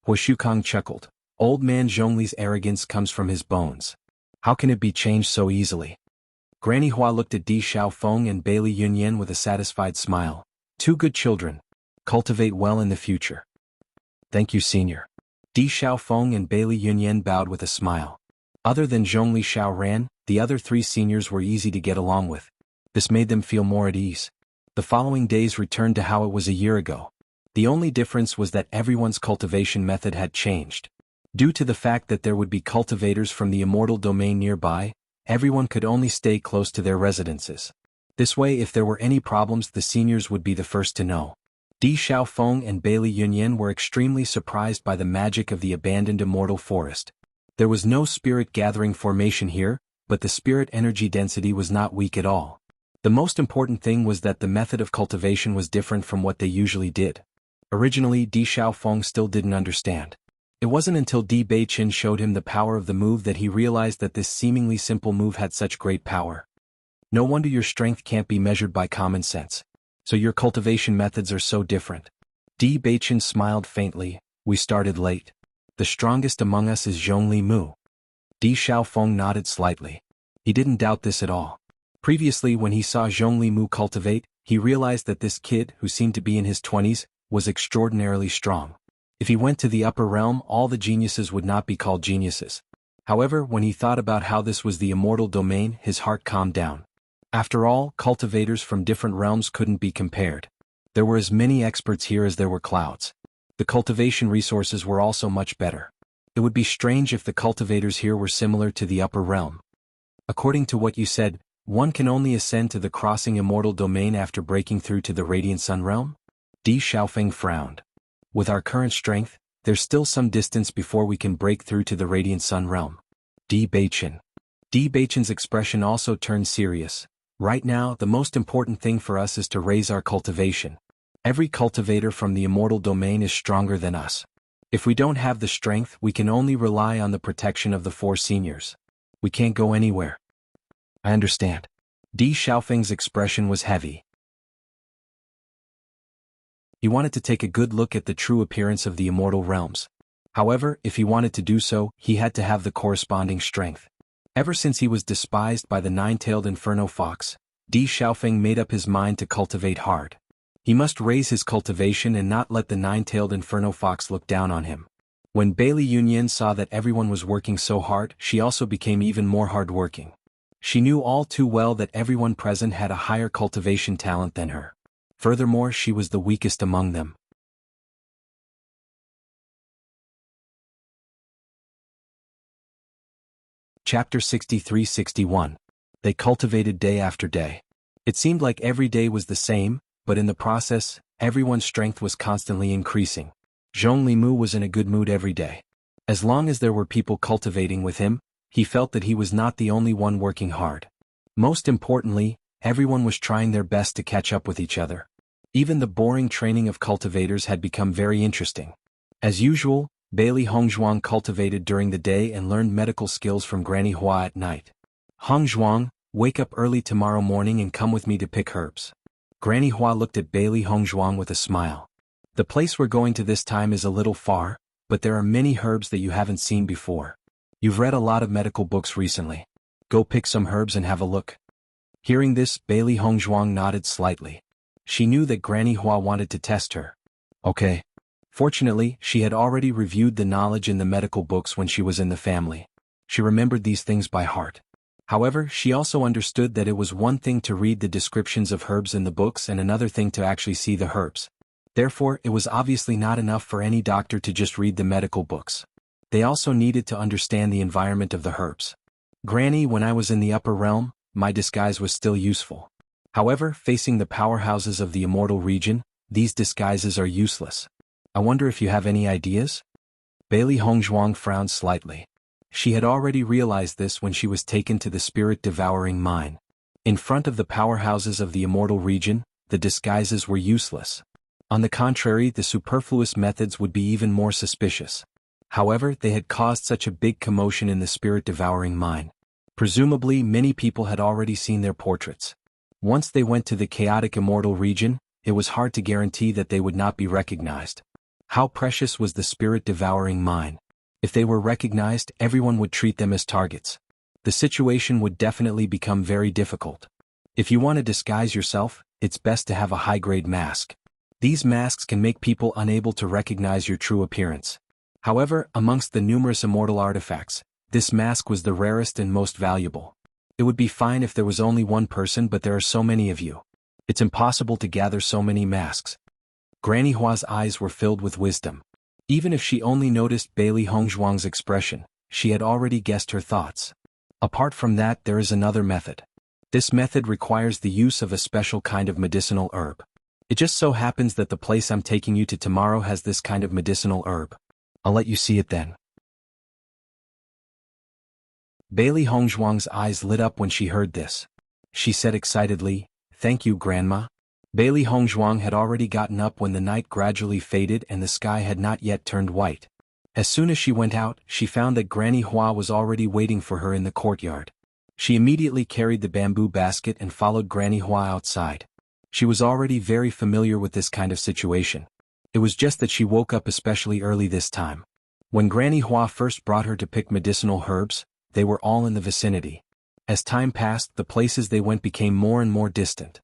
Huashukang chuckled. Old man Zhongli's arrogance comes from his bones. How can it be changed so easily? Granny Hua looked at Di Xiaofeng and Bailey Yunyan with a satisfied smile. 2 good children. Cultivate well in the future. Thank you, senior. Di Xiaofeng and Bailey Yunyan bowed with a smile. Other than Zhongli Xiaoran, the other 3 seniors were easy to get along with. This made them feel more at ease. The following days returned to how it was a year ago. The only difference was that everyone's cultivation method had changed. Due to the fact that there would be cultivators from the immortal domain nearby, everyone could only stay close to their residences. This way, if there were any problems, the seniors would be the first to know. Di Xiaofeng and Bailey Yunyan were extremely surprised by the magic of the abandoned immortal forest. There was no spirit gathering formation here, but the spirit energy density was not weak at all. The most important thing was that the method of cultivation was different from what they usually did. Originally, Di Xiaofeng still didn't understand. It wasn't until Di Beiqin showed him the power of the move that he realized that this seemingly simple move had such great power. No wonder your strength can't be measured by common sense. So your cultivation methods are so different. Di Beiqin smiled faintly. We started late. The strongest among us is Zhongli Mu. Di Xiaofeng nodded slightly. He didn't doubt this at all. Previously, when he saw Zhongli Mu cultivate, he realized that this kid, who seemed to be in his 20s, was extraordinarily strong. If he went to the upper realm, all the geniuses would not be called geniuses. However, when he thought about how this was the immortal domain, his heart calmed down. After all, cultivators from different realms couldn't be compared. There were as many experts here as there were clouds. The cultivation resources were also much better. It would be strange if the cultivators here were similar to the upper realm. According to what you said, one can only ascend to the crossing immortal domain after breaking through to the radiant sun realm? Di Xiaofeng frowned. With our current strength, there's still some distance before we can break through to the radiant sun realm. Di Beiqin. Di Beiqin's expression also turned serious. Right now, the most important thing for us is to raise our cultivation. Every cultivator from the immortal domain is stronger than us. If we don't have the strength, we can only rely on the protection of the 4 seniors. We can't go anywhere. I understand. Di Xiaofeng's expression was heavy. He wanted to take a good look at the true appearance of the immortal realms. However, if he wanted to do so, he had to have the corresponding strength. Ever since he was despised by the 9-tailed inferno fox, Di Xiaofeng made up his mind to cultivate hard. He must raise his cultivation and not let the 9-tailed inferno fox look down on him. When Bailey Yunyan saw that everyone was working so hard, she also became even more hardworking. She knew all too well that everyone present had a higher cultivation talent than her. Furthermore, she was the weakest among them. Chapter 63-61. They cultivated day after day. It seemed like every day was the same, but in the process, everyone's strength was constantly increasing. Zhongli Mu was in a good mood every day. As long as there were people cultivating with him, he felt that he was not the only one working hard. Most importantly, everyone was trying their best to catch up with each other. Even the boring training of cultivators had become very interesting. As usual, Bailey Hongzhuang cultivated during the day and learned medical skills from Granny Hua at night. Hongzhuang, wake up early tomorrow morning and come with me to pick herbs. Granny Hua looked at Bailey Hongzhuang with a smile. The place we're going to this time is a little far, but there are many herbs that you haven't seen before. You've read a lot of medical books recently. Go pick some herbs and have a look. Hearing this, Bailey Hongzhuang nodded slightly. She knew that Granny Hua wanted to test her. Okay. Fortunately, she had already reviewed the knowledge in the medical books when she was in the family. She remembered these things by heart. However, she also understood that it was one thing to read the descriptions of herbs in the books and another thing to actually see the herbs. Therefore, it was obviously not enough for any doctor to just read the medical books. They also needed to understand the environment of the herbs. Granny, when I was in the upper realm, my disguise was still useful. However, facing the powerhouses of the immortal region, these disguises are useless. I wonder if you have any ideas? Bailey Hongzhuang frowned slightly. She had already realized this when she was taken to the spirit-devouring mine. In front of the powerhouses of the immortal region, the disguises were useless. On the contrary, the superfluous methods would be even more suspicious. However, they had caused such a big commotion in the spirit-devouring mine. Presumably, many people had already seen their portraits. Once they went to the chaotic immortal region, it was hard to guarantee that they would not be recognized. How precious was the spirit-devouring mine? If they were recognized, everyone would treat them as targets. The situation would definitely become very difficult. If you want to disguise yourself, it's best to have a high-grade mask. These masks can make people unable to recognize your true appearance. However, amongst the numerous immortal artifacts, this mask was the rarest and most valuable. It would be fine if there was only one person, but there are so many of you. It's impossible to gather so many masks. Granny Hua's eyes were filled with wisdom. Even if she only noticed Bailey Hongzhuang's expression, she had already guessed her thoughts. Apart from that, there is another method. This method requires the use of a special kind of medicinal herb. It just so happens that the place I'm taking you to tomorrow has this kind of medicinal herb. I'll let you see it then. Bailey Hongzhuang's eyes lit up when she heard this. She said excitedly, "Thank you, Grandma." Bailey Hongzhuang had already gotten up when the night gradually faded and the sky had not yet turned white. As soon as she went out, she found that Granny Hua was already waiting for her in the courtyard. She immediately carried the bamboo basket and followed Granny Hua outside. She was already very familiar with this kind of situation. It was just that she woke up especially early this time. When Granny Hua first brought her to pick medicinal herbs, they were all in the vicinity. As time passed, the places they went became more and more distant.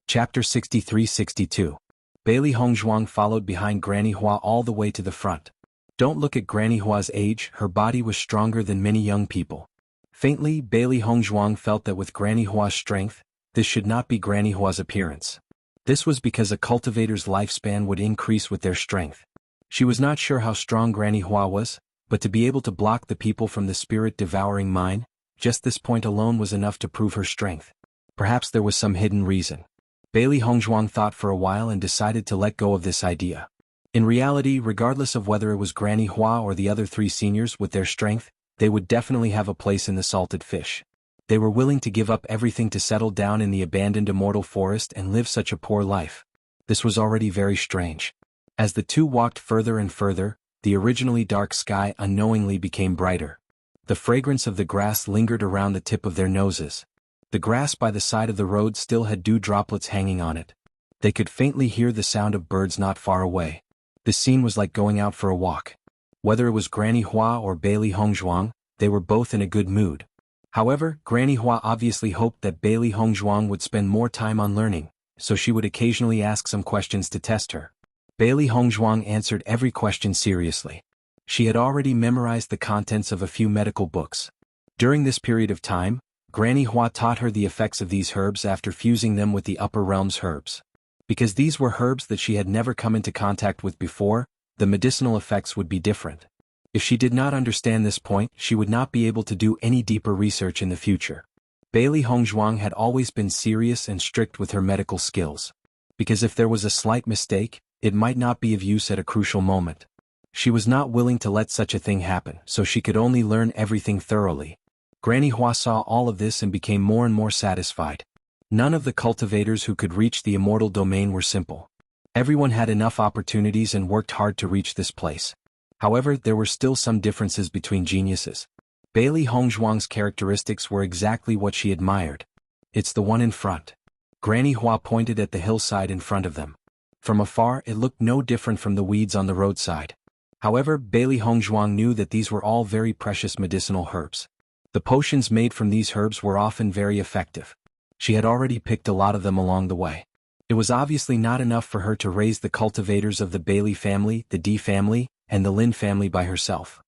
Chapter 63-62. Bailey Hongzhuang followed behind Granny Hua all the way to the front. Don't look at Granny Hua's age, her body was stronger than many young people. Faintly, Bailey Hongzhuang felt that with Granny Hua's strength, this should not be Granny Hua's appearance. This was because a cultivator's lifespan would increase with their strength. She was not sure how strong Granny Hua was, but to be able to block the people from the spirit-devouring mine, just this point alone was enough to prove her strength. Perhaps there was some hidden reason. Bailey Hongzhuang thought for a while and decided to let go of this idea. In reality, regardless of whether it was Granny Hua or the other three seniors with their strength, they would definitely have a place in the salted fish. They were willing to give up everything to settle down in the abandoned immortal forest and live such a poor life. This was already very strange. As the two walked further and further, the originally dark sky unknowingly became brighter. The fragrance of the grass lingered around the tip of their noses. The grass by the side of the road still had dew droplets hanging on it. They could faintly hear the sound of birds not far away. The scene was like going out for a walk. Whether it was Granny Hua or Bailey Hongzhuang, they were both in a good mood. However, Granny Hua obviously hoped that Bailey Hongzhuang would spend more time on learning, so she would occasionally ask some questions to test her. Bailey Hongzhuang answered every question seriously. She had already memorized the contents of a few medical books. During this period of time, Granny Hua taught her the effects of these herbs after fusing them with the upper realms herbs. Because these were herbs that she had never come into contact with before, the medicinal effects would be different. If she did not understand this point, she would not be able to do any deeper research in the future. Bailey Hongzhuang had always been serious and strict with her medical skills. Because if there was a slight mistake, it might not be of use at a crucial moment. She was not willing to let such a thing happen, so she could only learn everything thoroughly. Granny Hua saw all of this and became more and more satisfied. None of the cultivators who could reach the immortal domain were simple. Everyone had enough opportunities and worked hard to reach this place. However, there were still some differences between geniuses. Bailey Hongzhuang's characteristics were exactly what she admired. It's the one in front. Granny Hua pointed at the hillside in front of them. From afar, it looked no different from the weeds on the roadside. However, Bailey Hongzhuang knew that these were all very precious medicinal herbs. The potions made from these herbs were often very effective. She had already picked a lot of them along the way. It was obviously not enough for her to raise the cultivators of the Bailey family, the D family, and the Lin family by herself.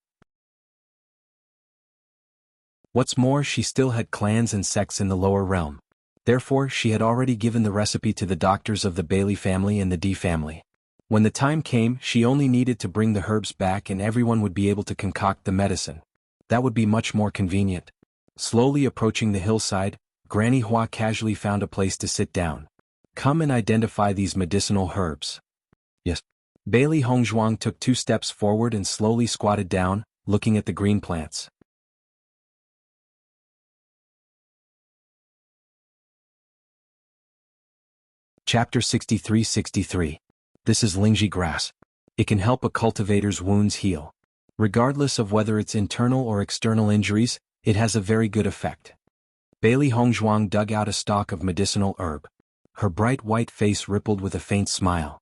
What's more, she still had clans and sects in the lower realm. Therefore, she had already given the recipe to the doctors of the Bailey family and the D family. When the time came, she only needed to bring the herbs back and everyone would be able to concoct the medicine. That would be much more convenient. Slowly approaching the hillside, Granny Hua casually found a place to sit down. Come and identify these medicinal herbs. Yes. Bailey Hongzhuang took 2 steps forward and slowly squatted down, looking at the green plants. Chapter 63-63. This is Lingji grass. It can help a cultivator's wounds heal. Regardless of whether it's internal or external injuries, it has a very good effect. Bailey Hongzhuang dug out a stalk of medicinal herb. Her bright white face rippled with a faint smile.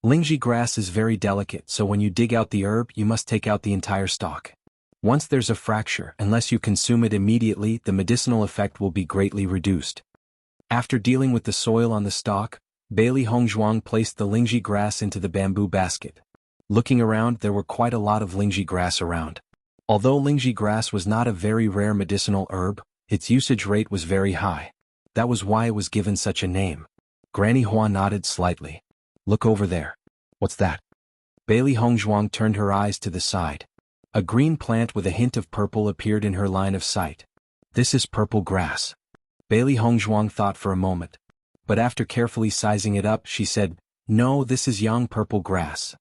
Lingji grass is very delicate, so when you dig out the herb, you must take out the entire stalk. Once there's a fracture, unless you consume it immediately, the medicinal effect will be greatly reduced. After dealing with the soil on the stalk, Bailey Hongzhuang placed the Lingji grass into the bamboo basket. Looking around, there were quite a lot of Lingji grass around. Although Lingji grass was not a very rare medicinal herb, its usage rate was very high. That was why it was given such a name. Granny Hua nodded slightly. Look over there. What's that? Bailey Hongzhuang turned her eyes to the side. A green plant with a hint of purple appeared in her line of sight. This is purple grass. Bailey Hongzhuang thought for a moment. But after carefully sizing it up, she said, No, this is young purple grass.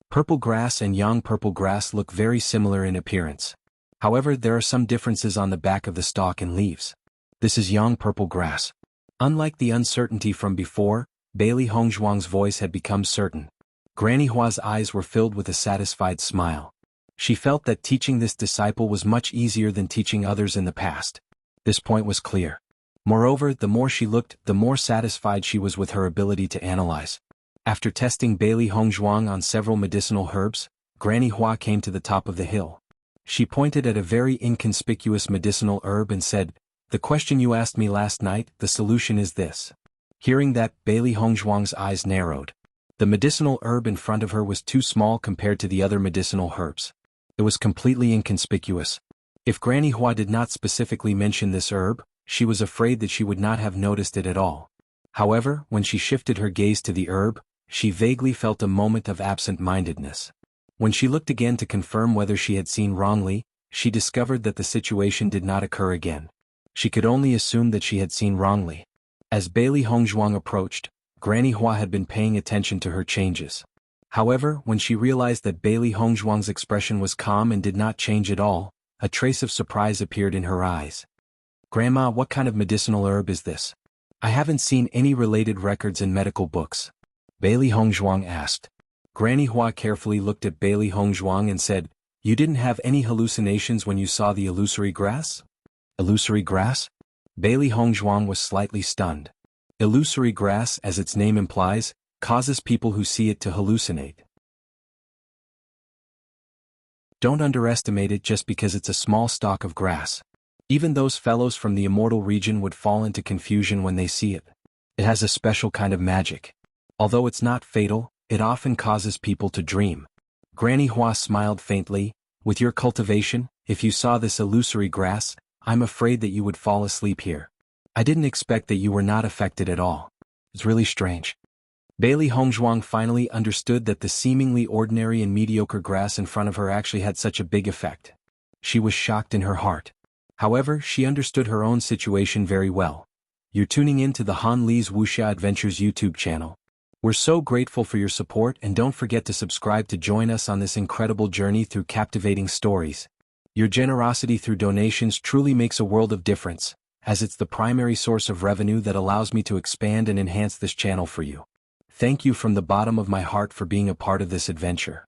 Purple grass and young purple grass look very similar in appearance. However, there are some differences on the back of the stalk and leaves. This is young purple grass. Unlike the uncertainty from before, Bailey Hongzhuang's voice had become certain. Granny Hua's eyes were filled with a satisfied smile. She felt that teaching this disciple was much easier than teaching others in the past. This point was clear. Moreover, the more she looked, the more satisfied she was with her ability to analyze. After testing Bailey Hongzhuang on several medicinal herbs, Granny Hua came to the top of the hill. She pointed at a very inconspicuous medicinal herb and said, "The question you asked me last night, the solution is this." Hearing that, Bailey Hongzhuang's eyes narrowed. The medicinal herb in front of her was too small compared to the other medicinal herbs. It was completely inconspicuous. If Granny Hua did not specifically mention this herb, she was afraid that she would not have noticed it at all. However, when she shifted her gaze to the herb, she vaguely felt a moment of absent-mindedness. When she looked again to confirm whether she had seen wrongly, she discovered that the situation did not occur again. She could only assume that she had seen wrongly. As Bailey Hongzhuang approached, Granny Hua had been paying attention to her changes. However, when she realized that Bailey Hongzhuang's expression was calm and did not change at all, a trace of surprise appeared in her eyes. "Grandma, what kind of medicinal herb is this? I haven't seen any related records in medical books," Bailey Hongzhuang asked. Granny Hua carefully looked at Bailey Hongzhuang and said, "You didn't have any hallucinations when you saw the illusory grass?" Illusory grass? Bailey Hongzhuang was slightly stunned. Illusory grass, as its name implies, causes people who see it to hallucinate. Don't underestimate it just because it's a small stalk of grass. Even those fellows from the immortal region would fall into confusion when they see it. It has a special kind of magic. Although it's not fatal, it often causes people to dream. Granny Hua smiled faintly. "With your cultivation, if you saw this illusory grass, I'm afraid that you would fall asleep here. I didn't expect that you were not affected at all. It's really strange." Bailey Hongzhuang finally understood that the seemingly ordinary and mediocre grass in front of her actually had such a big effect. She was shocked in her heart. However, she understood her own situation very well. You're tuning in to the Han Li's Wuxia Adventures YouTube channel. We're so grateful for your support, and don't forget to subscribe to join us on this incredible journey through captivating stories. Your generosity through donations truly makes a world of difference, as it's the primary source of revenue that allows me to expand and enhance this channel for you. Thank you from the bottom of my heart for being a part of this adventure.